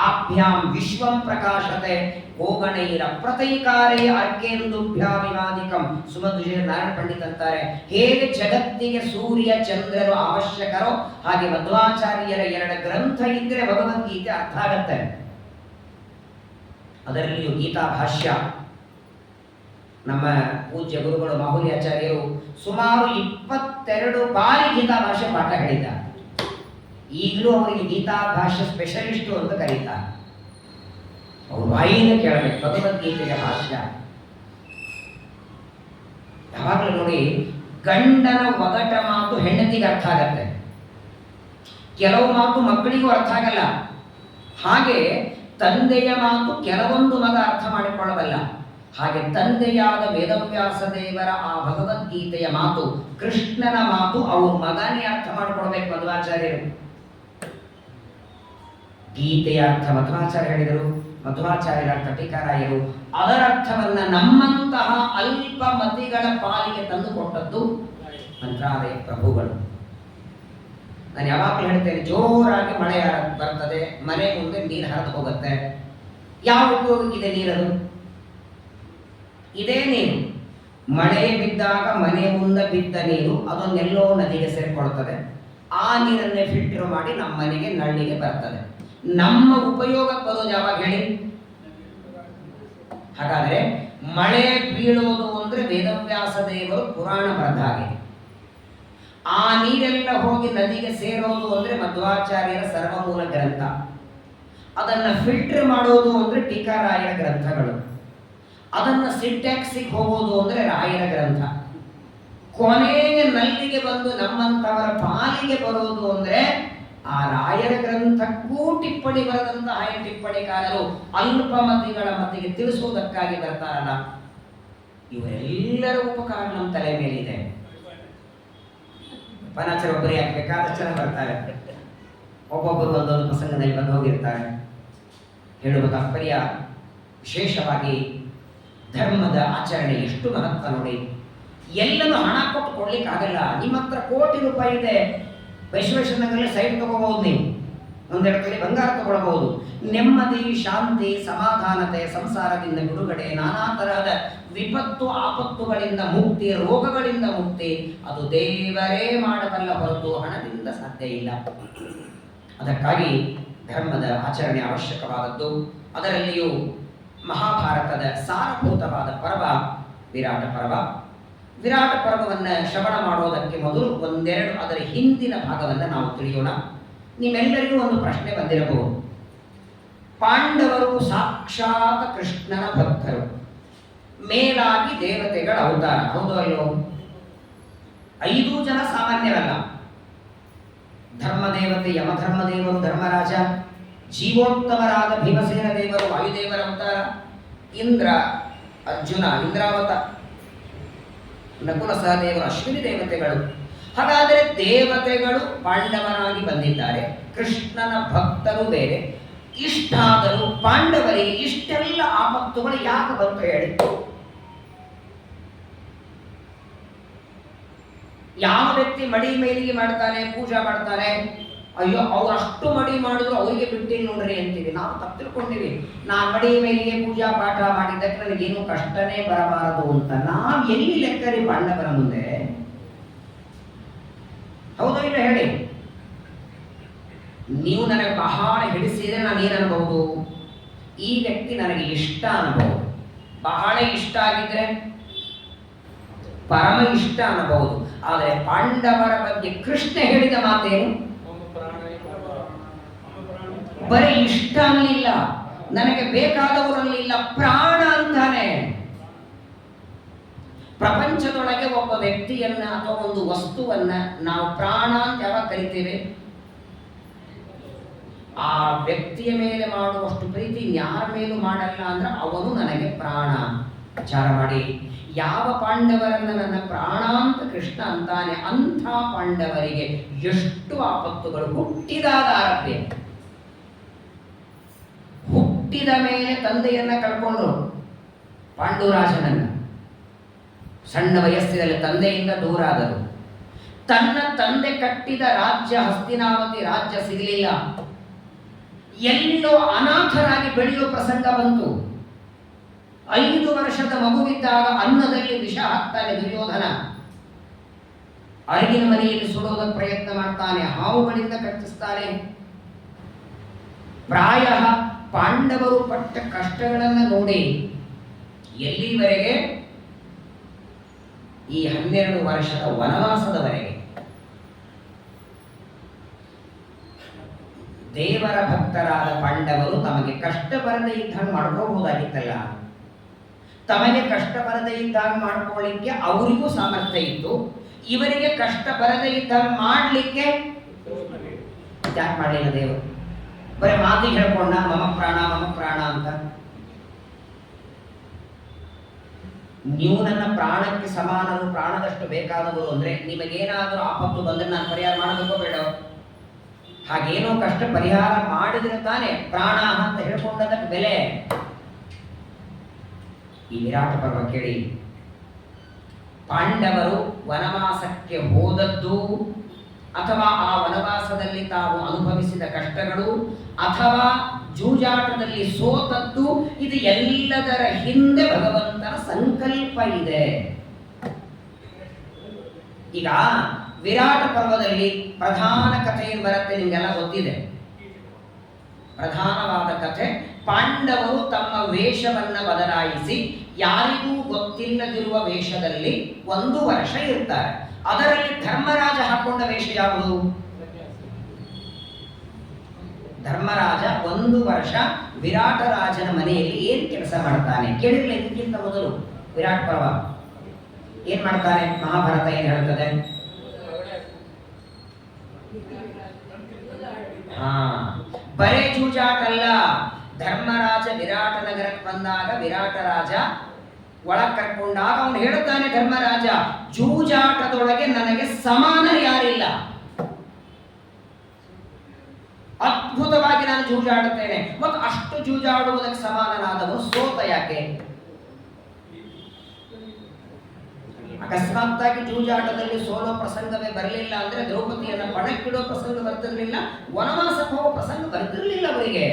ಆಭ್ಯಾಂ ವಿಶ್ವಂ ಪ್ರಕಾಶತೆ ಗೋಗಣೈರ ಪ್ರತೈಕಾರೇ ಅರ್ಕೇಂದುಭ್ಯಾವಿವಾದಿಕಂ. ಸುಮಧ್ವಿಜಯ ನಾರಾಯಣ ಪಂಡಿತ್ ಅಂತಾರೆ, ಹೇಗೆ ಜಗತ್ತಿಗೆ ಸೂರ್ಯ ಚಂದ್ರರು ಅವಶ್ಯಕರೋ ಹಾಗೆ ಮಧ್ವಾಚಾರ್ಯರ 2 ಗ್ರಂಥ ಇದ್ರೆ ಭಗವದ್ಗೀತೆ ಅರ್ಥ ಆಗತ್ತೆ. ಅದರಲ್ಲಿಯೂ ಗೀತಾ ಭಾಷ್ಯ ನಮ್ಮ ಪೂಜ್ಯ ಗುರುಗಳು ಮಾಹುಲಿ ಆಚಾರ್ಯರು ಸುಮಾರು 22 ಬಾರಿ ಗೀತಾ ಭಾಷ್ಯ ಪಾಠ ಹೇಳಿದ್ದಾರೆ. ಈಗಲೂ ಅವರಿಗೆ ಗೀತಾ ಭಾಷ್ಯ ಸ್ಪೆಷಲಿಸ್ಟು ಅಂತ ಕರೀತಾರೆ. ಅವ್ರ ಬಾಯಿಯಿಂದ ಕೇಳಬೇಕು ಭಗವದ್ಗೀತೆಯ ಭಾಷ್ಯ. ಯಾವಾಗಲೂ ನೋಡಿ, ಗಂಡನ ಒಗಟ ಮಾತು ಹೆಂಡತಿಗೆ ಅರ್ಥ ಆಗತ್ತೆ, ಕೆಲವು ಮಾತು ಮಕ್ಕಳಿಗೂ ಅರ್ಥ ಆಗಲ್ಲ. ಹಾಗೆ ತಂದೆಯ ಮಾತು ಕೆಲವೊಂದು ಮಗ ಅರ್ಥ ಮಾಡಿಕೊಳ್ಳಬಲ್ಲ. ಹಾಗೆ ತಂದೆಯಾದ ವೇದವ್ಯಾಸ ದೇವರ ಆ ಭಗವದ್ಗೀತೆಯ ಮಾತು, ಕೃಷ್ಣನ ಮಾತು ಅವ್ರ ಮಗನೇ ಅರ್ಥ ಮಾಡಿಕೊಳ್ಬೇಕು ಮಧ್ವಾಚಾರ್ಯರು. ಗೀತೆಯ ಅರ್ಥ ಮಧ್ವಾಚಾರ್ಯ ಹೇಳಿದರು, ಮಧ್ವಾಚಾರ್ಯರ ಅರ್ಥ ಟೀಕಾರಾಯರು. ಅದರ ಅರ್ಥವನ್ನ ನಮ್ಮಂತಹ ಅಲ್ಪ ಮತಿಗಳ ಪಾಲಿಗೆ ತಂದು ಕೊಟ್ಟದ್ದು ಮಂತ್ರಾಲಯ ಪ್ರಭುಗಳು. ನಾನು ಯಾವಾಗಲೂ ಹೇಳ್ತೇನೆ, ಜೋರಾಗಿ ಮಳೆ ಬರ್ತದೆ, ಮನೆ ಮುಂದೆ ನೀರು ಹರಿದು ಹೋಗುತ್ತೆ. ಯಾವ ಉಪಯೋಗಕ್ಕಿದೆ ನೀರದು? ಇದೇ ನೀರು ಮಳೆ ಬಿದ್ದಾಗ ಮನೆ ಮುಂದೆ ಬಿದ್ದ ನೀರು ಅದನ್ನೆಲ್ಲೋ ನದಿಗೆ ಸೇರ್ಕೊಳ್ತದೆ. ಆ ನೀರನ್ನೇ ಫಿಲ್ಟರ್ ಮಾಡಿ ನಮ್ಮ ಮನೆಗೆ ನಳ್ಳಿಗೆ ಬರ್ತದೆ. ನಮ್ಮ ಉಪಯೋಗಕ್ಕೆ ಬರೋದು ಯಾವಾಗ ಹೇಳಿ? ಹಾಗಾದ್ರೆ ಮಳೆ ಬೀಳೋದು ಅಂದ್ರೆ ವೇದವ್ಯಾಸ ದೇವರು ಪುರಾಣ ಬರೆದ ಹಾಗೆ. ಆ ನೀರೆಲ್ಲ ಹೋಗಿ ನದಿಗೆ ಸೇರೋದು ಅಂದ್ರೆ ಮಧ್ವಾಚಾರ್ಯರ ಸರ್ವಮೂಲ ಗ್ರಂಥ. ಅದನ್ನ ಫಿಲ್ಟರ್ ಮಾಡೋದು ಅಂದ್ರೆ ಟೀಕಾರಾಯರ ಗ್ರಂಥಗಳು. ಅದನ್ನ ಸಿಂಟ್ಯಾಕ್ಸಿಗೆ ಹೋಗೋದು ಅಂದ್ರೆ ರಾಯರ ಗ್ರಂಥ. ಕೊನೆಗೆ ನಲ್ಲಿಗೆ ಬಂದು ನಮ್ಮಂತವರ ಪಾಲಿಗೆ ಬರೋದು ಅಂದ್ರೆ ಆ ರಾಯರ ಗ್ರಂಥಕ್ಕೂ ಟಿಪ್ಪಣಿ ಬರೆದಂತಹ ಟಿಪ್ಪಣಿಕಾರರು ಅಲ್ಪಮತಿಗಳ ಮತಿಗೆ ತಿಳಿಸುವುದಕ್ಕಾಗಿ ಬರ್ತಾರಲ್ಲ, ಇವರೆಲ್ಲರ ಉಪಕಾರ ನಮ್ಮ ತಲೆ ಮೇಲಿದೆ. ಪನಾಚರ ಒಬ್ಬರೇ ಯಾಕೆ ಬೇಕಾದಷ್ಟು ಜನ ಬರ್ತಾರೆ, ಒಬ್ಬೊಬ್ಬರು ಒಂದೊಂದು ಪ್ರಸಂಗದಲ್ಲಿ ಬಂದು ಹೋಗಿರ್ತಾರೆ. ಹೇಳುವ ತಾತ್ಪರ್ಯ ವಿಶೇಷವಾಗಿ ಧರ್ಮದ ಆಚರಣೆ ಎಷ್ಟು ಮಹತ್ವ ನೋಡಿ. ಎಲ್ಲನೂ ಹಣ ಕೊಟ್ಟು ಕೊಡ್ಲಿಕ್ಕಾಗಲ್ಲ. ನಿಮ್ಮ ಹತ್ರ ₹1,00,00,000 ಇದೆ, ಬಸವೇಶ್ವರನಗರಲ್ಲಿ ಸೈಟ್ ತಗೋಬಹುದು, ನೀವು ಒಂದೆರಡು ಕಡೆ ಬಂಗಾರ ತಗೊಳ್ಬಹುದು. ನೆಮ್ಮದಿ, ಶಾಂತಿ, ಸಮಾಧಾನತೆ, ಸಂಸಾರದಿಂದ ಬಿಡುಗಡೆ, ನಾನಾ ತರಹದ ವಿಪತ್ತು ಆಪತ್ತುಗಳಿಂದ ಮುಕ್ತಿ, ರೋಗಗಳಿಂದ ಮುಕ್ತಿ ಅದು ದೇವರೇ ಮಾಡಬಲ್ಲ ಹೊರತು ಹಣದಿಂದ ಸಾಧ್ಯ ಇಲ್ಲ. ಅದಕ್ಕಾಗಿ ಧರ್ಮದ ಆಚರಣೆ ಅವಶ್ಯಕವಾದದ್ದು. ಅದರಲ್ಲಿಯೂ ಮಹಾಭಾರತದ ಸಾರಭೂತವಾದ ಪರ್ವ ವಿರಾಟ ಪರ್ವ. ವಿರಾಟ ಪರ್ವವನ್ನು ಶ್ರವಣ ಮಾಡೋದಕ್ಕೆ ಮೊದಲು ಒಂದೆರಡು ಅದರ ಹಿಂದಿನ ಭಾಗವನ್ನು ನಾವು ತಿಳಿಯೋಣ. ನಿಮ್ಮೆಲ್ಲರಿಗೂ ಒಂದು ಪ್ರಶ್ನೆ ಬಂದಿರಬಹುದು. ಪಾಂಡವರು ಸಾಕ್ಷಾತ್ ಕೃಷ್ಣನ ಭಕ್ತರು, ಮೇಲಾಗಿ ದೇವತೆಗಳ ಅವತಾರ, ಹೌದು ಅಲ್ಲೋ? 5 ಜನ ಸಾಮಾನ್ಯವಲ್ಲ. ಧರ್ಮದೇವತೆ ಯಮಧರ್ಮದೇವರು ಧರ್ಮರಾಜ, ಜೀವೋತ್ತಮರಾದ ಭೀಮಸೇನ ದೇವರು ವಾಯುದೇವರ ಅವತಾರ, ಇಂದ್ರ ಅರ್ಜುನ ಇಂದ್ರಾವತ, ನಕುಲ ಸಹದೇವರು ಅಶ್ವಿನಿ ದೇವತೆಗಳು. ಹಾಗಾದರೆ ದೇವತೆಗಳು ಪಾಂಡವರಾಗಿ ಬಂದಿದ್ದಾರೆ, ಕೃಷ್ಣನ ಭಕ್ತರು ಬೇರೆ. ಇಷ್ಟಾದರೂ ಪಾಂಡವರಿಗೆ ಇಷ್ಟೆಲ್ಲ ಆಪತ್ತುಗಳು ಯಾಕೆ ಬಂತು ಹೇಳಿ? ಯಾವ ವ್ಯಕ್ತಿ ಮಡಿ ಮೇಲಿಗೆ ಮಾಡ್ತಾನೆ, ಪೂಜಾ ಮಾಡ್ತಾನೆ, ಅಯ್ಯೋ ಅವ್ರು ಅಷ್ಟು ಮಡಿ ಮಾಡಿದ್ರು ಅವರಿಗೆ ಬಿಟ್ಟಿಲ್ಲ ನೋಡ್ರಿ ಅಂತೀವಿ. ನಾವು ತಪ್ಪು ತಿಳ್ಕೊಂಡಿವಿ, ನಾನು ಮಡಿ ಮೇಲಿಗೆ ಪೂಜಾ ಪಾಠ ಮಾಡಿದ್ದಕ್ಕೆ ನನಗೇನು ಕಷ್ಟನೇ ಬರಬಾರದು ಅಂತ. ನಾವು ಎಲ್ಲಿ ಲೆಕ್ಕರಿ ಪಾಂಡವರ ಮುಂದೆ? ಹೌದು ಇಲ್ಲ ಹೇಳಿ? ನೀವು ನನಗೆ ಬಹಳ ಹಿಡಿಸಿದ್ರೆ ನಾನು ಏನು ಅನ್ಬಹುದು? ಈ ವ್ಯಕ್ತಿ ನನಗೆ ಇಷ್ಟ ಅನ್ಬಹುದು. ಬಹಳ ಇಷ್ಟ ಆಗಿದ್ರೆ ಪರಮ ಇಷ್ಟ ಅನ್ನಬಹುದು. ಆದರೆ ಪಾಂಡವರ ಬಗ್ಗೆ ಕೃಷ್ಣ ಹೇಳಿದ ಮಾತೇನು? ಬರೀ ಇಷ್ಟ ಅನ್ನಲಿಲ್ಲ, ನನಗೆ ಬೇಕಾದವರಲ್ಲಿಲ್ಲ, ಪ್ರಾಣ ಅಂತಾನೆ. ಪ್ರಪಂಚದೊಳಗೆ ಒಬ್ಬ ವ್ಯಕ್ತಿಯನ್ನ ಅಥವಾ ಒಂದು ವಸ್ತುವನ್ನ ನಾವು ಪ್ರಾಣ ಅಂತ ಯಾವಾಗ ಕರಿತೇವೆ? ಆ ವ್ಯಕ್ತಿಯ ಮೇಲೆ ಮಾಡುವಷ್ಟು ಪ್ರೀತಿ ಯಾರ ಮೇಲೂ ಮಾಡಲ್ಲ ಅಂದ್ರೆ ಅವನು ನನಗೆ ಪ್ರಾಣ. ವಿಚಾರ ಮಾಡಿ, ಯಾವ ಪಾಂಡವರನ್ನ ನನ್ನ ಪ್ರಾಣ ಅಂತ ಕೃಷ್ಣ ಅಂತಾನೆ, ಅಂಥ ಪಾಂಡವರಿಗೆ ಎಷ್ಟು ಆಪತ್ತುಗಳು ಹುಟ್ಟಿದಾಗ ಆರಭ್ಯ. ಹುಟ್ಟಿದ ಮೇಲೆ ತಂದೆಯನ್ನ ಕಳ್ಕೊಂಡ್ರು ಪಾಂಡುರಾಜನನ್ನ. ಸಣ್ಣ ವಯಸ್ಸಿನಲ್ಲಿ ತಂದೆಯಿಂದ ದೂರ ಆದರು. ತನ್ನ ತಂದೆ ಕಟ್ಟಿದ ರಾಜ್ಯ ಹಸ್ತಿನಾವತಿ ರಾಜ್ಯ ಸಿಗಲಿಲ್ಲ. ಎಲ್ಲೋ ಅನಾಥರಾಗಿ ಬೆಳೆಯುವ ಪ್ರಸಂಗ ಬಂತು. 5 ವರ್ಷದ ಮಗುವಿದ್ದಾಗ ಅನ್ನದಲ್ಲಿ ವಿಷ ಹಾಕ್ತಾನೆ ದುರ್ಯೋಧನ. ಅರಿಗಿನ ಮನೆಯಲ್ಲಿ ಸುಡೋದಕ್ಕೆ ಪ್ರಯತ್ನ ಮಾಡ್ತಾನೆ, ಹಾವುಗಳಿಂದ ಕಟ್ಟಿಸ್ತಾನೆ. ಪ್ರಾಯ ಪಾಂಡವರು ಪಟ್ಟ ಕಷ್ಟಗಳನ್ನು ನೋಡಿ ಎಲ್ಲಿವರೆಗೆ? ಈ 12 ವರ್ಷದ ವನವಾಸದವರೆಗೆ. ದೇವರ ಭಕ್ತರಾದ ಪಾಂಡವರು ತಮಗೆ ಕಷ್ಟ ಬರದೇ ಇದ್ದಾಗ ಮಾಡ್ಕೋಬಹುದಾಗಿತ್ತಲ್ಲ. ತಮಗೆ ಕಷ್ಟ ಬರದೇ ಇದ್ದಾಗ ಮಾಡ್ಕೊಳ್ಳಿಕ್ಕೆ ಅವರಿಗೂ ಸಾಮರ್ಥ್ಯ ಇತ್ತು, ಇವರಿಗೆ ಕಷ್ಟ ಬರದೇ ಇದ್ದಾಗ ಮಾಡಲಿಕ್ಕೆ ಯಾಕೆ ಮಾಡಲಿಲ್ಲ ದೇವರು? ಬರೀ ಮಾತಿಗೆ ಹೇಳ್ಕೊಂಡ ಮಮ ಪ್ರಾಣ ಅಂತ. ನೀವು ನನ್ನ ಪ್ರಾಣಕ್ಕೆ ಸಮಾನರು, ಪ್ರಾಣದಷ್ಟು ಬೇಕಾದವರು ಅಂದ್ರೆ ನಿಮಗೇನಾದರೂ ಆಪತ್ತು ಬಂದ್ರೆ ನಾನು ಪರಿಹಾರ ಮಾಡಬೇಕೋ ಬೇಡ? ಹಾಗೇನೋ ಕಷ್ಟ ಪರಿಹಾರ ಮಾಡಿದ್ರೆ ತಾನೆ ಪ್ರಾಣ ಅಂತ ಹೇಳ್ಕೊಂಡದಕ್ಕೆ ಬೆಲೆ. ಈ ವಿರಾಟ ಪರ್ವ ಕೇಳಿ. ಪಾಂಡವರು ವನವಾಸಕ್ಕೆ ಹೋದದ್ದು ಅಥವಾ ಆ ವನವಾಸದಲ್ಲಿ ತಾವು ಅನುಭವಿಸಿದ ಕಷ್ಟಗಳು ಅಥವಾ ಜೂಜಾಟದಲ್ಲಿ ಸೋತದ್ದು, ಇದು ಎಲ್ಲದರ ಹಿಂದೆ ಭಗವಂತನ ಸಂಕಲ್ಪ ಇದೆ. ಈಗ ವಿರಾಟ ಪರ್ವದಲ್ಲಿ ಪ್ರಧಾನ ಕಥೆ ಏನು ಬರುತ್ತೆ ನಿಮಗೆಲ್ಲ ಗೊತ್ತಿದೆ. ಪ್ರಧಾನವಾದ ಕಥೆ, ಪಾಂಡವರು ತಮ್ಮ ವೇಷವನ್ನ ಬದಲಾಯಿಸಿ ಯಾರಿಗೂ ಗೊತ್ತಿಲ್ಲದಿರುವ ವೇಷದಲ್ಲಿ 1 ವರ್ಷ ಇರ್ತಾರೆ. ಅದರಲ್ಲಿ ಧರ್ಮರಾಜ ಹಾಕೊಂಡ ವೇಷ ಯಾವುದು? ಧರ್ಮರಾಜ 1 ವರ್ಷ ವಿರಾಟ ರಾಜನ ಮನೆಯಲ್ಲಿ ಏನ್ ಕೆಲಸ ಮಾಡ್ತಾನೆ ಕೇಳಿರ್ಲಿ. ಇದಕ್ಕಿಂತ ಮೊದಲು ವಿರಾಟ ಪರ್ವ ಏನ್ ಮಾಡ್ತಾನೆ? ಮಹಾಭಾರತ ಏನ್ ಹೇಳ್ತದೆ? ಬರೇ ಜೂಜಾಟಲ್ಲ. ಧರ್ಮರಾಜ ವಿರಾಟ ನಗರಕ್ಕೆ ಬಂದಾಗ ವಿರಾಟ ರಾಜ ಒಳಗೆ ಕರ್ಕೊಂಡಾಗ ಅವನು ಹೇಳುತ್ತಾನೆ, ಧರ್ಮರಾಜ ಜೂಜಾಟದೊಳಗೆ ನನಗೆ ಸಮಾನ ಯಾರಿಲ್ಲ, ಅದ್ಭುತವಾಗಿ ನಾನು ಜೂಜಾಡುತ್ತೇನೆ. ಮತ್ತು ಅಷ್ಟು ಜೂಜಾಡುವುದಕ್ಕೆ ಸಮಾನನಾದವನು ಸೋತ ಯಾಕೆ? ಅಕಸ್ಮಾತ್ತಾಗಿ ಜೂಜಾಟದಲ್ಲಿ ಸೋಲೋ ಪ್ರಸಂಗವೇ ಬರಲಿಲ್ಲ ಅಂದ್ರೆ ದ್ರೌಪದಿಯನ್ನ ಪಣಕ್ಕಿಡೋ ಪ್ರಸಂಗ ಬರ್ತಿರ್ಲಿಲ್ಲ, ವನವಾಸಕ್ಕೆ ಹೋಗೋ ಪ್ರಸಂಗ ಬರ್ತಿರ್ಲಿಲ್ಲ ಅವರಿಗೆ.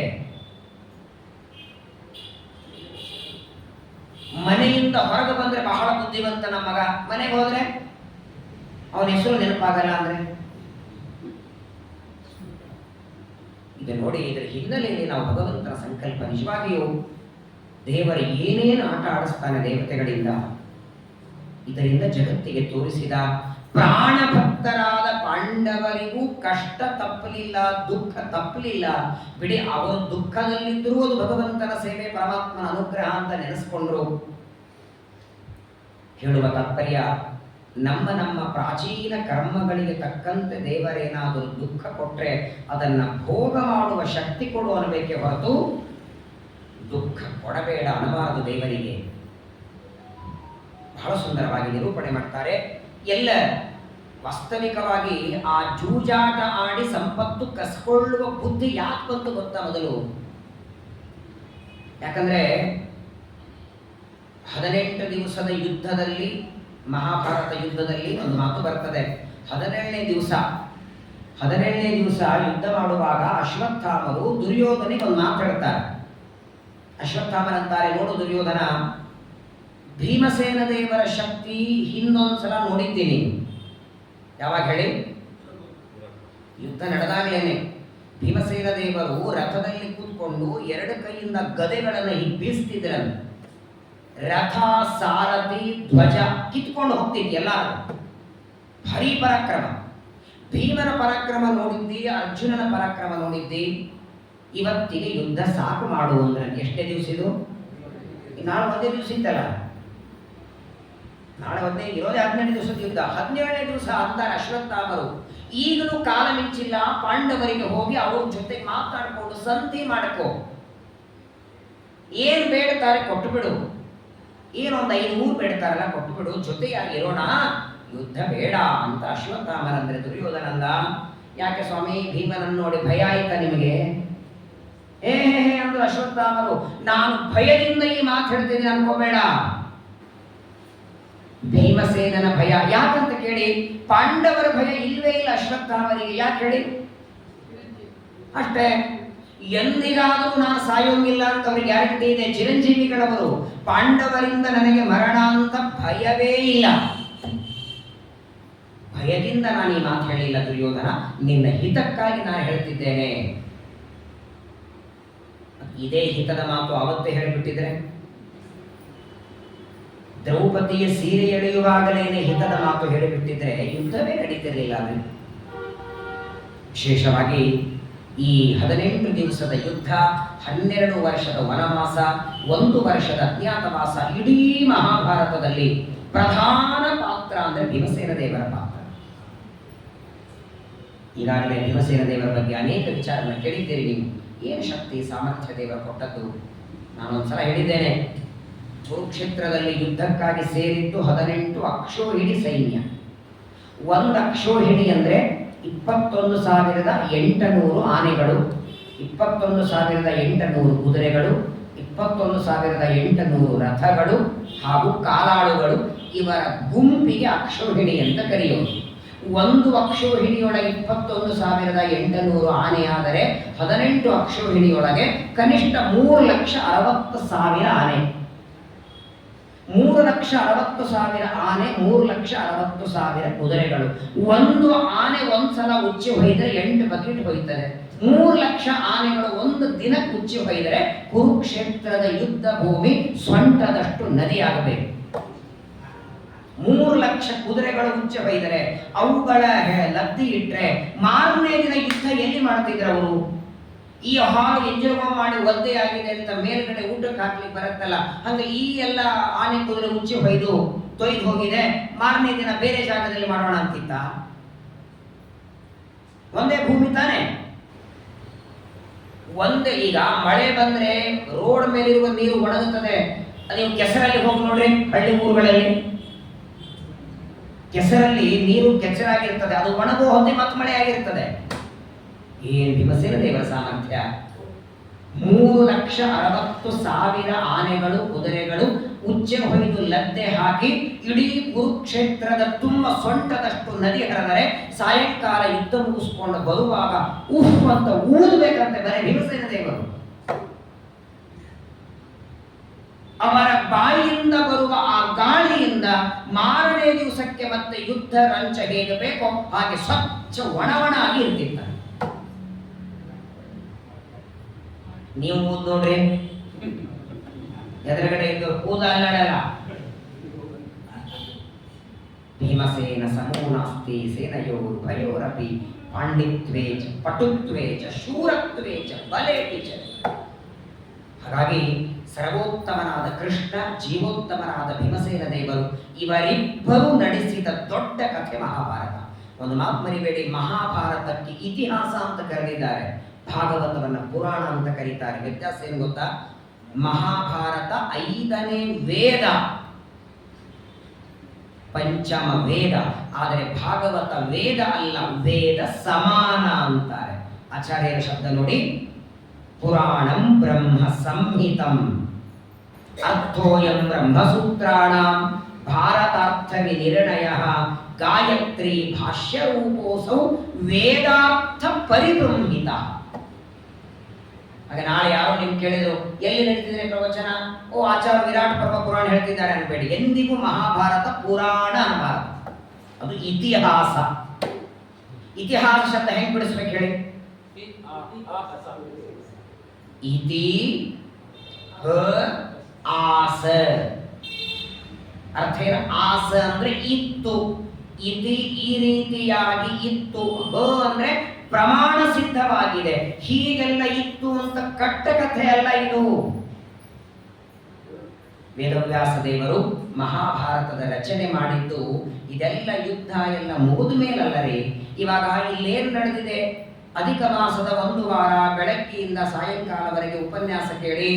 ಮನೆಯಿಂದ ಹೊರಗೆ ಬಂದ್ರೆ ಬಹಳ ಬುದ್ಧಿವಂತ ನಮ್ಮ ಮಗ, ಮನೆಗೆ ಹೋದ್ರೆ ಅವನ ಹೆಸರು ನೆನಪಾಗಲ್ಲ ಅಂದ್ರೆ. ಇದು ನೋಡಿ, ಇದರ ಹಿನ್ನೆಲೆಯಲ್ಲಿ ನಾವು ಭಗವಂತನ ಸಂಕಲ್ಪ ನಿಜವಾಗಿಯೂ ದೇವರ ಏನೇನು ಆಟ ಆಡಿಸ್ತಾನೆ ದೇವತೆಗಳಿಂದ, ಇದರಿಂದ ಜಗತ್ತಿಗೆ ತೋರಿಸಿದ. ಪ್ರಾಣಭಕ್ತರಾದ ಪಾಂಡವರಿಗೂ ಕಷ್ಟ ತಪ್ಪಲಿಲ್ಲ, ದುಃಖ ತಪ್ಪಲಿಲ್ಲ. ಬಿಡಿ, ಅವರು ದುಃಖದಲ್ಲಿದ್ದರೂ ಅದು ಭಗವಂತನ ಸೇವೆ, ಪರಮಾತ್ಮನ ಅನುಗ್ರಹ ಅಂತ ನೆನೆಸ್ಕೊಂಡ್ರು. ಹೇಳುವ ತಾತ್ಪರ್ಯ, ನಮ್ಮ ನಮ್ಮ ಪ್ರಾಚೀನ ಕರ್ಮಗಳಿಗೆ ತಕ್ಕಂತೆ ದೇವರೇನಾದರೂ ದುಃಖ ಕೊಟ್ರೆ ಅದನ್ನ ಭೋಗ ಮಾಡುವ ಶಕ್ತಿ ಕೊಡು ಅನ್ನಬೇಕೆ ಹೊರತು ದುಃಖ ಕೊಡಬೇಡ ಅನ್ನಬಾರದು ದೇವರಿಗೆ. ಬಹಳ ಸುಂದರವಾಗಿ ನಿರೂಪಣೆ ಮಾಡ್ತಾರೆ. ಎಲ್ಲ ವಾಸ್ತವಿಕವಾಗಿ ಆ ಜೂಜಾಟ ಆಡಿ ಸಂಪತ್ತು ಕಸ್ಕೊಳ್ಳುವ ಬುದ್ಧಿ ಯಾಕೆ ಬಂತು ಗೊತ್ತಾ? ಮೊದಲು ಯಾಕಂದ್ರೆ 18 ದಿವಸದ ಯುದ್ಧದಲ್ಲಿ, ಮಹಾಭಾರತ ಯುದ್ಧದಲ್ಲಿ ಒಂದು ಮಾತು ಬರ್ತದೆ. 17ನೇ ದಿವಸ ಯುದ್ಧ ಮಾಡುವಾಗ ಅಶ್ವತ್ಥಾಮರು ದುರ್ಯೋಧನಿಗೆ ಒಂದು ಮಾತು ಹೇಳ್ತಾರೆ. ಅಶ್ವತ್ಥಾಮರಂತಾರೆ, ನೋಡು ದುರ್ಯೋಧನ, ಭೀಮಸೇನ ದೇವರ ಶಕ್ತಿ ಹಿಂದೊಂದ್ಸಲ ನೋಡಿದ್ದೀನಿ. ಯಾವಾಗ ಹೇಳಿ? ಯುದ್ಧ ನಡೆದಾಗಲೇನೆ ಭೀಮಸೇನ ದೇವರು ರಥದಲ್ಲಿ ಕೂತ್ಕೊಂಡು 2 ಕೈಯಿಂದ ಗದೆಗಳನ್ನು ಬೀಸ್ತಿದ್ರಂತೆ. ರಥ, ಸಾರಥಿ, ಧ್ವಜ ಕಿತ್ಕೊಂಡು ಹೋಗ್ತಿದ್ವಿ ಎಲ್ಲರೂ. ಭಾರಿ ಪರಾಕ್ರಮ. ಭೀಮನ ಪರಾಕ್ರಮ ನೋಡಿದ್ದಿ, ಅರ್ಜುನನ ಪರಾಕ್ರಮ ನೋಡಿದ್ದಿ. ಇವತ್ತಿಗೆ ಯುದ್ಧ ಸಾಕು ಮಾಡು ಅಂದ್ರೆ ಎಷ್ಟೇ ದಿವಸ ಇದು? ನಾಳೆ ಒಂದೇ ದಿವಸ ಇತ್ತಲ್ಲ, ನಾಳೆ ಒಂದೇ ಇರೋದೇ 17 ದಿವಸದ ಯುದ್ಧ. 17ನೇ ದಿವಸ ಅಂತಾರೆ ಅಶ್ವತ್ಥಾಮರು, ಈಗಲೂ ಕಾಲ ಮಿಂಚಿಲ್ಲ, ಪಾಂಡವರಿಗೆ ಹೋಗಿ ಅವ್ರ ಜೊತೆ ಮಾತಾಡ್ಕೊಂಡು ಸಂಧಿ ಮಾಡಕೋ, ಏನ್ ಬೇಡ್ತಾರೆ ಕೊಟ್ಟು ಬಿಡು, ಏನೊಂದು 500 ಬೇಡ್ತಾರಲ್ಲ ಕೊಟ್ಟು ಬಿಡು, ಜೊತೆಯಾಗಿರೋಣ, ಯುದ್ಧ ಬೇಡ ಅಂತ ಅಶ್ವತ್ಥಾಮರಂದ್ರೆ ದುರ್ಯೋಧನಂದ. ಯಾಕೆ ಸ್ವಾಮಿ, ಭೀಮನನ್ನು ನೋಡಿ ಭಯ ಆಯ್ತಾ ನಿಮಗೆ? ಹೇ ಅಂದ್ರೆ ಅಶ್ವತ್ಥಾಮರು, ನಾನು ಭಯದಿಂದ ಈ ಮಾತು ಹೇಳ್ತೀನಿ ಅನ್ಕೋಬೇಡ. ಭೀಮಸೇನನ ಭಯ ಯಾಕಂತ ಕೇಳಿ, ಪಾಂಡವರ ಭಯ ಇಲ್ವೇ ಇಲ್ಲ ಅಶ್ವತ್ಥಾಮರಿಗೆ. ಯಾಕೆ ಹೇಳಿ? ಅಷ್ಟೇ. ಎಂದಿಗಾದರೂ ನಾನು ಸಾಯೋಂಗಿಲ್ಲ ಅಂತ ಅವ್ರಿಗೆ ಗ್ಯಾರಂಟಿ ಇದೆ. ಚಿರಂಜೀವಿಗಳವರು, ಪಾಂಡವರಿಂದ ನನಗೆ ಮರಣ ಅಂತ ಭಯವೇ ಇಲ್ಲ. ಭಯದಿಂದ ನಾನು ಈ ಮಾತು ಹೇಳಿಲ್ಲ ದುರ್ಯೋಧನ, ನಿನ್ನ ಹಿತಕ್ಕಾಗಿ ನಾನು ಹೇಳ್ತಿದ್ದೇನೆ. ಇದೇ ಹಿತದ ಮಾತು ಅವತ್ತೇ ಹೇಳಿಬಿಟ್ಟಿದ್ರೆ, ದ್ರೌಪದಿಯ ಸೀರೆ ಎಳೆಯುವಾಗಲೇನೆ ಹಿತದ ಮಾತು ಹೇಳಿಬಿಟ್ಟಿದ್ರೆ ಯುದ್ಧವೇ ನಡೀತಿರ್ಲಿಲ್ಲ. ವಿಶೇಷವಾಗಿ ಈ 18 ದಿವಸದ ಯುದ್ಧ, 12 ವರ್ಷದ ವನವಾಸ, 1 ವರ್ಷದ ಅಜ್ಞಾತವಾಸ, ಇಡೀ ಮಹಾಭಾರತದಲ್ಲಿ ಪ್ರಧಾನ ಪಾತ್ರ ಅಂದ್ರೆ ಭೀಮಸೇನ ದೇವರ ಪಾತ್ರ. ಈಗಾಗಲೇ ಭೀಮಸೇನ ದೇವರ ಬಗ್ಗೆ ಅನೇಕ ವಿಚಾರಗಳನ್ನು ಕೇಳಿದ್ದೀರಿ ನೀವು. ಏನು ಶಕ್ತಿ ಸಾಮರ್ಥ್ಯ ದೇವರು ಕೊಟ್ಟದ್ದು. ನಾನೊಂದ್ಸಲ ಹೇಳಿದ್ದೇನೆ, ಕುರುಕ್ಷೇತ್ರದಲ್ಲಿ ಯುದ್ಧಕ್ಕಾಗಿ ಸೇರಿದ್ದು 18 ಅಕ್ಷೋಹಿಣಿ ಸೈನ್ಯ. 1 ಅಕ್ಷೋಹಿಣಿ ಅಂದ್ರೆ 21,800 ಆನೆಗಳು, 21,800 ಕುದುರೆಗಳು, 21,800 ರಥಗಳು ಹಾಗೂ ಕಾಲಾಳುಗಳು. ಇವರ ಗುಂಪಿಗೆ ಅಕ್ಷೋಹಿಣಿ ಅಂತ ಕರೆಯೋದು. 1 ಅಕ್ಷೋಹಿಣಿಯೊಳಗೆ 21,800 ಆನೆ ಆದರೆ 18 ಅಕ್ಷೋಹಿಣಿಯೊಳಗೆ ಕನಿಷ್ಠ 3,60,000 ಆನೆ. 3,60,000 ಆನೆ, 3,60,000 ಕುದುರೆಗಳು. 1 ಆನೆ ಒಂದ್ಸಲ ಉಚ್ಚಿ ಹೊಯ್ದರೆ 8 ಬಕೆಟ್ ಹೊಯ್ತದೆ. 3,00,000 ಆನೆಗಳು ಒಂದು ದಿನಕ್ಕೆ ಉಚ್ಚಿ ಹೊಯ್ದರೆ ಕುರುಕ್ಷೇತ್ರದ ಯುದ್ಧ ಭೂಮಿ ಸೊಂಟದಷ್ಟು ನದಿಯಾಗಬೇಕು. 3,00,000 ಕುದುರೆಗಳು ಉಚ್ಚಿ ಹೊಯ್ದರೆ ಅವುಗಳ ಲದ್ದಿ ಇಟ್ರೆ ಮಾರನೇ ದಿನ ಯುದ್ಧ ಎಲ್ಲಿ ಮಾಡ್ತಿದ್ರು ಅವರು? ಈ ಹಾಲು ಎಂಜರ್ವ ಮಾಡಿ ಒದ್ದೆ ಆಗಿದೆ ಅಂತ ಮೇಲ್ಗಡೆ ಊಟಕ್ಕೆ ಹಾಕ್ಲಿಕ್ಕೆ ಬರುತ್ತಲ್ಲ, ಹಂಗೆ ಈ ಎಲ್ಲ ಆನೆ ಕುದುರೆ ಉಚ್ಚಿ ಹೊಯ್ದು ತೊಯ್ದು ಹೋಗಿದೆ, ಮಾರನೇ ದಿನ ಬೇರೆ ಜಾಗದಲ್ಲಿ ಮಾಡೋಣ ಅಂತಿತ್ತ? ಒಂದೇ ಭೂಮಿ ತಾನೆ. ಒಂದೇ. ಈಗ ಮಳೆ ಬಂದ್ರೆ ರೋಡ್ ಮೇಲಿರುವ ನೀರು ಒಣಗುತ್ತದೆ. ನೀವು ಕೆಸರಲ್ಲಿ ಹೋಗಿ ನೋಡ್ರಿ, ಹಳ್ಳಿ ಊರುಗಳಲ್ಲಿ ಕೆಸರಲ್ಲಿ ನೀರು ಕೆಚ್ಚರಾಗಿರ್ತದೆ, ಅದು ಒಣಗುವ ಹೊತ್ತಿ ಮತ್ತೆ ಮಳೆ ಆಗಿರ್ತದೆ. ಏನ್ ಭೀಮಸೇನ ದೇವರ ಸಾಮರ್ಥ್ಯ! 3,60,000 ಆನೆಗಳು, ಕುದುರೆಗಳು ಉಚ್ಚೆ ಹೊಯ್ದು ಲದ್ದೆ ಹಾಕಿ ಇಡೀ ಕುರುಕ್ಷೇತ್ರದ ತುಂಬ ಸೊಂಟದಷ್ಟು ನದಿ ಹರಿದರೆ ಸಾಯಂಕಾಲ ಯುದ್ಧ ಮುಗಿಸ್ಕೊಂಡು ಬರುವಾಗ ಉಫ್ ಅಂತ ಊದಬೇಕಂತೆ ಬರೀ ಭೀಮಸೇನ ದೇವರು. ಅವರ ಬಾಯಿಯಿಂದ ಬರುವ ಆ ಗಾಳಿಯಿಂದ ಮಾರನೇ ದಿವಸಕ್ಕೆ ಮತ್ತೆ ಯುದ್ಧ ರಂಚ ಹೇಗೆ ಬೇಕೋ ಹಾಗೆ ಸ್ವಚ್ಛ ಒಣವಣ ಆಗಿ ಇರ್ತಿರ್ತಾರೆ. ನೀವು ನೋಡ್ರಿ, ಎದುರುಗಡೆ ಇದ್ದು ಕೂದ ಅಲ್ಲಾಡಲ್ಲ. ಭೀಮಸೇನ ಸಮೋ ನಾಸ್ತಿ ಸೇನಯೋರ್ ಭಯೋರಪಿ ಪಾಂಡಿತ್ವೇ ಚ ಪಟುತ್ವೇ ಚ ಶೂರತ್ವೇ ಚ ಬಲೇಪಿ ಚ. ಹಾಗಾಗಿ ಸರ್ವೋತ್ತಮನಾದ ಕೃಷ್ಣ, ಜೀವೋತ್ತಮನಾದ ಭೀಮಸೇನ ದೇವರು ಇವರಿಬ್ಬರು ನಡೆಸಿದ ದೊಡ್ಡ ಕಥೆ ಮಹಾಭಾರತ. ಒಂದು ಮಾತು ಮರಿಬೇಡಿ, ಮಹಾಭಾರತಕ್ಕೆ ಇತಿಹಾಸ ಅಂತ ಕರೆದಿದ್ದಾರೆ, ಭಾಗವತವನ್ನ ಪುರಾಣ ಅಂತ ಕರೀತಾರೆ. ವ್ಯತ್ಯಾಸ ಏನು ಗೊತ್ತಾ? ಮಹಾಭಾರತ 5ನೇ ವೇದ, ಪಂಚಮ ವೇದ. ಆದರೆ ಭಾಗವತ ವೇದ ಅಲ್ಲ, ವೇದ ಸಮಾನ ಅಂತಾರೆ ಆಚಾರ್ಯರ ಶಬ್ದ ನೋಡಿ. ಪುರಾಣಂ ಬ್ರಹ್ಮ ಸಂಹಿತಂ ಅರ್ಥೋಯಂ ಬ್ರಹ್ಮಸೂತ್ರಾಣಾಂ ಭಾರತಾರ್ಥ ವಿನಿರ್ಣಯಃ ಗಾಯತ್ರಿ ಭಾಷ್ಯರೂಪೋಸೌ ವೇದಾರ್ಥ ಪರಿಬೃಂಹಿತ. ಹಾಗೆ ನಾಳೆ ಯಾರೋ ನಿಮ್ಗೆ ಕೇಳಿದ್ರು ಎಲ್ಲಿ ನಡೀತಿದ್ರೆ ಪ್ರವಚನ, ಓ ಆಚಾರ್ಯ ವಿರಾಟ್ ಪರ್ವ ಪುರಾಣ ಹೇಳ್ತಿದ್ದಾರೆ ಅನ್ಬೇಡಿ. ಎಂದಿಗೂ ಮಹಾಭಾರತ ಪುರಾಣ ಅನ್ನಬಾರದು, ಅದು ಇತಿಹಾಸ. ಇತಿಹಾಸ ಶಬ್ದ ಹೆಂಗ್ ಬಿಡಿಸ್ಬೇಕು ಹೇಳಿ? ಇತಿ ಆಸ. ಅರ್ಥ ಏನು? ಆಸ ಅಂದ್ರೆ ಇತ್ತು, ಇತಿ ಈ ರೀತಿಯಾಗಿ ಇತ್ತು. ಅಂದ್ರೆ ಪ್ರಮಾಣ ಸಿದ್ಧವಾಗಿದೆ, ಹೀಗೆಲ್ಲ ಇತ್ತು ಅಂತ ಕಟ್ಟ ಕಥೆ ಅಲ್ಲ ಇದು. ವೇದವ್ಯಾಸ ದೇವರು ಮಹಾಭಾರತದ ರಚನೆ ಮಾಡಿದ್ದು ಇದೆಲ್ಲ ಯುದ್ಧ ಎಲ್ಲ ಮುಗಿದ ಮೇಲಲ್ಲರಿ. ಇವಾಗ ಇಲ್ಲೇನು ನಡೆದಿದೆ? ಅಧಿಕ ಮಾಸದ 1 ವಾರ ಬೆಳಗ್ಗೆಯಿಂದ ಸಾಯಂಕಾಲವರೆಗೆ ಉಪನ್ಯಾಸ ಕೇಳಿ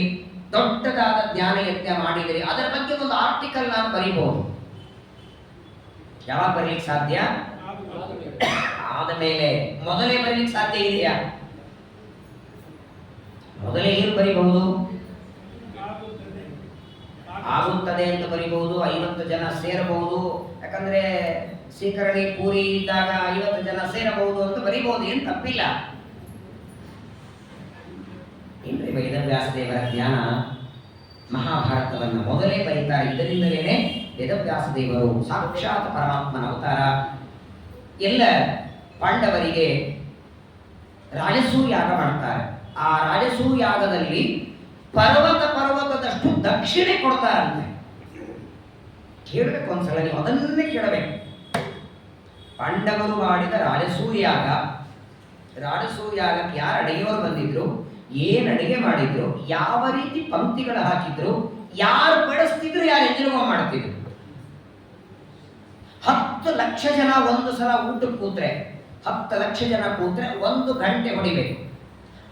ದೊಡ್ಡದಾದ ಜ್ಞಾನ ಯಜ್ಞ ಮಾಡಿದಿರಿ. ಅದರ ಬಗ್ಗೆ ಒಂದು ಆರ್ಟಿಕಲ್ ನಾನು ಬರೀಬಹುದು. ಯಾವಾಗ ಬರೀಲಿಕ್ಕೆ ಸಾಧ್ಯ? ಆದ ಮೇಲೆ. ಮೊದಲೇ ಬರೀಲಿಕ್ಕೆ ಸಾಧ್ಯ ಇದೆಯಾ? ಮೊದಲೇ ಏನು ಬರೀಬಹುದು? ಆಗುತ್ತದೆ ಅಂತ ಬರೀಬಹುದು. 50 ಜನ ಸೇರಬಹುದು. ಯಾಕಂದ್ರೆ ಸ್ವೀಕರಣೆ ಪೂರಿ ಇದ್ದಾಗ 50 ಜನ ಸೇರಬಹುದು ಅಂತ ಬರೀಬಹುದು, ಏನು ತಪ್ಪಿಲ್ಲ. ಇನ್ನು ವೇದವ್ಯಾಸ ದೇವರ ಜ್ಞಾನ ಮಹಾಭಾರತವನ್ನು ಮೊದಲೇ ಬರೀತಾರೆ. ಇದರಿಂದಲೇ ವೇದವ್ಯಾಸ ದೇವರು ಸಾಕ್ಷಾತ್ ಪರಮಾತ್ಮನ ಅವತಾರ. ಎಲ್ಲ ಪಾಂಡವರಿಗೆ ರಾಜಸೂಯಾಗ ಮಾಡ್ತಾರೆ. ಆ ರಾಜಸೂಯಾಗದಲ್ಲಿ ಪರ್ವತದಷ್ಟು ದಕ್ಷಿಣೆ ಕೊಡ್ತಾರಂತೆ. ಕೇಳಬೇಕು ಒಂದ್ಸಲ, ನೀವು ಅದನ್ನೇ ಕೇಳಬೇಕು. ಪಾಂಡವರು ಮಾಡಿದ ರಾಜಸೂಯಾಗಕ್ಕೆ ಯಾರು ಅಡಿಗೆಯವರು ಬಂದಿದ್ರು, ಏನು ಅಡಿಗೆ ಮಾಡಿದ್ರು, ಯಾವ ರೀತಿ ಪಂಕ್ತಿಗಳು ಹಾಕಿದ್ರು, ಯಾರು ಬಡಿಸ್ತಿದ್ರು, ಯಾರು ಎಂಜಿನ ಮಾಡ್ತಿದ್ರು. 10 ಲಕ್ಷ ಜನ ಒಂದು ಸಲ ಊಟಕ್ಕೆ ಕೂತ್ರೆ, 10 ಲಕ್ಷ ಜನ ಕೂತ್ರೆ 1 ಗಂಟೆ ಹೊಡಿಬೇಕು.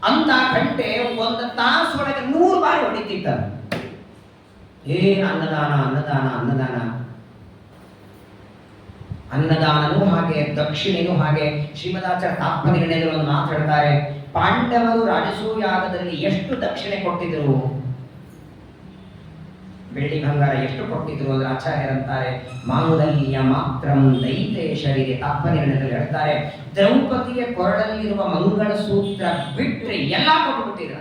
ಅಂತ ಗಂಟೆ 1 ತಾಸೊಳಗೆ 100 ಬಾರಿ ಹೊಡಿತಿದ್ದಾರೆ. ಏನು ಅನ್ನದಾನ ಅನ್ನದಾನ ಅನ್ನದಾನ. ಅನ್ನದಾನನೂ ಹಾಗೆ, ದಕ್ಷಿಣೆನೂ ಹಾಗೆ. ಶ್ರೀಮದಾಚಾರ್ಯ ತಾತ್ಪರ್ಯಗಳಲ್ಲಿ ಒಂದು ಮಾತು ಹೇಳ್ತಾರೆ, ಪಾಂಡವರು ರಾಜಸೂಯಾಗದಲ್ಲಿ ಎಷ್ಟು ದಕ್ಷಿಣೆ ಕೊಟ್ಟಿದ್ರು, ಬೆಳ್ಳಿ ಬಂಗಾರ ಎಷ್ಟು ಕೊಟ್ಟಿದ್ರು ಅಂದ್ರೆ ಆಚಾರ್ಯರಂತಾರೆ ಮಾಂಗಲ್ಯ ಮಾತ್ರಂ ದೈತೇಶರಿಗೆ. ತಾತ್ಪರ್ಯಗಳಲ್ಲಿ ಹೇಳ್ತಾರೆ, ದ್ರೌಪದಿಯ ಕೊರಳಲ್ಲಿರುವ ಮಂಗಳಸೂತ್ರ ಬಿಟ್ಟರೆ ಎಲ್ಲ ಕೊಟ್ಟುಬಿಟ್ಟಿದ್ರು.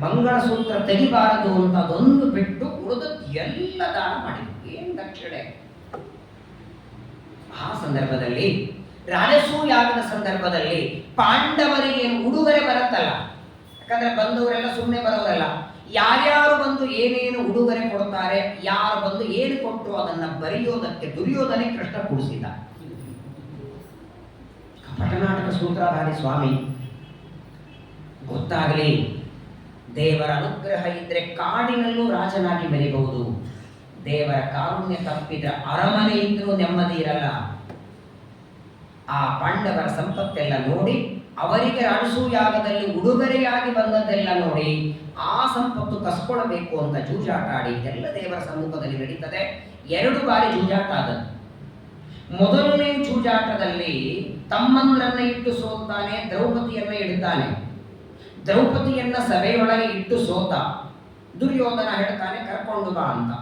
ಮಂಗಳಸೂತ್ರ ತೆಗಿಬಾರದು ಅಂತ ಅದೊಂದು ಬಿಟ್ಟು ಉಳಿದದ್ದು ಎಲ್ಲ ದಾನ ಮಾಡಿದ್ರು. ಏನು ದಕ್ಷಿಣೆ? ಆ ಸಂದರ್ಭದಲ್ಲಿ, ರಾಜಸೂಯಾಗದ ಸಂದರ್ಭದಲ್ಲಿ ಪಾಂಡವರಿಗೆ ಉಡುಗೊರೆ ಬರುತ್ತಲ್ಲ. ಯಾಕಂದ್ರೆ ಬಂದವರೆಲ್ಲ ಸುಮ್ಮನೆ ಬರೋರಲ್ಲ. ಯಾರ್ಯಾರು ಬಂದು ಏನೇನು ಉಡುಗೊರೆ ಕೊಡ್ತಾರೆ, ಯಾರು ಬಂದು ಏನು ಕೊಟ್ಟರು ಅದನ್ನ ಬರೆಯೋದಕ್ಕೆ ದುರ್ಯೋಧನೆ ಕೃಷ್ಣ ಕೂಡಿಸಿದ. ಪಟನಾಟಕ ಸೂತ್ರಧಾರಿ ಸ್ವಾಮಿ. ಗೊತ್ತಾಗಲಿ, ದೇವರ ಅನುಗ್ರಹ ಇದ್ರೆ ಕಾಡಿನಲ್ಲೂ ರಾಜನಾಗಿ ಮೆರೆಯಬಹುದು. ದೇವರ ಕಾರುಣ್ಯ ತಪ್ಪಿದ್ರೆ ಅರಮನೆ ಇದ್ರೂ ನೆಮ್ಮದಿ ಇರಲ್ಲ. ಆ ಪಾಂಡವರ ಸಂಪತ್ತೆಲ್ಲ ನೋಡಿ, ಅವರಿಗೆ ರಾಜಸೂಯಾಗದಲ್ಲಿ ಉಡುಗೊರೆಯಾಗಿ ಬಂದದ್ದೆಲ್ಲ ನೋಡಿ, ಆ ಸಂಪತ್ತು ಕಸ್ಕೊಳ್ಬೇಕು ಅಂತ ಜೂಜಾಟ ಆಡಿ ಎಲ್ಲ ದೇವರ ಸಮ್ಮುಖದಲ್ಲಿ ನಡೀತದೆ. 2 ಬಾರಿ ಜೂಜಾಟ ಆದದ್ದು. ಮೊದಲನೇ ಜೂಜಾಟದಲ್ಲಿ ತಮ್ಮಂದ್ರನ್ನ ಇಟ್ಟು ಸೋತಾನೆ, ದ್ರೌಪದಿಯನ್ನ ಇಡ್ತಾನೆ. ದ್ರೌಪದಿಯನ್ನ ಸಭೆಯೊಳಗೆ ಇಟ್ಟು ಸೋತ. ದುರ್ಯೋಧನ ಹೇಳ್ತಾನೆ ಕರ್ಕೊಂಡು ಬಾ ಅಂತ.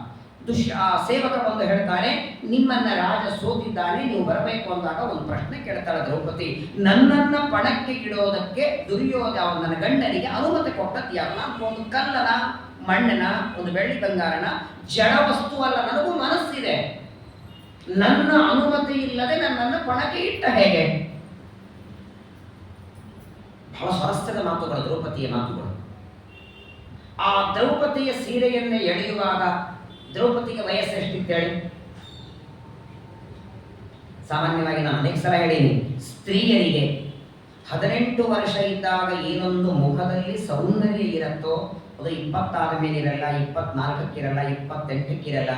ಸೇವಕ ಬಂದು ಹೇಳ್ತಾನೆ ನಿಮ್ಮನ್ನ ರಾಜ ಸೋತಿದ್ದಾನೆ, ನೀವು ಬರಬೇಕು ಅಂದಾಗ ಒಂದು ಪ್ರಶ್ನೆ ಕೇಳ್ತಾಳೆ ದ್ರೌಪದಿ, ನನ್ನನ್ನ ಪಣಕ್ಕೆ ಇಡೋದಕ್ಕೆ ದುರ್ಯೋಧನ ನನ್ನ ಗಂಡನಿಗೆ ಅನುಮತಿ ಕೊಟ್ಟದ್ದು ಯಾರು? ಒಂದು ಕಲ್ಲನ, ಮಣ್ಣನ, ಒಂದು ಬೆಳ್ಳಿ ಬಂಗಾರನ, ಜಡ ವಸ್ತು ಅಲ್ಲ, ನನಗೂ ಮನಸ್ಸಿದೆ, ನನ್ನ ಅನುಮತಿ ಇಲ್ಲದೆ ನನ್ನನ್ನು ಪಣಕ್ಕೆ ಇಟ್ಟ ಹೇಗೆ? ಬಹಳ ಸ್ವಾಸ್ಥ್ಯದ ಮಾತುಗಳು ದ್ರೌಪದಿಯ ಮಾತುಗಳು. ಆ ದ್ರೌಪದಿಯ ಸೀರೆಯನ್ನೇ ಎಳೆಯುವಾಗ ದ್ರೌಪದಿಗೆ ವಯಸ್ಸು ಎಷ್ಟಿತ್ತೇಳಿ? ಸಾಮಾನ್ಯವಾಗಿ ನಾನು ಅನೇಕ ಸಲ ಹೇಳೀನಿ, ಸ್ತ್ರೀಯರಿಗೆ 18 ವರ್ಷ ಇದ್ದಾಗ ಏನೊಂದು ಮುಖದಲ್ಲಿ ಸೌಂದರ್ಯ ಇರತ್ತೋ ಅದು 20 ಆದ ಮೇಲೆ ಇರಲ್ಲ, 24ಕ್ಕಿರಲ್ಲ, 28ಕ್ಕಿರಲ್ಲ.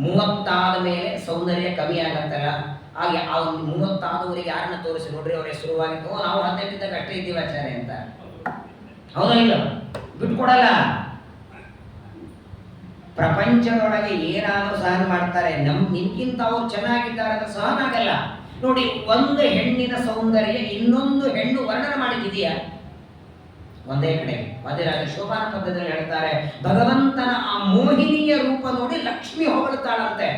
30 ಆದ ಮೇಲೆ ಸೌಂದರ್ಯ ಕಮ್ಮಿ ಆಗತ್ತಲ್ಲ. ಹಾಗೆ ಆ ಒಂದು 30 ಆದವರಿಗೆ ಯಾರನ್ನ ತೋರಿಸಿ ನೋಡ್ರಿ, ಅವ್ರ ಹೆಸರುವಾಗಿ ನಾವು 18 ಇದ್ದಾಗ ಅಷ್ಟೇ ಇದ್ದೀವಿ ಆಚಾರ್ಯ ಅಂತ. ಹೌದಾ ಇಲ್ಲ? ಬಿಟ್ಕೊಡಲ್ಲ. ಪ್ರಪಂಚದೊಳಗೆ ಏನಾದರೂ ಸಹನ ಮಾಡ್ತಾರೆ, ನಿಮ್ಗಿಂತ ಅವ್ರು ಚೆನ್ನಾಗಿದ್ದಾರೆ ಅಂತ ಸಹನ ಆಗಲ್ಲ. ನೋಡಿ, ಒಂದು ಹೆಣ್ಣಿನ ಸೌಂದರ್ಯ ಇನ್ನೊಂದು ಹೆಣ್ಣು ವರ್ಣನೆ ಮಾಡಿದೆಯಾ? ಒಂದೇ ಕಡೆ ವಾದಿರಾಜ ಶೋಭಾನ ಪದ್ಯದಲ್ಲಿ ಹೇಳ್ತಾರೆ, ಭಗವಂತನ ಆ ಮೋಹಿನಿಯ ರೂಪ ನೋಡಿ ಲಕ್ಷ್ಮಿ ಹೊಗಳುತ್ತಾಳಂತೆ.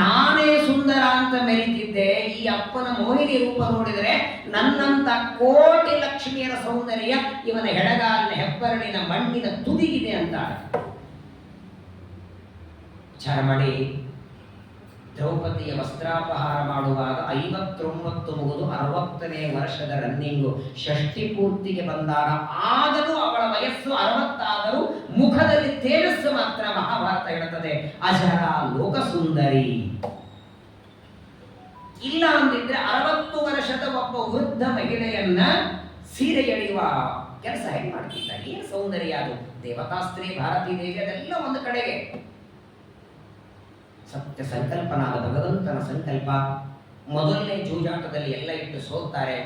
ನಾನೇ ಸುಂದರ ಅಂತ ಮೆರೀತಿದ್ದೆ, ಈ ಅಪ್ಪನ ಮೋಹಿನಿ ರೂಪ ನೋಡಿದರೆ ನನ್ನಂತ ಕೋಟಿ ಲಕ್ಷ್ಮಿಯರ ಸೌಂದರ್ಯ ಇವನ ಎಡಗಾಲಿನ ಹೆಬ್ಬರಳಿನ ಮಣ್ಣಿನ ತುದಿಗಿದೆ ಅಂತ ವಿಚಾರ ಮಾಡಿ. ದ್ರೌಪದಿಯ ವಸ್ತ್ರಾಪಹಾರ ಮಾಡುವಾಗ 59 ಮುಗಿದು 60ನೇ ವರ್ಷದ ರನ್ನಿಂಗು, ಷಷ್ಠಿ ಪೂರ್ತಿಗೆ ಬಂದಾಗ ಆಗಲೂ ಅವಳ ವಯಸ್ಸು 60 ಆದರೂ ಮುಖದಲ್ಲಿ ತೇಜಸ್ಸು ಮಾತ್ರ. ಮಹಾಭಾರತ ಹೇಳುತ್ತದೆ ಅಜರ ಲೋಕಸುಂದರಿ. ಇಲ್ಲ ಅಂದಿದ್ರೆ 60 ವರ್ಷದ ಒಬ್ಬ ವೃದ್ಧ ಮಹಿಳೆಯನ್ನ ಸೀರೆ ಎಳೆಯುವ ಕೆಲಸ ಹೇಗೆ ಮಾಡ್ತಿದ್ದ? ಏನು ಸೌಂದರ್ಯ ಅದು! ದೇವತಾಸ್ತ್ರೀ, ಭಾರತೀ ದೇವಿ, ಅದೆಲ್ಲ ಒಂದು ಕಡೆಗೆ. ಸತ್ಯ ಸಂಕಲ್ಪನಾದ ಭಗವಂತನ ಸಂಕಲ್ಪ. ಮೊದಲನೇ ಜೂಜಾಟದಲ್ಲಿ ಎಲ್ಲ ಇಟ್ಟು ಸೋಲ್ತಾರೆ.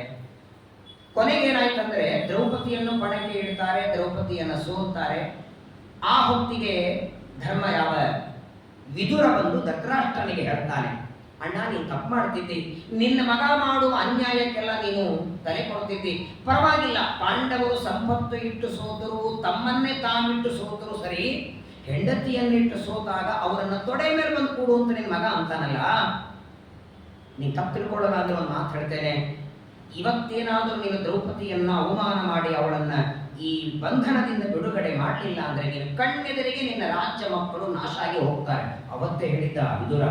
ಕೊನೆಗೇನಾಯ್ತಂದ್ರೆ ದ್ರೌಪದಿಯನ್ನು ಪಣಕ್ಕೆ ಇಡ್ತಾರೆ, ದ್ರೌಪದಿಯನ್ನು ಸೋಲ್ತಾರೆ. ಆ ಹೊತ್ತಿಗೆ ಧರ್ಮ ಯಾವ ವಿದುರ ಬಂದು ಧೃತರಾಷ್ಟ್ರನಿಗೆ ಹೇಳ್ತಾನೆ, ಅಣ್ಣ ನೀನು ತಪ್ಪು ಮಾಡ್ತಿದ್ದಿ, ನಿನ್ನ ಮಗ ಮಾಡುವ ಅನ್ಯಾಯಕ್ಕೆಲ್ಲ ನೀನು ತಲೆ ಕೊಡ್ತಿದ್ದಿ, ಪರವಾಗಿಲ್ಲ, ಪಾಂಡವರು ಸಂಪತ್ತು ಇಟ್ಟು ಸೋತರು, ತಮ್ಮನ್ನೇ ತಾವಿಟ್ಟು ಸೋತರು ಸರಿ, ಹೆಂಡತಿಯನ್ನಿಟ್ಟು ಸೋತಾಗ ಅವರನ್ನ ತೊಡೆ ಮೇಲೆ ಬಂದು ಕೂಡು ಅಂತ ನಿನ್ನ ಮಗ ಅಂತಾನಲ್ಲ, ನೀನು ತಪ್ಪು ತಿಳ್ಕೊಳ್ಳೋದಾದ್ರೆ ಒಂದು ಮಾತು ಹೇಳ್ತೇನೆ, ಇವತ್ತೇನಾದರೂ ನೀನು ದ್ರೌಪದಿಯನ್ನ ಅವಮಾನ ಮಾಡಿ ಅವಳನ್ನ ಈ ಬಂಧನದಿಂದ ಬಿಡುಗಡೆ ಮಾಡಲಿಲ್ಲ ಅಂದ್ರೆ ನೀನು ಕಣ್ಣೆದುರಿಗೆ ನಿನ್ನ ರಾಜ್ಯ ಮಕ್ಕಳು ನಾಶ ಆಗಿ ಹೋಗ್ತಾರೆ. ಅವತ್ತೇ ಹೇಳಿದ್ದ ವಿದುರ.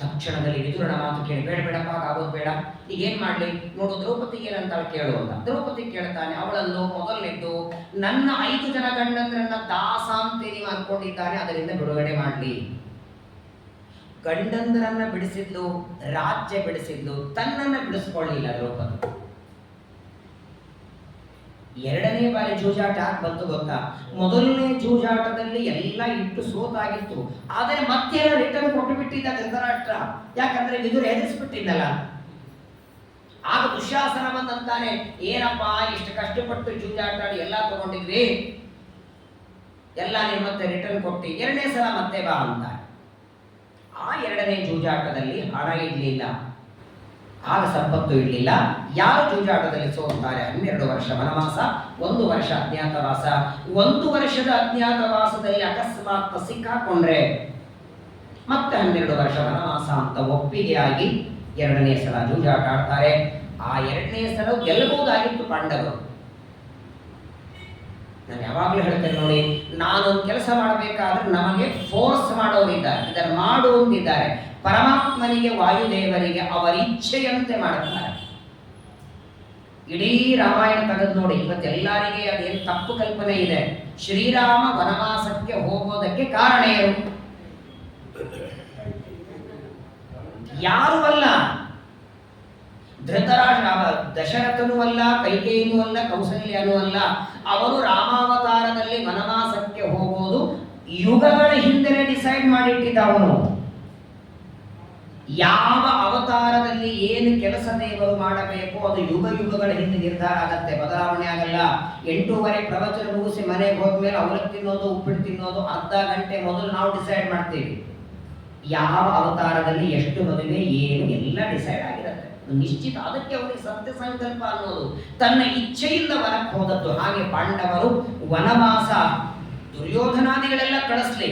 ತಕ್ಷಣದಲ್ಲಿ ವಿದುರನ ಮಾತು ಕೇಳಿ, ಬೇಡ ಬೇಡಪ್ಪ, ಆಗೋದು ಬೇಡ, ಈಗ ಏನ್ ಮಾಡ್ಲಿ, ನೋಡು ದ್ರೌಪದಿ ಏನಂತ ಕೇಳು ಅಂತ. ದ್ರೌಪದಿ ಕೇಳ್ತಾನೆ, ಅವಳನ್ನು ಮೊದಲನೇದ್ದು ನನ್ನ 5 ಜನ ಗಂಡಂದ್ರನ್ನ ದಾಸ ಅಂತ ನೀವು ಅನ್ಕೊಂಡಿದ್ದಾನೆ, ಅದರಿಂದ ಬಿಡುಗಡೆ ಮಾಡ್ಲಿ. ಗಂಡಂದ್ರನ್ನ ಬಿಡಿಸಿದ್ಲು, ರಾಜ್ಯ ಬಿಡಿಸಿದ್ಲು, ತನ್ನನ್ನ ಬಿಡಿಸ್ಕೊಳ್ಳಿಲ್ಲ ದ್ರೌಪದಿ. ಎರಡನೇ ಬಾರಿ ಜೂಜಾಟ ಯಾಕೆ ಬಂತು ಗೊತ್ತಾ? ಮೊದಲನೇ ಜೂಜಾಟದಲ್ಲಿ ಎಲ್ಲ ಇಟ್ಟು ಸೋತಾಗಿತ್ತು, ಆದರೆ ಮತ್ತೆಲ್ಲ ರಿಟರ್ನ್ ಕೊಟ್ಟು ಬಿಟ್ಟಿದ್ದ ಧೃತರಾಷ್ಟ್ರ. ಯಾಕಂದ್ರೆ ವಿದುರ ಹೆದರಿಸ್ಬಿಟ್ಟಿದ್ದಲ್ಲ. ಆಗ ದುಶ್ಯಾಸನ ಬಂದಂತಾನೆ, ಏನಪ್ಪ ಇಷ್ಟು ಕಷ್ಟಪಟ್ಟು ಜೂಜಾಟ ಆಡಿ ಎಲ್ಲ ತಗೊಂಡಿದ್ವಿ, ಎಲ್ಲ ನೀವು ಮತ್ತೆ ರಿಟರ್ನ್ ಕೊಟ್ಟು ಎರಡನೇ ಸಲ ಮತ್ತೆ ಬಾ ಅಂತ. ಆ ಎರಡನೇ ಜೂಜಾಟದಲ್ಲಿ ಹಣ ಇಡ್ಲಿಲ್ಲ, ಆಗ ಸಂಪತ್ತು ಇರಲಿಲ್ಲ. ಯಾರು ಜೂಜಾಟದಲ್ಲಿ ಸೋಲ್ತಾರೆ 12 ವರ್ಷ ವನವಾಸ, 1 ವರ್ಷ ಅಜ್ಞಾತವಾಸ. 1 ವರ್ಷದ ಅಜ್ಞಾತವಾಸದಲ್ಲಿ ಅಕಸ್ಮಾತ್ ಸಿಕ್ಕಾಕೊಂಡ್ರೆ ಮತ್ತೆ 12 ವರ್ಷ ವನವಾಸ ಅಂತ ಒಪ್ಪಿಗೆಯಾಗಿ 2ನೇ ಸಲ ಜೂಜಾಟ ಆಡ್ತಾರೆ. ಆ 2ನೇ ಸಲ ಗೆಲ್ಲಬಹುದಾಗಿತ್ತು ಪಾಂಡವರು. ನಾನು ಯಾವಾಗಲೂ ಹೇಳ್ತೇನೆ ನೋಡಿ, ನಾನೊಂದು ಕೆಲಸ ಮಾಡಬೇಕಾದ್ರೆ ನಮಗೆ ಫೋರ್ಸ್ ಮಾಡೋರಿದ್ದಾರೆ, ಇದನ್ನು ಮಾಡು ಅಂತಿದ್ದಾರೆ. ಪರಮಾತ್ಮನಿಗೆ, ವಾಯುದೇವರಿಗೆ ಅವರ ಇಚ್ಛೆಯಂತೆ ಮಾಡುತ್ತಾರೆ. ಇಡೀ ರಾಮಾಯಣ ತೆಗೆದು ನೋಡಿ, ಇವತ್ತೆಲ್ಲರಿಗೆ ಅದೇನು ತಪ್ಪು ಕಲ್ಪನೆ ಇದೆ. ಶ್ರೀರಾಮ ವನವಾಸಕ್ಕೆ ಹೋಗೋದಕ್ಕೆ ಕಾರಣ ಏನು? ಯಾರು ಅಲ್ಲ, ದಶರಥನೂ ಅಲ್ಲ, ಕೈಕೇಯಿನೂ ಅಲ್ಲ, ಕೌಸಲ್ಯನೂ ಅಲ್ಲ. ಅವರು ರಾಮಾವತಾರದಲ್ಲಿ ವನವಾಸಕ್ಕೆ ಹೋಗೋದು ಯುಗಗಳ ಹಿಂದೆ ಡಿಸೈಡ್ ಮಾಡಿಟ್ಟಿದ್ದ. ಅವನು ಯಾವ ಅವತಾರದಲ್ಲಿ ಏನು ಕೆಲಸ ದೇವರು ಮಾಡಬೇಕು ಅದು ಯುಗ ಯುಗಗಳ ಹಿಂದೆ ನಿರ್ಧಾರ ಆಗತ್ತೆ, ಬದಲಾವಣೆ ಆಗಲ್ಲ. 8:30 ಪ್ರವಚನ ಮುಗಿಸಿ ಮನೆಗೆ ಹೋದ್ಮೇಲೆ ಅವಲಕ್ಕಿ ತಿನ್ನೋದು, ಉಪ್ಪಿಟ್ಟು ತಿನ್ನೋದು ಅರ್ಧ ಗಂಟೆ ಮೊದಲು ನಾವು ಡಿಸೈಡ್ ಮಾಡ್ತೀವಿ. ಯಾವ ಅವತಾರದಲ್ಲಿ ಎಷ್ಟು ಮದುವೆ ಏನು ಎಲ್ಲ ಡಿಸೈಡ್ ಆಗಿರುತ್ತೆ. ನಿಶ್ಚಿತ. ಅದಕ್ಕೆ ಅವನಿಗೆ ಸತ್ಯ ಸಂಕಲ್ಪ ಅನ್ನೋದು. ತನ್ನ ಇಚ್ಛೆಯಿಂದ ವನಕ್ಕೆ ಹೋದದ್ದು. ಹಾಗೆ ಪಾಂಡವರು ವನವಾಸ ದುರ್ಯೋಧನಾದಿಗಳೆಲ್ಲ ಕಳಿಸ್ಲಿ,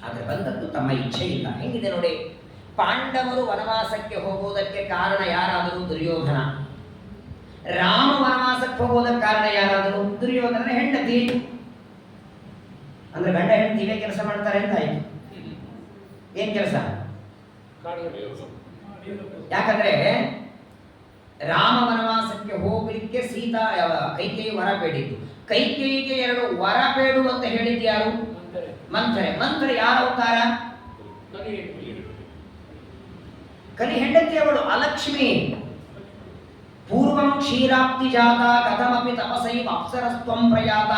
ಆದ್ರೆ ಬಂದದ್ದು ತಮ್ಮ ಇಚ್ಛೆ ಇಲ್ಲ. ಹೆಂಗಿದೆ ನೋಡಿ, ಪಾಂಡವರು ವನವಾಸಕ್ಕೆ ಹೋಗುವುದಕ್ಕೆ ಕಾರಣ ಯಾರಾದರೂ ದುರ್ಯೋಧನ. ರಾಮ ವನವಾಸಕ್ಕೆ ಹೋಗೋದಕ್ಕೆ ಕಾರಣ ಯಾರಾದರೂ ದುರ್ಯೋಧನ ಹೆಂಡತಿ. ಅಂದ್ರೆ ಗಂಡ ಹೆಂಡತಿ ಇವೇ ಕೆಲಸ ಮಾಡ್ತಾರೆ ಅಂತ ಆಯ್ತು. ಏನ್ ಕೆಲಸ? ಯಾಕಂದ್ರೆ ರಾಮ ವನವಾಸಕ್ಕೆ ಹೋಗ್ಲಿಕ್ಕೆ ಸೀತಾ ಕೈಕೇಯಿ ವರ ಬೇಡಿದ್ದು. ಕೈಕೇಯಿಗೆ 2 ವರ ಬೇಡು ಅಂತ ಹೇಳಿದ್ದು ಯಾರು? ಮಂಥರೆ. ಮಂಥರೆ ಯಾರ ಅವತಾರ? ಕಲಿ ಹೆಂಡತಿ ಅವಳು ಅಲಕ್ಷ್ಮಿ. ಪೂರ್ವಂ ಕ್ಷೀರಾಪ್ತಿ ಜಾತ ಕಥಮಪಿ ತಪಸೈವ ಅಪ್ಸರಸ್ತ್ವಂ ಪ್ರಯಾತ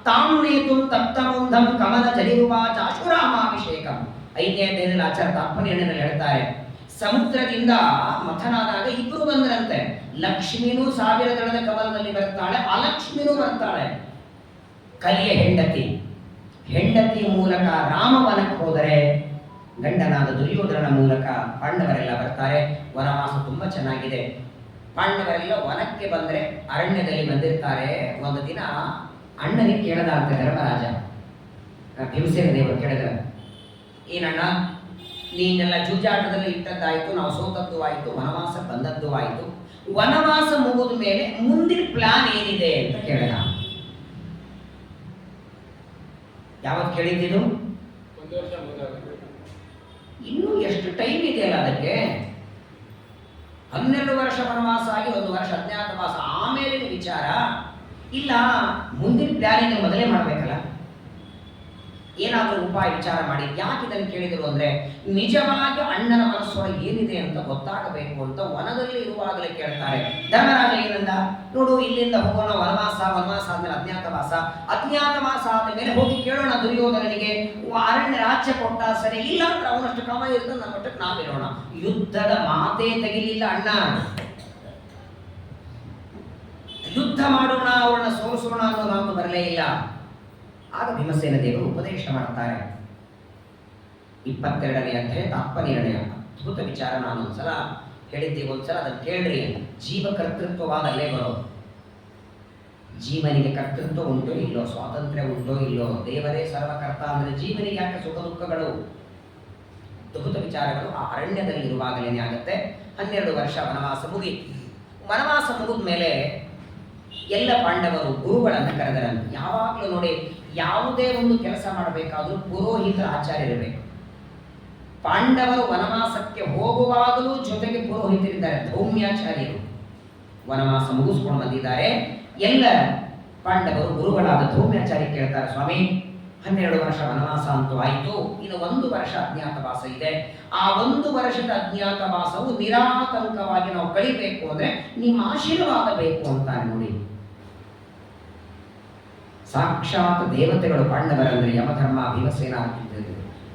ತಾಂ ನೇತುಂ ತಪ್ತಮುಂಧಂ ಕಮಲ ಜಲಿರುವಾಚ ಅಶುರಾಮಾಭಿಷೇಕಂ. 5ನೇ ಅಧ್ಯಾಯದಲ್ಲಿ ಆಚಾರ್ಯ ತಾತ್ಪರ್ಯದಲ್ಲಿ ಹೇಳ್ತಾರೆ, ಸಮುದ್ರದಿಂದ ಮಥನಾದಾಗ ಇಬ್ಬರು ಬಂದರಂತೆ. ಲಕ್ಷ್ಮಿನೂ 1000 ದಳದ ಕಮಲದಲ್ಲಿ ಬರ್ತಾಳೆ, ಅಲಕ್ಷ್ಮಿನೂ ಬರ್ತಾಳೆ. ಕಲಿಯ ಹೆಂಡತಿ ಮೂಲಕ ರಾಮವನಕ್ಕೆ ಹೋದರೆ ಗಂಡನಾದ ದುರ್ಯೋಧನನ ಮೂಲಕ ಪಾಂಡವರೆಲ್ಲ ಬರ್ತಾರೆ. ವನವಾಸ ತುಂಬಾ ಚೆನ್ನಾಗಿದೆ. ಪಾಂಡವರೆಲ್ಲ ವನಕ್ಕೆ ಬಂದ್ರೆ ಅರಣ್ಯದಲ್ಲಿ ಬಂದಿರ್ತಾರೆ. ಒಂದು ದಿನ ಅಣ್ಣನಿಗೆ ಕೇಳದಾಗ್ತ ಧರ್ಮರಾಜ, ಭೀಮಸೇನ ದೇವರು ಕೇಳಿದ್ರ, ಏನಣ್ಣ ನೀನೆಲ್ಲ ಜೂಜಾಟದಲ್ಲಿ ಇಟ್ಟದ್ದಾಯ್ತು, ನಾವು ಸೋತದ್ದು ಆಯ್ತು, ವನವಾಸ ಬಂದದ್ದು ಆಯ್ತು, ವನವಾಸ ಮುಗಿದ ಮೇಲೆ ಮುಂದಿನ ಪ್ಲಾನ್ ಏನಿದೆ ಅಂತ ಕೇಳಿದ. ಯಾವತ್ತು ಕೇಳಿದ್ದು? ಇನ್ನೂ ಎಷ್ಟು ಟೈಮ್ ಇದೆಯಲ್ಲ ಅದಕ್ಕೆ. 12 ವರ್ಷ ವನವಾಸ ಆಗಿ 1 ವರ್ಷ ಅಜ್ಞಾತವಾಸ, ಆಮೇಲಿನ ವಿಚಾರ ಇಲ್ಲ. ಮುಂದಿನ ಪ್ಲಾನಿಂಗ್ ಮೊದಲೇ ಮಾಡಬೇಕಲ್ಲ, ಏನಾದರೂ ಉಪಾಯ ವಿಚಾರ ಮಾಡಿ. ಯಾಕೆ ಇದನ್ನು ಕೇಳಿದರು ಅಂದ್ರೆ, ನಿಜವಾಗಿ ಅಣ್ಣನ ಮನಸ್ಸೊಳಗೆ ಏನಿದೆ ಅಂತ ಗೊತ್ತಾಗಬೇಕು ಅಂತ ವನದಲ್ಲಿ ಇರುವಾಗಲೇ ಕೇಳ್ತಾರೆ. ಧರ್ಮರಾಜ ಏನಂದ, ನೋಡು ಇಲ್ಲಿಂದ ಹೋಗೋಣ ವನವಾಸ ಆದ್ಮೇಲೆ ಅಜ್ಞಾತವಾಸ ಆದ ಮೇಲೆ ಹೋಗಿ ಕೇಳೋಣ ದುರ್ಯೋಧನನಿಗೆ, ಅರಣ್ಯ ರಾಜ್ಯ ಕೊಟ್ಟ ಸರಿ, ಇಲ್ಲ ಅಂದ್ರೆ ಅವನಷ್ಟು ಕ್ರಮ ಇರ್ತದೆ, ನಮ್ಮ ಮಟ್ಟಕ್ಕೆ ನಾವಿರೋಣ. ಯುದ್ಧದ ಮಾತೇ ತೆಗಿಲಿಲ್ಲ ಅಣ್ಣ. ಯುದ್ಧ ಮಾಡೋಣ, ಅವರನ್ನ ಸೋಲಿಸೋಣ ಅನ್ನೋ ಮಾತು ಬರಲೇ ಇಲ್ಲ. ಆಗ ಭೀಮಸೇನ ದೇವರು ಉಪದೇಶ ಮಾಡ್ತಾರೆ. 22ನೇ ಅಧ್ಯಾಯ ತಾತ್ಪರ್ಯನಿರ್ಣಯ. ಅದ್ಭುತ ವಿಚಾರ. ನಾನು ಒಂದ್ಸಲ ಹೇಳಿದ್ದೀವಿ, ಒಂದ್ಸಲ ಅದನ್ನು ಕೇಳ್ರಿ. ಜೀವ ಕರ್ತೃತ್ವವಾದ ಅಲ್ಲೇ ಬರೋದು. ಜೀವನಿಗೆ ಕರ್ತೃತ್ವ ಉಂಟೋ ಇಲ್ಲೋ, ಸ್ವಾತಂತ್ರ್ಯ ಉಂಟೋ ಇಲ್ಲೋ, ದೇವರೇ ಸರ್ವಕರ್ತ ಅಂದ್ರೆ ಜೀವನಿಗೆ ಯಾಕೆ ಸುಖ ದುಃಖಗಳು? ಅದ್ಭುತ ವಿಚಾರಗಳು ಆ ಅರಣ್ಯದಲ್ಲಿ ಇರುವಾಗಲೇನೆ ಆಗುತ್ತೆ. 12 ವರ್ಷ ವನವಾಸ ಮುಗಿದ ಮೇಲೆ ಎಲ್ಲ ಪಾಂಡವರು ಗುರುಗಳನ್ನು ಕರೆದರಂತೆ. ಯಾವಾಗಲೂ ನೋಡಿ, ಯಾವುದೇ ಒಂದು ಕೆಲಸ ಮಾಡಬೇಕಾದ್ರೂ ಪುರೋಹಿತರ ಆಚಾರ್ಯರಿರಬೇಕು. ಪಾಂಡವರು ವನವಾಸಕ್ಕೆ ಹೋಗುವಾಗಲೂ ಜೊತೆಗೆ ಪುರೋಹಿತರಿದ್ದಾರೆ, ಧೌಮ್ಯಾಚಾರ್ಯರು. ವನವಾಸ ಮುಗಿಸ್ಕೊಂಡು ಬಂದಿದ್ದಾರೆ. ಎಲ್ಲ ಪಾಂಡವರು ಗುರುಗಳಾದ ಧೌಮ್ಯಾಚಾರ್ಯ ಕೇಳ್ತಾರೆ, ಸ್ವಾಮಿ 12 ವರ್ಷ ವನವಾಸ ಅಂತೂ ಆಯಿತು, ಇನ್ನು 1 ವರ್ಷ ಅಜ್ಞಾತವಾಸ ಇದೆ. ಆ 1 ವರ್ಷದ ಅಜ್ಞಾತವಾಸವು ನಿರಾತಂಕವಾಗಿ ನಾವು ಕಳಿಬೇಕು ಅಂದ್ರೆ ನಿಮ್ಮ ಆಶೀರ್ವಾದ ಬೇಕು ಅಂತಾರೆ. ನೋಡಿ, ಸಾಕ್ಷಾತ್ ದೇವತೆಗಳು ಪಾಂಡವರಂದ್ರೆ ಯಮಧರ್ಮ, ಭೀಮಸೇನ,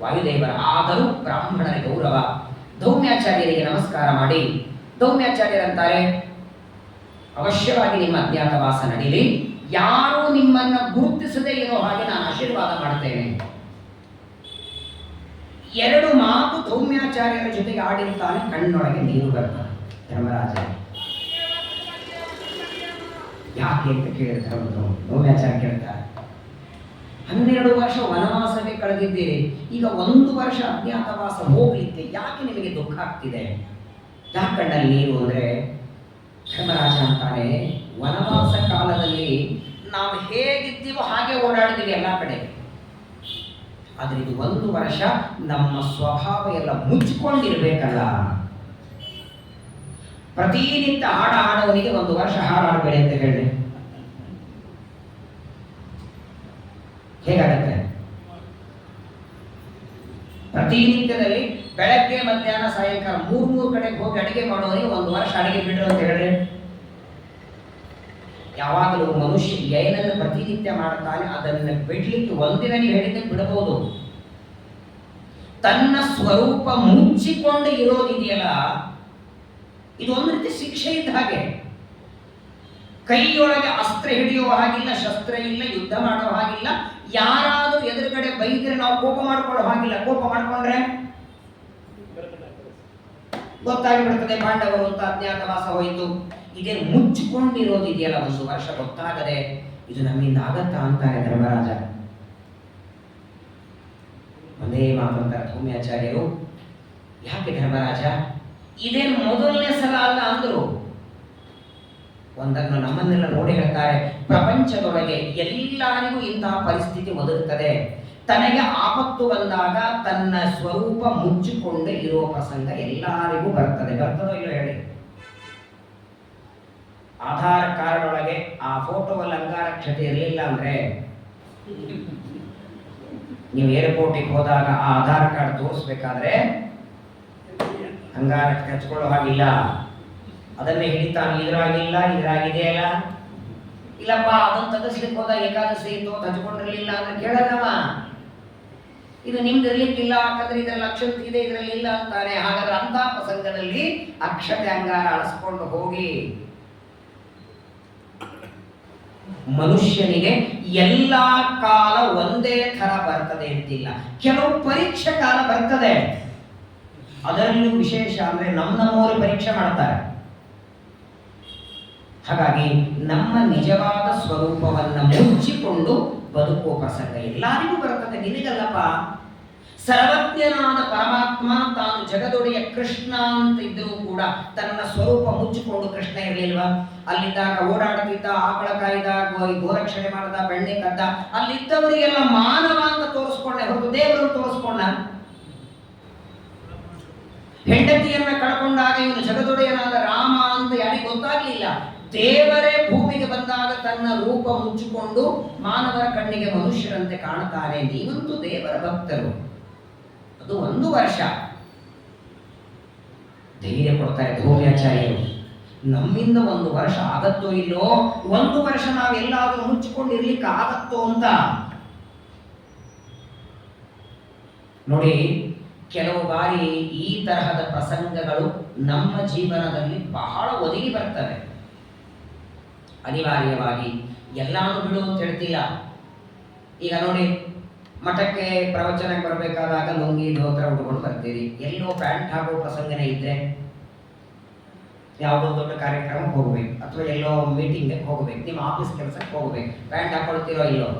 ವಾಯುದೇವರ. ಆದರೂ ಬ್ರಾಹ್ಮಣರ ಗೌರವ. ಧೌಮ್ಯಾಚಾರ್ಯರಿಗೆ ನಮಸ್ಕಾರ ಮಾಡಿ ಧೌಮ್ಯಾಚಾರ್ಯರಂತಾರೆ, ಅವಶ್ಯವಾಗಿ ನಿಮ್ಮ ಅಜ್ಞಾತವಾಸ ನಡೀಲಿ, ಯಾರೂ ನಿಮ್ಮನ್ನ ಗುರುತಿಸದೇ ಇರೋ ಹಾಗೆ ನಾನು ಆಶೀರ್ವಾದ ಮಾಡ್ತೇನೆ. 2 ಮಾತು ಧೌಮ್ಯಾಚಾರ್ಯರ ಜೊತೆಗೆ ಆಡಿರ್ತಾನೆ. ಕಣ್ಣೊಳಗೆ ನೀರು ಬರ್ತಾನೆ ಧರ್ಮರಾಜ. ಯಾಕೆ ಅಂತ ಕೇಳಿದ್ರೆ ಧೌಮ್ಯಾಚಾರ್ಯ ಕೇಳ್ತಾರೆ, 12 ವರ್ಷ ವನವಾಸವೇ ಕಳೆದಿದ್ದೀರಿ, ಈಗ 1 ವರ್ಷ ಅಜ್ಞಾತವಾಸ ಹೋಗ್ಲಿಕ್ಕೆ ಯಾಕೆ ನಿಮಗೆ ದುಃಖ ಆಗ್ತಿದೆ? ಯಾಕೆ ಕಣ್ಣಲ್ಲಿ ನೀರು ಅಂದ್ರೆ, ಧರ್ಮರಾಜ ಅಂತಾನೆ, ವನವಾಸ ಕಾಲದಲ್ಲಿ ನಾವು ಹೇಗಿದ್ದೀವೋ ಹಾಗೆ ಓಡಾಡಿದ್ದೀವಿ ಎಲ್ಲ ಕಡೆ. ಆದ್ರೆ ಇದು 1 ವರ್ಷ ನಮ್ಮ ಸ್ವಭಾವ ಎಲ್ಲ ಮುಚ್ಚಿಕೊಂಡಿರ್ಬೇಕಲ್ಲ. ಪ್ರತಿನಿತ್ಯ ಹಾಡವನಿಗೆ 1 ವರ್ಷ ಹಾಡಾಡಬೇಡಿ ಅಂತ ಹೇಳಿ ಹೇಗಾಗತ್ತೆ? ಪ್ರತಿನಿತ್ಯದಲ್ಲಿ ಬೆಳಗ್ಗೆ ಮಧ್ಯಾಹ್ನ ಸಾಯಂಕಾಲ 3 ಕಡೆಗೆ ಹೋಗಿ ಅಡಿಗೆ ಮಾಡೋರಿಗೆ 1 ವರ್ಷ ಅಡಿಗೆ ಬಿಡ್ರು ಅಂತ ಹೇಳಿದ್ರೆ, ಯಾವಾಗಲೂ ಮನುಷ್ಯ ಏನನ್ನು ಪ್ರತಿನಿತ್ಯ ಮಾಡ್ತಾನೆ ಅದನ್ನು ಬಿಡ್ಲಿಕ್ಕೆ ಒಂದಿನ ನೀವು ಹೇಳಿದ್ರೆ ಬಿಡಬಹುದು. ತನ್ನ ಸ್ವರೂಪ ಮುಚ್ಚಿಕೊಂಡು ಇರೋದಿದೆಯಲ್ಲ, ಇದು ಒಂದು ರೀತಿ ಶಿಕ್ಷೆ ಇದ್ದ ಹಾಗೆ. ಕೈಯೊಳಗೆ ಅಸ್ತ್ರ ಹಿಡಿಯುವ ಹಾಗಿಲ್ಲ, ಶಸ್ತ್ರ ಇಲ್ಲ, ಯುದ್ಧ ಮಾಡುವ ಹಾಗಿಲ್ಲ. ಯಾರಾದರೂ ಎದುರುಗಡೆ ಬೈದ್ರೆ ನಾವು ಕೋಪ ಮಾಡ್ಕೊಳ್ಳೋ ಹಾಗಿಲ್ಲ. ಕೋಪ ಮಾಡ್ಕೊಂಡ್ರೆ ಗೊತ್ತಾಗಿ ಬಿಡ್ತದೆ ಪಾಂಡವರು ಅಂತ, ಅಜ್ಞಾತವಾಸ ಹೋಯಿತು. ಇದೇನು ಮುಚ್ಚಿಕೊಂಡಿರೋದು ಇದೆಯಲ್ಲ 1 ವರ್ಷ ಗೊತ್ತಾಗದೆ, ಇದು ನಮ್ಮಿಂದ ಆಗತ್ತಾ ಅಂತಾರೆ ಧರ್ಮರಾಜ. ಒಂದೇ ಮಾತಂತಾರೆ ಧೌಮ್ಯಾಚಾರ್ಯರು, ಯಾಕೆ ಧರ್ಮರಾಜ ಇದೇನು ಮೊದಲನೇ ಸಲ ಅಲ್ಲ ಅಂದ್ರು. ಒಂದನ್ನು ನಮ್ಮನ್ನೆಲ್ಲ ನೋಡಿ ಹೇಳ್ತಾರೆ, ಪ್ರಪಂಚದೊಳಗೆ ಎಲ್ಲರಿಗೂ ಇಂತಹ ಪರಿಸ್ಥಿತಿ ಒದಗುತ್ತದೆ. ತನಗೆ ಆಪತ್ತು ಬಂದಾಗ ತನ್ನ ಸ್ವರೂಪ ಮುಚ್ಚಿಕೊಂಡೇ ಇರುವ ಪ್ರಸಂಗ ಎಲ್ಲರಿಗೂ ಬರ್ತದೆ. ಬರ್ತದೋ ಇಲ್ಲೋ ಹೇಳಿ. ಆಧಾರ್ ಕಾರ್ಡ್ ಒಳಗೆ ಆ ಫೋಟೋವಲ್ಲಿ ಅಂಗಾರಕ್ಷತೆ ಇರಲಿಲ್ಲ ಅಂದ್ರೆ, ನೀವು ಏರ್ಪೋರ್ಟಿಗೆ ಹೋದಾಗ ಆ ಆಧಾರ್ ಕಾರ್ಡ್ ತೋರಿಸ್ಬೇಕಾದ್ರೆ ಅಂಗಾರಕ್ಷತೆ ಹಚ್ಕೊಳ್ಳೋ ಹಾಗಿಲ್ಲ. ಅದನ್ನೇ ಹಿಡಿತಾನೆ, ಇದ್ರಾಗಿಲ್ಲ ಇದ್ರಾಗಿದೆಯಲ್ಲ, ಇಲ್ಲಪ್ಪ ಅದನ್ನು ತೆಗೆಸ್ಲಿಕ್ಕೆ ಹೋದಾಗ ಏಕಾದಶಿ ಇತ್ತು ಹಚ್ಕೊಂಡಿರ್ಲಿಲ್ಲ ಅಂದ್ರೆ ಕೇಳಲ್ಲವ. ಇದು ನಿಮ್ದು ಇರ್ಲಿಕ್ಕಿಲ್ಲ ಯಾಕಂದ್ರೆ ಇದರಲ್ಲಿ ಅಕ್ಷತೆ ಇದೆ ಇದರಲ್ಲಿ ಇಲ್ಲ ಅಂತಾನೆ. ಹಾಗಾದ್ರೆ ಅಂತ ಪ್ರಸಂಗದಲ್ಲಿ ಅಕ್ಷತೆ ಅಂಗಾರ ಅಳಿಸ್ಕೊಂಡು ಹೋಗಿ. ಮನುಷ್ಯನಿಗೆ ಎಲ್ಲಾ ಕಾಲ ಒಂದೇ ತರ ಬರ್ತದೆ ಅಂತಿಲ್ಲ, ಕೆಲವು ಪರೀಕ್ಷೆ ಕಾಲ ಬರ್ತದೆ. ಅದರಲ್ಲೂ ವಿಶೇಷ ಅಂದ್ರೆ ನಮ್ಮವರು ಪರೀಕ್ಷೆ ಮಾಡ್ತಾರೆ. ಹಾಗಾಗಿ ನಮ್ಮ ನಿಜವಾದ ಸ್ವರೂಪವನ್ನ ಮುಚ್ಚಿಕೊಂಡು ಬದುಕುವ ಪ್ರಸಂಗ ಎಲ್ಲರಿಗೂ ಬರ್ತದೆ, ನಿನಗಲ್ಲಪ್ಪ. ಸರ್ವಜ್ಞನಾದ ಪರಮಾತ್ಮ ತಾನು ಜಗದೊಡೆಯ ಕೃಷ್ಣ ಅಂತ ಇದ್ದರೂ ಕೂಡ ತನ್ನ ಸ್ವರೂಪ ಮುಚ್ಚಿಕೊಂಡು ಕೃಷ್ಣ ಇರಲಿಲ್ವಾ? ಅಲ್ಲಿದ್ದಾಗ ಓಡಾಡ್ತಿದ್ದ, ಆಕಳ ಕಾಯ್ದ, ಗೋರಕ್ಷಣೆ ಮಾಡ್ದ, ಬೆಣ್ಣೆ ಕದ್ದ, ಅಲ್ಲಿದ್ದವರಿಗೆಲ್ಲ ಮಾನವ ಅಂತ ತೋರಿಸ್ಕೊಂಡೆ ಹೊರತು ದೇವರು ತೋರಿಸ್ಕೊಂಡ. ಹೆಂಡತಿಯನ್ನ ಕಳ್ಕೊಂಡಾಗ ಇವನು ಜಗದೊಡೆಯನಾದ ರಾಮ ಅಂತ ಯಾರಿಗೆ ಗೊತ್ತಾಗ್ಲಿಲ್ಲ. ದೇವರೇ ಭೂಮಿಗೆ ಬಂದಾಗ ತನ್ನ ರೂಪ ಮುಚ್ಚಿಕೊಂಡು ಮಾನವರ ಕಣ್ಣಿಗೆ ಮನುಷ್ಯರಂತೆ ಕಾಣುತ್ತಾನೆ. ನೀವಂತೂ ದೇವರ ಭಕ್ತರು. ಅದು 1 ವರ್ಷ ಧೈರ್ಯ ಕೊಡ್ತಾರೆ ಧೌಮ್ಯಾಚಾರ್ಯರು. ನಮ್ಮಿಂದ 1 ವರ್ಷ ಆಗತ್ತೋ ಇಲ್ಲೋ, 1 ವರ್ಷ ನಾವೆಲ್ಲಾದ್ರೂ ಮುಚ್ಚಿಕೊಂಡಿರ್ಲಿಕ್ಕೆ ಆಗತ್ತೋ ಅಂತ ನೋಡಿ. ಕೆಲವು ಬಾರಿ ಈ ತರಹದ ಪ್ರಸಂಗಗಳು ನಮ್ಮ ಜೀವನದಲ್ಲಿ ಬಹಳ ಒದಗಿ ಬರ್ತವೆ. ಅನಿವಾರ್ಯವಾಗಿ ಎಲ್ಲಾನು ಬಿಡು ಅಂತ ಹೇಳ್ತಿಲ್ಲ. ಈಗ ನೋಡಿ, ಮಠಕ್ಕೆ ಪ್ರವಚನಕ್ಕೆ ಬರಬೇಕಾದಾಗ ಲುಂಗಿ ಧೋತ್ರ ಉಟ್ಕೊಂಡು ಬರ್ತೀರಿ. ಎಲ್ಲೋ ಪ್ಯಾಂಟ್ ಹಾಕೋ ಪ್ರಸಂಗನೇ ಇದ್ರೆ, ಯಾವುದೋ ದೊಡ್ಡ ಕಾರ್ಯಕ್ರಮಕ್ಕೆ ಹೋಗ್ಬೇಕು ಅಥವಾ ಎಲ್ಲೋ ಮೀಟಿಂಗ್ಗೆ ಹೋಗ್ಬೇಕು, ನಿಮ್ಮ ಆಫೀಸ್ ಕೆಲಸಕ್ಕೆ ಹೋಗ್ಬೇಕು, ಪ್ಯಾಂಟ್ ಹಾಕೊಳ್ತಿರೋ ಇಲ್ಲೋ?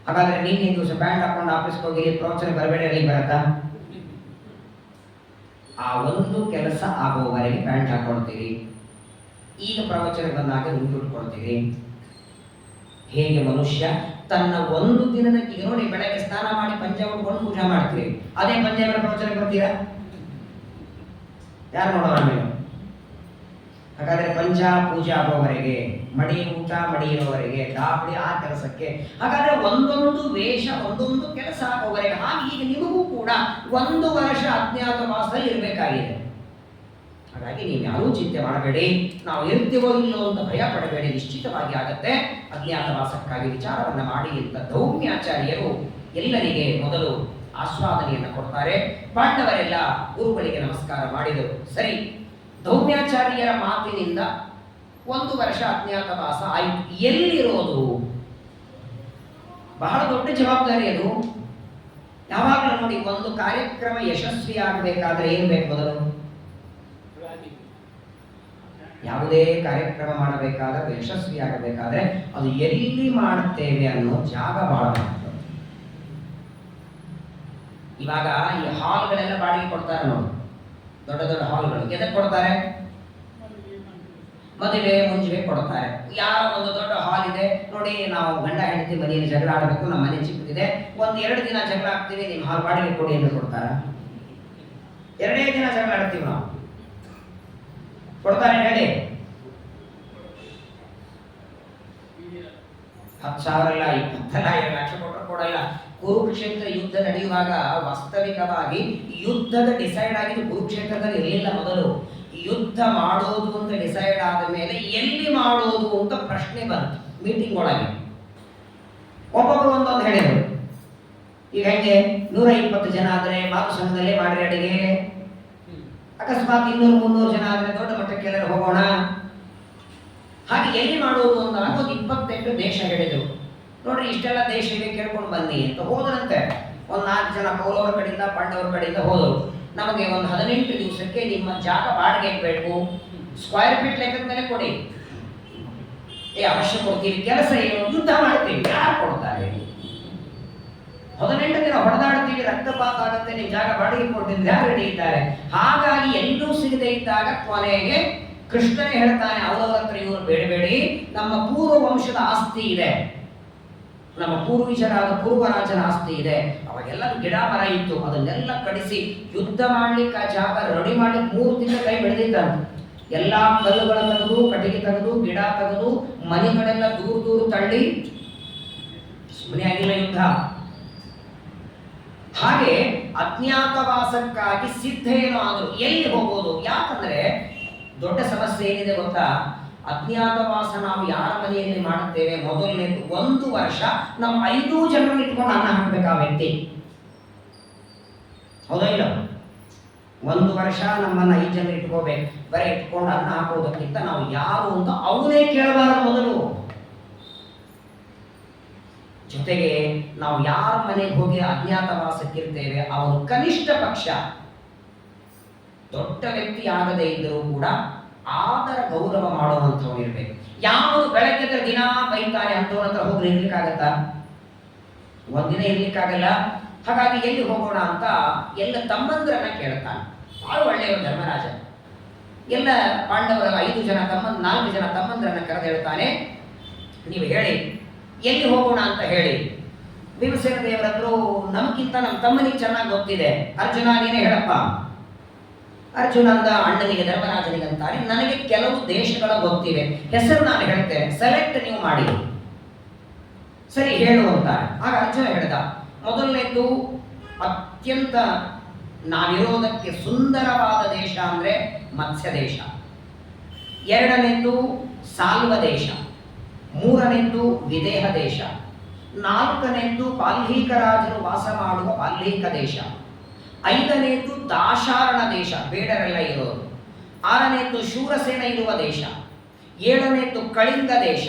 ಹಾಗಾದ್ರೆ ನೀನು ದಿವಸ ಪ್ಯಾಂಟ್ ಹಾಕೊಂಡು ಆಫೀಸ್ಗೆ ಹೋಗಿ ಪ್ರವಚನ ಬರಬೇಡಿ ಅಲ್ಲಿ ಬರತ್ತಾ? ಆ ಒಂದು ಕೆಲಸ ಆಗುವವರೆಗೆ ಪ್ಯಾಂಟ್ ಹಾಕೊಳ್ತೀರಿ. ಈಗ ಪ್ರವಚನ ಬಂದಾಗ ಲುಂಗಿ ಉಟ್ಕೊಳ್ತೀರಿ. ಹೇಗೆ ಮನುಷ್ಯ ತನ್ನ 1 ದಿನದ, ಈಗ ನೋಡಿ, ಬೆಳಗ್ಗೆ ಸ್ನಾನ ಮಾಡಿ ಪಂಚ ಉಟ್ಕೊಂಡು ಪೂಜೆ ಮಾಡ್ತೀರಿ. ಅದೇ ಪಂಚ ಪ್ರವಚನ ಬರ್ತೀರಾ? ಯಾರು ನೋಡೋಣ ನೀವು? ಹಾಗಾದ್ರೆ ಪಂಚ ಪೂಜೆ ಆಗುವವರೆಗೆ, ಮಡಿ ಊಟ ಮಡಿ ಇರೋವರೆಗೆ, ದಾಬಡಿ ಆ ಕೆಲಸಕ್ಕೆ, ಹಾಗಾದ್ರೆ ಒಂದೊಂದು ವೇಷ ಒಂದೊಂದು ಕೆಲಸ ಆಗುವವರೆಗೆ. ಹಾಗೆ ಈಗ ನಿಮಗೂ ಕೂಡ 1 ವರ್ಷ ಅಜ್ಞಾತವಾಸದಲ್ಲಿ ಇರಬೇಕಾಗಿದೆ. ಹಾಗಾಗಿ ನೀವು ಯಾರೂ ಚಿಂತೆ ಮಾಡಬೇಡಿ, ನಾವು ಇರ್ತೀವೋ ಇಲ್ಲೋ ಅಂತ ಭಯ ಪಡಬೇಡಿ, ನಿಶ್ಚಿತವಾಗಿ ಆಗತ್ತೆ. ಅಜ್ಞಾತವಾಸಕ್ಕಾಗಿ ವಿಚಾರವನ್ನ ಮಾಡಿ ಅಂತ ಧೌಮ್ಯಾಚಾರ್ಯರು ಎಲ್ಲರಿಗೆ ಮೊದಲು ಆಸ್ವಾದನೆಯನ್ನು ಕೊಡ್ತಾರೆ. ಪಾಂಡವರೆಲ್ಲ ಗುರುಗಳಿಗೆ ನಮಸ್ಕಾರ ಮಾಡಿದರು. ಸರಿ, ಧೌಮ್ಯಾಚಾರ್ಯರ ಮಾತಿನಿಂದ 1 ವರ್ಷ ಅಜ್ಞಾತವಾಸ ಆಯಿತು. ಎಲ್ಲಿರೋದು? ಬಹಳ ದೊಡ್ಡ ಜವಾಬ್ದಾರಿ ಅದು. ಯಾವಾಗಲೂ ನೋಡಿ, ಒಂದು ಕಾರ್ಯಕ್ರಮ ಯಶಸ್ವಿಯಾಗಬೇಕಾದ್ರೆ ಏನು ಬೇಕು? ಮೊದಲು ಯಾವುದೇ ಕಾರ್ಯಕ್ರಮ ಮಾಡಬೇಕಾದ್ರೆ, ಯಶಸ್ವಿಯಾಗಬೇಕಾದ್ರೆ ಅದು ಎಲ್ಲಿ ಮಾಡುತ್ತೇವೆ ಅನ್ನೋ ಜಾಗ ಬಹಳ ಮುಖ್ಯ. ಇವಾಗ ಈ ಹಾಲ್ಗಳೆಲ್ಲ ಬಾಡಿಗೆ ಕೊಡ್ತಾರೆ ನೋಡಿ, ದೊಡ್ಡ ದೊಡ್ಡ ಹಾಲ್ಗಳು. ಎದಕ್ಕೆ ಕೊಡ್ತಾರೆ? ಮದುವೆ ಮುಂಚೆ ಕೊಡ್ತಾರೆ. ಯಾರೋ ಒಂದು ದೊಡ್ಡ ಹಾಲ್ ಇದೆ ನೋಡಿ, ನಾವು ಗಂಡ ಹೆಂಡತಿ ಮನೆಯಲ್ಲಿ ಜಗಳ ಆಡಬೇಕು, ನಮ್ಮ ಮನೆ ಚಿಕ್ಕದಿದೆ, 1-2 ದಿನ ಜಗಳ ಆಗ್ತೀವಿ, ನಿಮ್ಮ ಹಾಲ್ ಬಾಡಿಗೆ ಕೊಡಿ ಎಂದು ಕೊಡ್ತಾರ? 2 ದಿನ ಜಗಳ ಆಡ್ತೀವಿ ನಾವು, ಕೊಡ್ತಾರೆ ಹೇಳಿ? 10,000 ಇಲ್ಲ, 20,000 ಲಕ್ಷ ಕೊಟ್ಟರು ಕೊಡಲ್ಲ. ಕುರುಕ್ಷೇತ್ರ ಯುದ್ಧ ನಡೆಯುವಾಗ ವಾಸ್ತವಿಕವಾಗಿ ಯುದ್ಧದ ಡಿಸೈಡ್ ಆಗಿದ್ದು ಕುರುಕ್ಷೇತ್ರದಲ್ಲಿ ಇರಲಿಲ್ಲ. ಮೊದಲು ಯುದ್ಧ ಮಾಡೋದು ಅಂತ ಡಿಸೈಡ್ ಆದ ಮೇಲೆ ಎಲ್ಲಿ ಮಾಡೋದು ಅಂತ ಪ್ರಶ್ನೆ ಬಂತು ಮೀಟಿಂಗ್ ಒಳಗೆ. ಒಬ್ಬೊಬ್ಬರು ಒಂದೊಂದು ಹೇಳಿದರು. ಈಗ ಹೆಂಗೆ 120 ಜನ ಆದ್ರೆ ಮಾತು ಸಂಘದಲ್ಲೇ ಮಾಡಿ ಅಡಿಗೆ, ಅಕಸ್ಮಾತ್ 200-300 ಜನ ಆದ್ರೆ ದೊಡ್ಡ ಮಟ್ಟಕ್ಕೆಲ್ಲ ಹೋಗೋಣ. ಹಾಗೆ ಎಲ್ಲಿ ಮಾಡೋದು ಅಂದಾಗ ಒಂದು 28 ದೇಶ ಹೇಳಿದರು. ನೋಡ್ರಿ, ಇಷ್ಟೆಲ್ಲ ದೇಶ ಇದೆ, ಕೇಳ್ಕೊಂಡು ಬನ್ನಿ ಅಂತ ಹೋದರಂತೆ. ಒಂದು 4 ಜನ ಕೌರವರ ಕಡೆಯಿಂದ ಪಾಂಡವರ ಕಡೆಯಿಂದ ಹೋದರು. ನಮಗೆ ಒಂದು 18 ದಿವಸಕ್ಕೆ ನಿಮ್ಮ ಜಾಗ ಬಾಡಿಗೆ ಬೇಕು, ಸ್ಕ್ವೇರ್ ಫೀಟ್ ಲೆಕ್ಕದ ಮೇಲೆ ಕೊಡಿ. ಅವಶ್ಯ ಕೊಡ್ತೀವಿ. ಕೆಲಸ ಏನು? ಯುದ್ಧ ಮಾಡ್ತೀವಿ. ಯಾರು ಕೊಡ್ತಾರೆ? 18 ದಿನ ಹೊಡೆದಾಡ್ತೀವಿ, ರಕ್ತಪಾತ ಆಗುತ್ತೆ, ನೀವು ಜಾಗ ಬಾಡಿಗೆ ಕೊಡ್ತೀನಿ, ಯಾರು ರೆಡಿ ಇದ್ದಾರೆ? ಹಾಗಾಗಿ ಎಲ್ಲೂ ಸಿಗದೆ ಇದ್ದಾಗ ಕೊನೆಗೆ ಕೃಷ್ಣನೇ ಹೇಳ್ತಾನೆ, ಅವರವರ ಹತ್ರ ಇವರು ಬೇಡಬೇಡಿ, ನಮ್ಮ ಪೂರ್ವ ವಂಶದ ಆಸ್ತಿ ಇದೆ, ನಮ್ಮ ಪೂರ್ವಜರಾದ ಪೂರ್ವರಾಜನ ಆಸ್ತಿ ಇದೆ, ಅವಾಗೆಲ್ಲ ಗಿಡ ಮರ ಇತ್ತು, ಅದನ್ನೆಲ್ಲ ಕಡಿಸಿ ಯುದ್ಧ ಮಾಡ್ಲಿಕ್ಕೆ ಆ ಜಾಗ ರೆಡಿ ಮಾಡಿ 3 ತಿಂಗಳ ಕೈ ಬೆಳೆದಿದ್ದಂತೆ. ಎಲ್ಲಾ ಕಲ್ಲುಗಳ ತೆಗೆದು, ಕಟ್ಟಿಗೆ ತೆಗೆದು, ಗಿಡ ತೆಗೆದು, ಮನೆಗಳೆಲ್ಲ ದೂರ ದೂರ ತಳ್ಳಿ, ಸುಮ್ಮನೆ ಆಗಿಲ್ಲ ಯುದ್ಧ. ಹಾಗೆ ಅಜ್ಞಾತವಾಸಕ್ಕಾಗಿ ಸಿದ್ಧ ಏನೋ ಆದ್ರು. ಎಲ್ಲಿ ಹೋಗೋದು? ಯಾಕಂದ್ರೆ ದೊಡ್ಡ ಸಮಸ್ಯೆ ಏನಿದೆ ಗೊತ್ತಾ? ಅಜ್ಞಾತವಾಸ ನಾವು ಯಾರ ಮನೆಯಲ್ಲಿ ಮಾಡುತ್ತೇವೆ? ಮೊದಲನೇದು 1 ವರ್ಷ ನಾವು 5 ಜನರನ್ನು ಇಟ್ಕೊಂಡು ಅನ್ನ ಹಾಕ್ಬೇಕು ಆ ವ್ಯಕ್ತಿ. ಹೌದಾ ಇಲ್ಲ? 1 ವರ್ಷ ನಮ್ಮನ್ನ 5 ಜನ ಇಟ್ಕೋಬೇಕು. ಬರೀ ಇಟ್ಕೊಂಡು ಅನ್ನ ಹಾಕೋದಕ್ಕಿಂತ ನಾವು ಯಾರು ಅಂತ ಅವನೇ ಕೇಳಬಾರದು ಮೊದಲು. ಜೊತೆಗೆ ನಾವು ಯಾರ ಮನೆಗೆ ಹೋಗಿ ಅಜ್ಞಾತವಾಸಕ್ಕಿರ್ತೇವೆ ಅವರು ಕನಿಷ್ಠ ಪಕ್ಷ ದೊಡ್ಡ ವ್ಯಕ್ತಿ ಆಗದೇ ಇದ್ದರೂ ಕೂಡ ಆದರ ಗೌರವ ಮಾಡುವಂಥವ್ರು ಇರ್ಬೇಕು. ಯಾವುದು ಬೆಳಗ್ಗೆ ದಿನ ಬೈತಾನೆ ಅಂತವ್ರ ಹತ್ರ ಹೋಗಿ ಇರ್ಲಿಕ್ಕಾಗತ್ತಾ? ಒಂದಿನ ಇರ್ಲಿಕ್ಕಾಗಲ್ಲ. ಹಾಗಾಗಿ ಎಲ್ಲಿ ಹೋಗೋಣ ಅಂತ ಎಲ್ಲ ತಮ್ಮಂದ್ರನ್ನ ಕೇಳ್ತಾನೆ. ಬಹಳ ಒಳ್ಳೆಯ ಧರ್ಮರಾಜ. ಎಲ್ಲ ಪಾಂಡವರ 4 ಜನ ತಮ್ಮಂದ್ರನ್ನ ಕರೆದು ಹೇಳ್ತಾನೆ, ನೀವು ಹೇಳಿ ಎಲ್ಲಿ ಹೋಗೋಣ ಅಂತ ಹೇಳಿ. ಭೀಮಸೇನ ದೇವರಂದ್ರು, ನಮಗಿಂತ ನಮ್ಮ ತಮ್ಮನಿಗೆ ಚೆನ್ನಾಗಿ ಗೊತ್ತಿದೆ, ಅರ್ಜುನ ನೀನೇ ಹೇಳಪ್ಪ. ಅರ್ಜುನ ಅಂದ ಅಣ್ಣನಿಗೆ, ಧರ್ಮರಾಜನಿಗೆ ಅಂತಾನೆ, ನನಗೆ ಕೆಲವು ದೇಶಗಳ ಗೊತ್ತಿವೆ, ಹೆಸರು ನಾನು ಹೇಳ್ತೇನೆ, ಸೆಲೆಕ್ಟ್ ನೀವು ಮಾಡಿ. ಸರಿ ಹೇಳು ಅಂತಾರೆ. ಆಗ ಅರ್ಜುನ ಹೇಳ್ದ, ಮೊದಲನೇದು ಅತ್ಯಂತ ನಾವಿರೋದಕ್ಕೆ ಸುಂದರವಾದ ದೇಶ ಅಂದ್ರೆ ಮತ್ಸ್ಯ ದೇಶ, ಎರಡನೇದು ಸಾಲ್ವ ದೇಶ, ಮೂರನೇದು ವಿದೇಹ ದೇಶ, ನಾಲ್ಕನೇದು ಪಾಲ್ಹೀಕ ರಾಜರು ವಾಸ ಮಾಡುವ ಪಾಲ್ಹೀಕ ದೇಶ, ಐದನೇದು ದಾಶಾರಣ ದೇಶ, ಬೇಡರೆಲ್ಲ ಇರೋದು, ಆರನೇದು ಶೂರಸೇನ ಇರುವ ದೇಶ, ಏಳನೇದು ಕಳಿಂಗ ದೇಶ,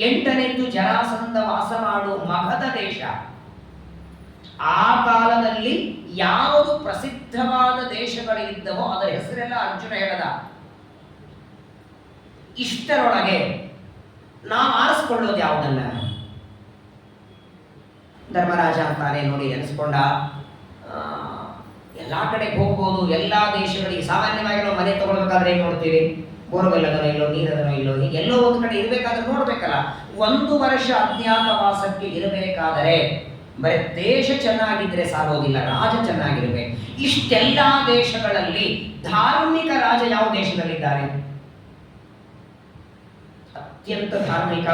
ಎಂಟನೇದು ಜರಾಸಂಧ ವಾಸ ಮಾಡುವ ಮಗಧ ದೇಶ. ಆ ಕಾಲದಲ್ಲಿ ಯಾವುದು ಪ್ರಸಿದ್ಧವಾದ ದೇಶಗಳಿದ್ದವೋ ಅದರ ಹೆಸರೆಲ್ಲ ಅರ್ಜುನ ಹೇಳದ. ಇಷ್ಟರೊಳಗೆ ನಾವು ಆರಿಸ್ಕೊಳ್ಳೋದು ಯಾವುದನ್ನ? ಧರ್ಮರಾಜ ಅಂತಾನೆ, ನೋಡಿ ಎನಿಸ್ಕೊಂಡ, ಎಲ್ಲಾ ಕಡೆಗೆ ಹೋಗ್ಬೋದು, ಎಲ್ಲಾ ದೇಶಗಳಿಗೆ ಸಾಮಾನ್ಯವಾಗಿ ನಾವು ಮನೆ ತಗೊಳ್ಬೇಕಾದ್ರೆ ಏನ್ ನೋಡ್ತೀವಿ? ಬೋರ್ವೆಲ್ ಅದನೋ ಇಲ್ಲೋ, ನೀರದನೋ ಇಲ್ಲೋ, ಹೀಗೆ ಎಲ್ಲೋ ಒಂದು ಕಡೆ ಇರಬೇಕಾದ್ರೆ ನೋಡ್ಬೇಕಲ್ಲ. 1 ವರ್ಷ ಅಜ್ಞಾತವಾಸಕ್ಕೆ ಇರಬೇಕಾದರೆ ಬರೀ ದೇಶ ಚೆನ್ನಾಗಿದ್ರೆ ಸಾಗೋದಿಲ್ಲ, ರಾಜ ಚೆನ್ನಾಗಿರ್ಬೇಕು. ಇಷ್ಟೆಲ್ಲ ದೇಶಗಳಲ್ಲಿ ಧಾರ್ಮಿಕ ರಾಜ ಯಾವ ದೇಶದಲ್ಲಿದ್ದಾರೆ? ಅತ್ಯಂತ ಧಾರ್ಮಿಕ,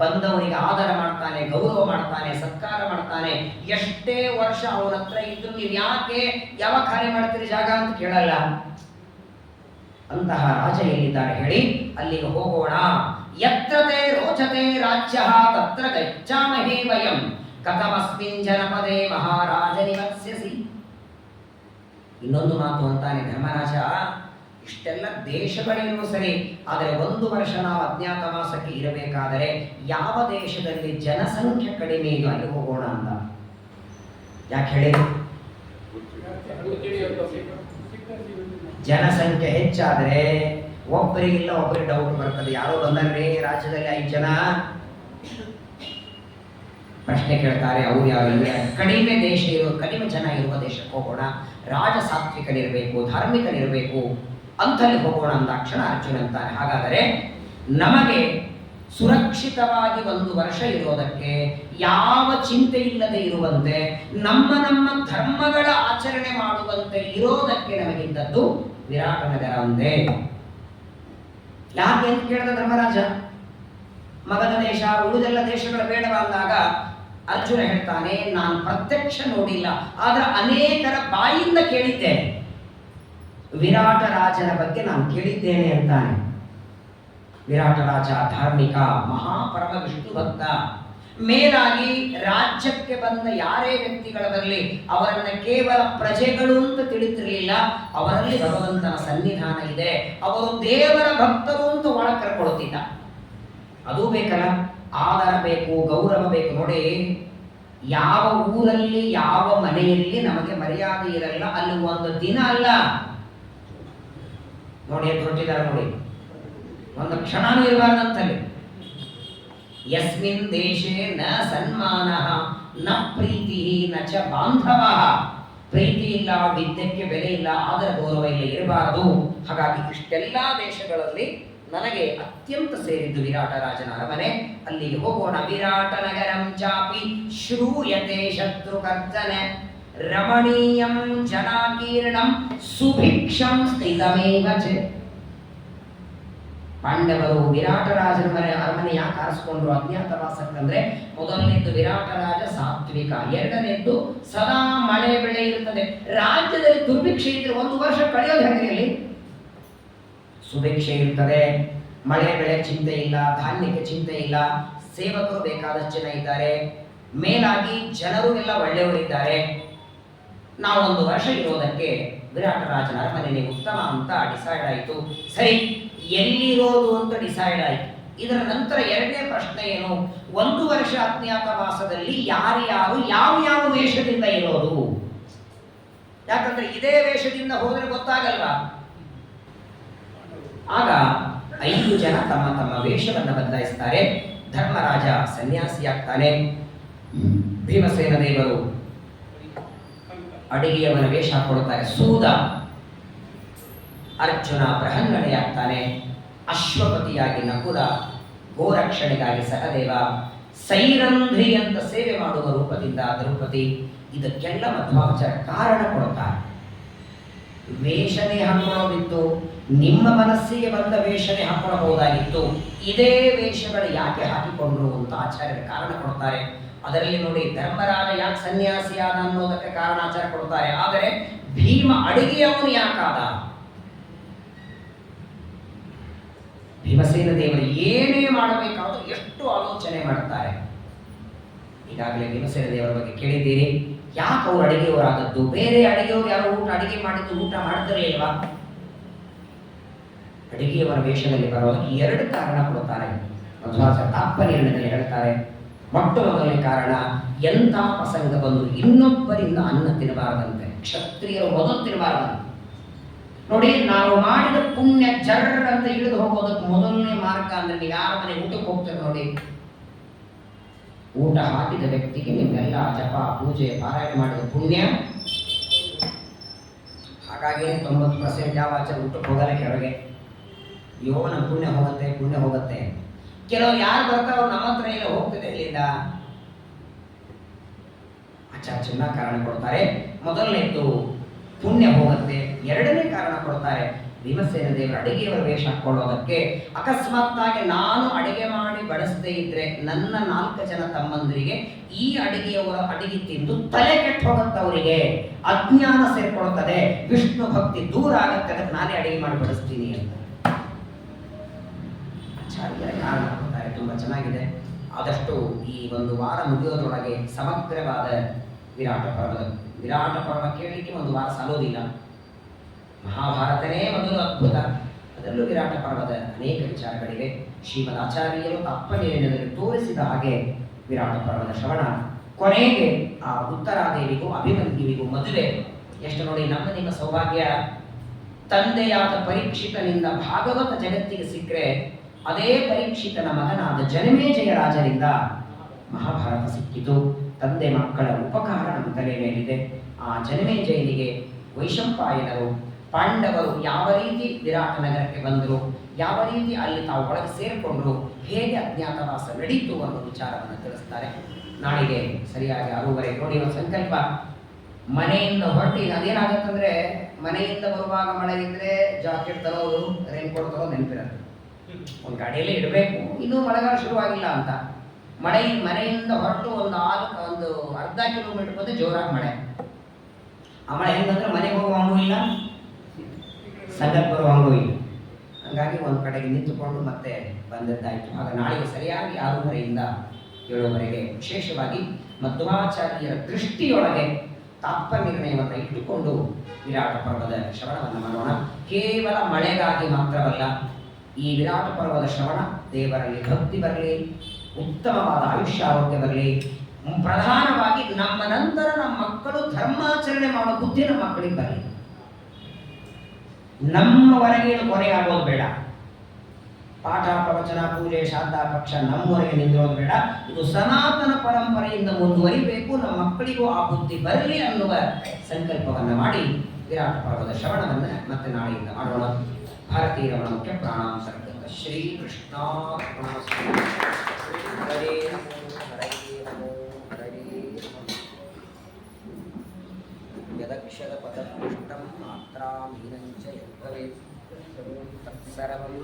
ಬಂದವನಿಗೆ ಆದರ ಮಾಡ್ತಾನೆ, ಗೌರವ ಮಾಡ್ತಾನೆ, ಸತ್ಕಾರ ಮಾಡ್ತಾನೆ. ಎಷ್ಟೇ ವರ್ಷ ಅವನ ಹತ್ರ ಇದ್ರು ನೀವು ಯಾಕೆ ಯಾವ ಕಾರ್ಯ ಮಾಡ್ತೀರಿ ಜಾಗ ಅಂತ ಕೇಳಲ್ಲ. ಅಂತಹ ರಾಜ ಎಲ್ಲಿದ್ದಾರೆ ಹೇಳಿ? ಅಲ್ಲಿಗೆ ಹೋಗೋಣ. ಯತ್ರತೆ ರೋಚತೆ ರಾಜ್ಯ ತತ್ರ ಗಚ್ಚಾಮಹೇ ವಯಂ ಕಥಮಸ್ಮಿನ್ ಜನಪದೇ ಮಹಾರಾಜ ನಿವತ್ಸ್ಯಸಿ. ಇನ್ನೊಂದು ಮಾತು ಅಂತಾನೆ ಧರ್ಮರಾಜ, ಇಷ್ಟೆಲ್ಲ ದೇಶಗಳೇನು ಸರಿ, ಆದರೆ 1 ವರ್ಷ ನಾವು ಅಜ್ಞಾತವಾಸಕ್ಕೆ ಇರಬೇಕಾದರೆ ಯಾವ ದೇಶದಲ್ಲಿ ಜನಸಂಖ್ಯೆ ಕಡಿಮೆ ಇದೆಯೋ ಅಲ್ಲಿ ಹೋಗೋಣ ಅಂತ. ಯಾಕೆ ಹೇಳಿ? ಜನಸಂಖ್ಯೆ ಹೆಚ್ಚಾದರೆ ಒಬ್ಬರಿಗಿಲ್ಲ ಒಬ್ಬರಿಗೆ ಡೌಟ್ ಬರ್ತದೆ. ಯಾರೋ ಬಂದರೆ ರಾಜ್ಯದಲ್ಲಿ 5 ಜನ ಪ್ರಶ್ನೆ ಕೇಳ್ತಾರೆ, ಅವ್ರು ಯಾರು? ಕಡಿಮೆ ದೇಶ ಇರೋ, ಕಡಿಮೆ ಜನ ಇರುವ ದೇಶಕ್ಕೆ ಹೋಗೋಣ, ರಾಜ ಸಾತ್ವಿಕನಿರಬೇಕು, ಧಾರ್ಮಿಕನಿರಬೇಕು ಅಂತಲ್ಲಿ ಹೋಗೋಣ ಅಂದಾಕ್ಷಣ ಅರ್ಜುನ ಅಂತಾನೆ, ಹಾಗಾದರೆ ನಮಗೆ ಸುರಕ್ಷಿತವಾಗಿ 1 ವರ್ಷ ಇರೋದಕ್ಕೆ ಯಾವ ಚಿಂತೆ ಇಲ್ಲದೆ ಇರುವಂತೆ, ನಮ್ಮ ಧರ್ಮಗಳ ಆಚರಣೆ ಮಾಡುವಂತೆ ಇರೋದಕ್ಕೆ ನಮಗಿದ್ದದ್ದು ವಿರಾಟ ನಗರ ಒಂದೇ. ಯಾಕೆ ಅಂತ ಕೇಳಿದ ಧರ್ಮರಾಜ, ಮಗಧ ದೇಶ ಉಳಿದೆಲ್ಲ ದೇಶಗಳ ಬೇಡವ ಅಂದಾಗ ಅರ್ಜುನ ಹೇಳ್ತಾನೆ, ನಾನು ಪ್ರತ್ಯಕ್ಷ ನೋಡಿಲ್ಲ, ಆದ್ರೆ ಅನೇಕರ ಬಾಯಿಂದ ಕೇಳಿದ್ದೇನೆ, ವಿರಾಟ ರಾಜನ ಬಗ್ಗೆ ನಾನು ಕೇಳಿದ್ದೇನೆ ಅಂತಾನೆ. ವಿರಾಟ ರಾಜ ಧಾರ್ಮಿಕ, ಮಹಾಪರಮ ವಿಷ್ಣು ಭಕ್ತ. ಮೇಲಾಗಿ ರಾಜ್ಯಕ್ಕೆ ಬಂದ ಯಾರೇ ವ್ಯಕ್ತಿಗಳ ಬರಲಿ ಅವರನ್ನ ಕೇವಲ ಪ್ರಜೆಗಳು ಅಂತ ತಿಳಿತಿರಲಿಲ್ಲ, ಅವರಲ್ಲಿ ಭಗವಂತನ ಸನ್ನಿಧಾನ ಇದೆ, ಅವರು ದೇವರ ಭಕ್ತರು ಅಂತ ಒಳಗೆ ಕರ್ಕೊಳ್ತಿದ್ದ. ಅದು ಬೇಕಲ್ಲ, ಆದರ ಬೇಕು, ಗೌರವ ಬೇಕು. ನೋಡಿ, ಯಾವ ಊರಲ್ಲಿ ಯಾವ ಮನೆಯಲ್ಲಿ ನಮಗೆ ಮರ್ಯಾದೆ ಇರಲ್ಲ ಅಲ್ಲಿ ಒಂದು ದಿನ ಅಲ್ಲ ನೋಡಿ ಹೊರಟಿದ್ದಾರೆ ನೋಡಿ, ಒಂದು ಕ್ಷಣನೂ ಇರಬಾರ್ದಂತಲ್ಲಿ. ಯಸ್ಮಿನ್ ದೇಶೇ ನ ಸನ್ಮಾನ ನ ಪ್ರೀತಿ ನ ಚ ಬಾಂಧವ. ಪ್ರೀತಿ ಇಲ್ಲ, ವಿದ್ಯೆಗೆ ಬೆಲೆ ಇಲ್ಲ, ಆದರ ಗೌರವ ಇಲ್ಲ, ಇರಬಾರದು. ಹಾಗಾಗಿ ಇಷ್ಟೆಲ್ಲ ದೇಶಗಳಲ್ಲಿ ನನಗೆ ಅತ್ಯಂತ ಸೇರಿದ್ದು ವಿರಾಟ ರಾಜನ ಅರಮನೆ. ಅಲ್ಲಿಗೆ ಹೋಗೋಣ. ವಿರಾಟ ನಗರಂ ಚಾಪಿ ಶ್ರೂಯತೆ ಶತ್ರುಕರ್ಜನೆ ರಮಣೀಯಂ ಜನಾಕೀರ್ಣಂ ಸುಭಿಕ್ಷಂ ಸ್ಥಿತಮೇವ ಚ. ಪಾಂಡವರು ವಿರಾಟ ರಾಜನ ಅರಮನೆ ಯಾಕೆ ಆರಿಸಿಕೊಂಡ್ರು ಅಜ್ಞಾತವಾಸಕ್ಕಂದ್ರೆ, ಮೊದಲನೇದ್ದು ವಿರಾಟ ರಾಜ ಸಾತ್ವಿಕ, ಎರಡನೇದ್ದು ಸದಾ ಮಳೆ ಬೆಳೆ ಇರುತ್ತದೆ. ರಾಜ್ಯದಲ್ಲಿ ದುರ್ಭಿಕ್ಷೆ ಇದ್ರೆ ಒಂದು ವರ್ಷ ಕಳೆಯೋದು ಹೆಂಗೆ ಅಲ್ಲಿ? ಸುಭಿಕ್ಷೆ ಇರ್ತದೆ, ಮಳೆ ಬೆಳೆ ಚಿಂತೆ ಇಲ್ಲ, ಧಾನ್ಯಕ್ಕೆ ಚಿಂತೆ ಇಲ್ಲ, ಸೇವಕರು ಬೇಕಾದಷ್ಟು ಜನ ಇದ್ದಾರೆ, ಮೇಲಾಗಿ ಜನರು ಎಲ್ಲ ಒಳ್ಳೆಯವರಿದ್ದಾರೆ. ನಾವೊಂದು ವರ್ಷ ಇರೋದಕ್ಕೆ ವಿರಾಟ ರಾಜನ ಅರಮನೆ ಉತ್ತಮ ಅಂತ ಡಿಸೈಡ್ ಆಯಿತು. ಸರಿ, ಎಲ್ಲಿರೋದು ಅಂತ ಡಿಸೈಡ್ ಆಯಿತು. ಇದರ ನಂತರ ಎರಡನೇ ಪ್ರಶ್ನೆ ಏನು, ಒಂದು ವರ್ಷ ಅಜ್ಞಾತವಾಸದಲ್ಲಿ ಯಾರ್ಯಾರು ಯಾವ ವೇಷದಿಂದ ಇರೋದು? ಯಾಕಂದ್ರೆ ಇದೇ ವೇಷದಿಂದ ಹೋದ್ರೆ ಗೊತ್ತಾಗಲ್ವಾ. ಆಗ 5 ಜನ ತಮ್ಮ ತಮ್ಮ ವೇಷವನ್ನು ಬದಲಾಯಿಸ್ತಾರೆ. ಧರ್ಮರಾಜ ಸನ್ಯಾಸಿಯಾಗ್ತಾನೆ, ಭೀಮಸೇನ ದೇವರು ಅಡಿಗೆಯವನ ವೇಷ ಹಾಕೊಳ್ತಾರೆ, ಸೂದ ಅರ್ಜುನ ಪ್ರಹಂಗಣೆಯಾಗ್ತಾನೆ, ಅಶ್ವಪತಿಯಾಗಿ ನಕುಲ, ಗೋರಕ್ಷಣೆಗಾಗಿ ಸಹದೇವ, ಸೈರಂಧ್ರಿ ಅಂತ ಸೇವೆ ಮಾಡುವ ರೂಪದಿಂದ ದ್ರೌಪದಿ. ಇದಕ್ಕೆಲ್ಲ ಮಧ್ವಾಚಾರ್ಯ ಕಾರಣ ಕೊಡುತ್ತಾರೆ. ವೇಷನೆ ಹಾಕೊಳ್ಳೋದಿತ್ತು, ನಿಮ್ಮ ಮನಸ್ಸಿಗೆ ಬಂದ ವೇಷನೆ ಹಾಕೊಳ್ಳಬಹುದಾಗಿತ್ತು, ಇದೇ ವೇಷಗಳು ಯಾಕೆ ಹಾಕಿಕೊಂಡ್ರು ಅಂತ ಆಚಾರ್ಯರು ಕಾರಣ ಕೊಡ್ತಾರೆ. ಅದರಲ್ಲಿ ನೋಡಿ, ಧರ್ಮರಾಜ ಯಾಕೆ ಸನ್ಯಾಸಿಯಾದ ಅನ್ನೋದಕ್ಕೆ ಕಾರಣ ಆಚಾರ್ಯ ಕೊಡ್ತಾರೆ. ಆದರೆ ಭೀಮ ಅಡಿಗೆಯವನು ಯಾಕಾದ? ಭೀಮಸೇನ ದೇವರು ಏನೇ ಮಾಡಬೇಕಾದ್ರೂ ಎಷ್ಟು ಆಲೋಚನೆ ಮಾಡುತ್ತಾರೆ. ಈಗಾಗಲೇ ಭೀಮಸೇನ ದೇವರ ಬಗ್ಗೆ ಕೇಳಿದ್ದೀರಿ. ಯಾಕೆ ಅವರು ಅಡಿಗೆಯವರಾದದ್ದು? ಬೇರೆ ಅಡಿಗೆಯವರು ಯಾರು ಅಡಿಗೆ ಮಾಡಿದ್ದು ಊಟ ಮಾಡ್ತಾರೆ ಇಲ್ವಾ? ಅಡಿಗೆಯವರ ವೇಷದಲ್ಲಿ ಬರೋದಕ್ಕೆ 2 ಕಾರಣ ಕೊಡುತ್ತಾರೆ. ಮಧ್ವಾಚಾರ್ಯ ತಾತ್ಪರ್ಯದಲ್ಲಿ ಹೇಳ್ತಾರೆ. ಮೊಟ್ಟ ಮೊದಲನೇ ಕಾರಣ, ಎಂಥ ಪ್ರಸಂಗ ಬಂದು ಇನ್ನೊಬ್ಬರಿಂದ ಅನ್ನ ತಿನ್ನಬಾರದಂತೆ, ಕ್ಷತ್ರಿಯರು ಮೊದಲು ತಿನ್ನಬಾರದಂತೆ. ನೋಡಿ, ನಾವು ಮಾಡಿದ ಪುಣ್ಯ ಜರ್ರ ಅಂತ ಇಳಿದು ಹೋಗೋದಕ್ಕೆ ಮೊದಲನೇ ಮಾರ್ಗ ಅಂದ್ರೆ, ನೀವು ಯಾರ ಮನೆ ಊಟಕ್ಕೆ ಹೋಗ್ತಾರೆ ನೋಡಿ, ಊಟ ಹಾಕಿದ ವ್ಯಕ್ತಿಗೆ ನಿಮ್ಮೆಲ್ಲ ಜಪ ಪೂಜೆ ಪಾರಾಯಣ ಮಾಡಿದ ಪುಣ್ಯ. ಹಾಗಾಗಿ 90% ಯಾವ ಆಚಾರ ಊಟಕ್ಕೆ ಹೋಗಲ್ಲ ಕೆಳಗೆ. ಯೋನ ಪುಣ್ಯ ಹೋಗುತ್ತೆ. ಕೆಲವರು ಯಾರು ಬರ್ತಾರೋ ನಮ್ಮ ಹತ್ರ ಇಲ್ಲ, ಹೋಗ್ತದೆ ಇಲ್ಲಿಂದ. ಆಚಾರ ಚೆನ್ನಾಗಿ ಕಾರಣ ಕೊಡ್ತಾರೆ. ಮೊದಲನೇದ್ದು ಪುಣ್ಯ ಹೋಗುತ್ತೆ. ಎರಡನೇ ಕಾರಣ ಕೊಡ್ತಾರೆ, ಭೀಮಸೇನ ದೇವರ ಅಡಿಗೆಯವರ ವೇಷ ಹಾಕೊಳ್ಳೋದಕ್ಕೆ. ಅಕಸ್ಮಾತ್ತಾಗಿ ನಾನು ಅಡಿಗೆ ಮಾಡಿ ಬಡಿಸದೇ ಇದ್ರೆ ನನ್ನ 4 ಜನ ತಮ್ಮಂದರಿಗೆ ಈ ಅಡಿಗೆಯವರ ಅಡಿಗೆ ತಿಂದು ತಲೆ ಕೆಟ್ಟು ಹೋಗುತ್ತೆ, ಅವರಿಗೆ ಅಜ್ಞಾನ ಸೇರ್ಕೊಳ್ತದೆ, ವಿಷ್ಣು ಭಕ್ತಿ ದೂರ ಆಗುತ್ತೆ, ಅದಕ್ಕೆ ನಾನೇ ಅಡಿಗೆ ಮಾಡಿ ಬಡಿಸ್ತೀನಿ ಅಂತ ಆಚಾರ್ಯರ ಕಾರಣ ಕೊಡ್ತಾರೆ. ತುಂಬಾ ಚೆನ್ನಾಗಿದೆ. ಆದಷ್ಟು ಈ ಒಂದು ವಾರ ಮುಗಿಯೋದ್ರೊಳಗೆ ಸಮಗ್ರವಾದ ವಿರಾಟ ಪರ್ವ ಕೇಳಲಿಕ್ಕೆ ಒಂದು ವಾರ ಸಾಲೋದಿಲ್ಲ. ಮಹಾಭಾರತನೇ ಮೊದಲು ಅದ್ಭುತ, ಅದರಲ್ಲೂ ವಿರಾಟ ಪರ್ವದ ಅನೇಕ ವಿಚಾರಗಳಿವೆ. ಶ್ರೀಮದ್ ಆಚಾರ್ಯರು ತಪ್ಪನೇರದಲ್ಲಿ ತೋರಿಸಿದ ಹಾಗೆ ವಿರಾಟ ಪರ್ವದ ಶ್ರವಣ. ಕೊನೆಗೆ ಆ ಉತ್ತರಾದೇವಿಗೂ ಅಭಿಮನ್ಯುವಿಗೂ ಮದುವೆ. ಎಷ್ಟು ನೋಡಿ, ನಿಮ್ಮ ಸೌಭಾಗ್ಯ. ತಂದೆಯಾದ ಪರೀಕ್ಷಿತನಿಂದ ಭಾಗವತ ಜಗತ್ತಿಗೆ ಸಿಕ್ಕರೆ, ಅದೇ ಪರೀಕ್ಷಿತನ ಮಗನಾದ ಜನಮೇಜಯ ರಾಜರಿಂದ ಮಹಾಭಾರತ ಸಿಕ್ಕಿತು. ತಂದೆ ಮಕ್ಕಳ ಉಪಕಾರ ನಮ್ಮ ತಲೆ ಮೇಲಿದೆ. ಆ ಜನಮೇಜಯನಿಗೆ ವೈಶಂಪಾಯನರು, ಪಾಂಡವರು ಯಾವ ರೀತಿ ವಿರಾಟ ನಗರಕ್ಕೆ ಬಂದರು, ಯಾವ ರೀತಿ ಅಲ್ಲಿ ತಾವು ಒಳಗೆ ಸೇರಿಕೊಂಡ್ರು, ಹೇಗೆ ಅಜ್ಞಾತವಾಸ ನಡೀತು ಅನ್ನೋ ವಿಚಾರವನ್ನು ತಿಳಿಸ್ತಾರೆ. ನಾಳೆಗೆ ಸರಿಯಾಗಿ 6:30 ನೋಡಿ. ಒಂದು ಸಂಕಲ್ಪ, ಮನೆಯಿಂದ ಹೊರಟಿ ಅದೇನಾಗುತ್ತಂದ್ರೆ, ಮನೆಯಿಂದ ಬರುವಾಗ ಮಳೆ ಇದ್ರೆ ಜಾಕೆಟ್ ತರೋದು, ರೈನ್ ಕೋಟ್ ತರೋದು ನೆನಪಿರುತ್ತೆ. ಒಂದು ಗಾಡಿಯಲ್ಲೇ ಇಡಬೇಕು, ಇನ್ನೂ ಮಳೆಗಾಲ ಶುರುವಾಗಿಲ್ಲ ಅಂತ. ಮನೆಯಿಂದ ಹೊರಟು ಒಂದು ಅರ್ಧ ಕಿಲೋಮೀಟರ್ ಬಂದು ಜೋರಾಗಿ ಮಳೆ. ಆ ಮಳೆ ಹೆಂಗಂದ್ರೆ ಮನೆಗೆ ಹೋಗುವಂಗೂ ಇಲ್ಲ, ಸಂಘಕ್ಕೆ ಬರುವಂಗೂ ಇಲ್ಲ. ಹಂಗಾಗಿ ಒಂದು ಕಡೆಗೆ ನಿಂತುಕೊಂಡು ಮತ್ತೆ ಬಂದದ್ದಾಯಿತು. ಆಗ ನಾಳೆಗೆ ಸರಿಯಾಗಿ 6:30ರಿಂದ 7:00ವರೆಗೆ ವಿಶೇಷವಾಗಿ ಮಧ್ವಾಚಾರ್ಯರ ದೃಷ್ಟಿಯೊಳಗೆ ತಾತ್ಪರ್ಯವನ್ನು ಇಟ್ಟುಕೊಂಡು ವಿರಾಟ ಪರ್ವದ ಶ್ರವಣವನ್ನು ಮಾಡೋಣ. ಕೇವಲ ಮಳೆಗಾಗಿ ಮಾತ್ರವಲ್ಲ, ಈ ವಿರಾಟ ಪರ್ವದ ಶ್ರವಣ ದೇವರಲ್ಲಿ ಭಕ್ತಿ ಬರಲಿ, ಉತ್ತಮವಾದ ಆಯುಷ್ಯ ಆರೋಗ್ಯ ಬರಲಿ, ಪ್ರಧಾನವಾಗಿ ನಮ್ಮ ನಂತರ ನಮ್ಮ ಮಕ್ಕಳು ಧರ್ಮಾಚರಣೆ ಮಾಡೋ ಬುದ್ಧಿ ನಮ್ಮ ಮಕ್ಕಳಿಗೆ ಬರಲಿ. ನಮ್ಮವರೆಗೆ ಕೊನೆಯಾಗೋದು ಬೇಡ. ಪಾಠ ಪ್ರವಚನ ಪೂಜೆ ಶ್ರಾದ್ದ ಪಕ್ಷ ನಮ್ಮವರೆಗೆ ನಿಂದಿರೋದು ಬೇಡ. ಇದು ಸನಾತನ ಪರಂಪರೆಯಿಂದ ಮುಂದುವರಿಬೇಕು, ನಮ್ಮ ಮಕ್ಕಳಿಗೂ ಆ ಬುದ್ಧಿ ಬರಲಿ ಅನ್ನುವ ಸಂಕಲ್ಪವನ್ನು ಮಾಡಿ ವಿರಾಟ ಪರ್ವದ ಶ್ರವಣವನ್ನು ಮತ್ತೆ ನಾಳೆಯಿಂದ ಮಾಡೋಣ. ಭಾರತೀಯ ರಮಣ ಮುಖ್ಯ ಪ್ರಾಣಾಂತರ್ಗತ ಶ್ರೀ ಕೃಷ್ಣ ಹರೇ ನಮೋ ಹರೇ ನಮೋ ಹರೇ ಯದಕ್ಷರ ಪದಪುಷ್ಟಂ ಮಾತ್ರಾಮೀನಂಚ ಯದ್ಭವೇತ್ ತತ್ಸರ್ವಂ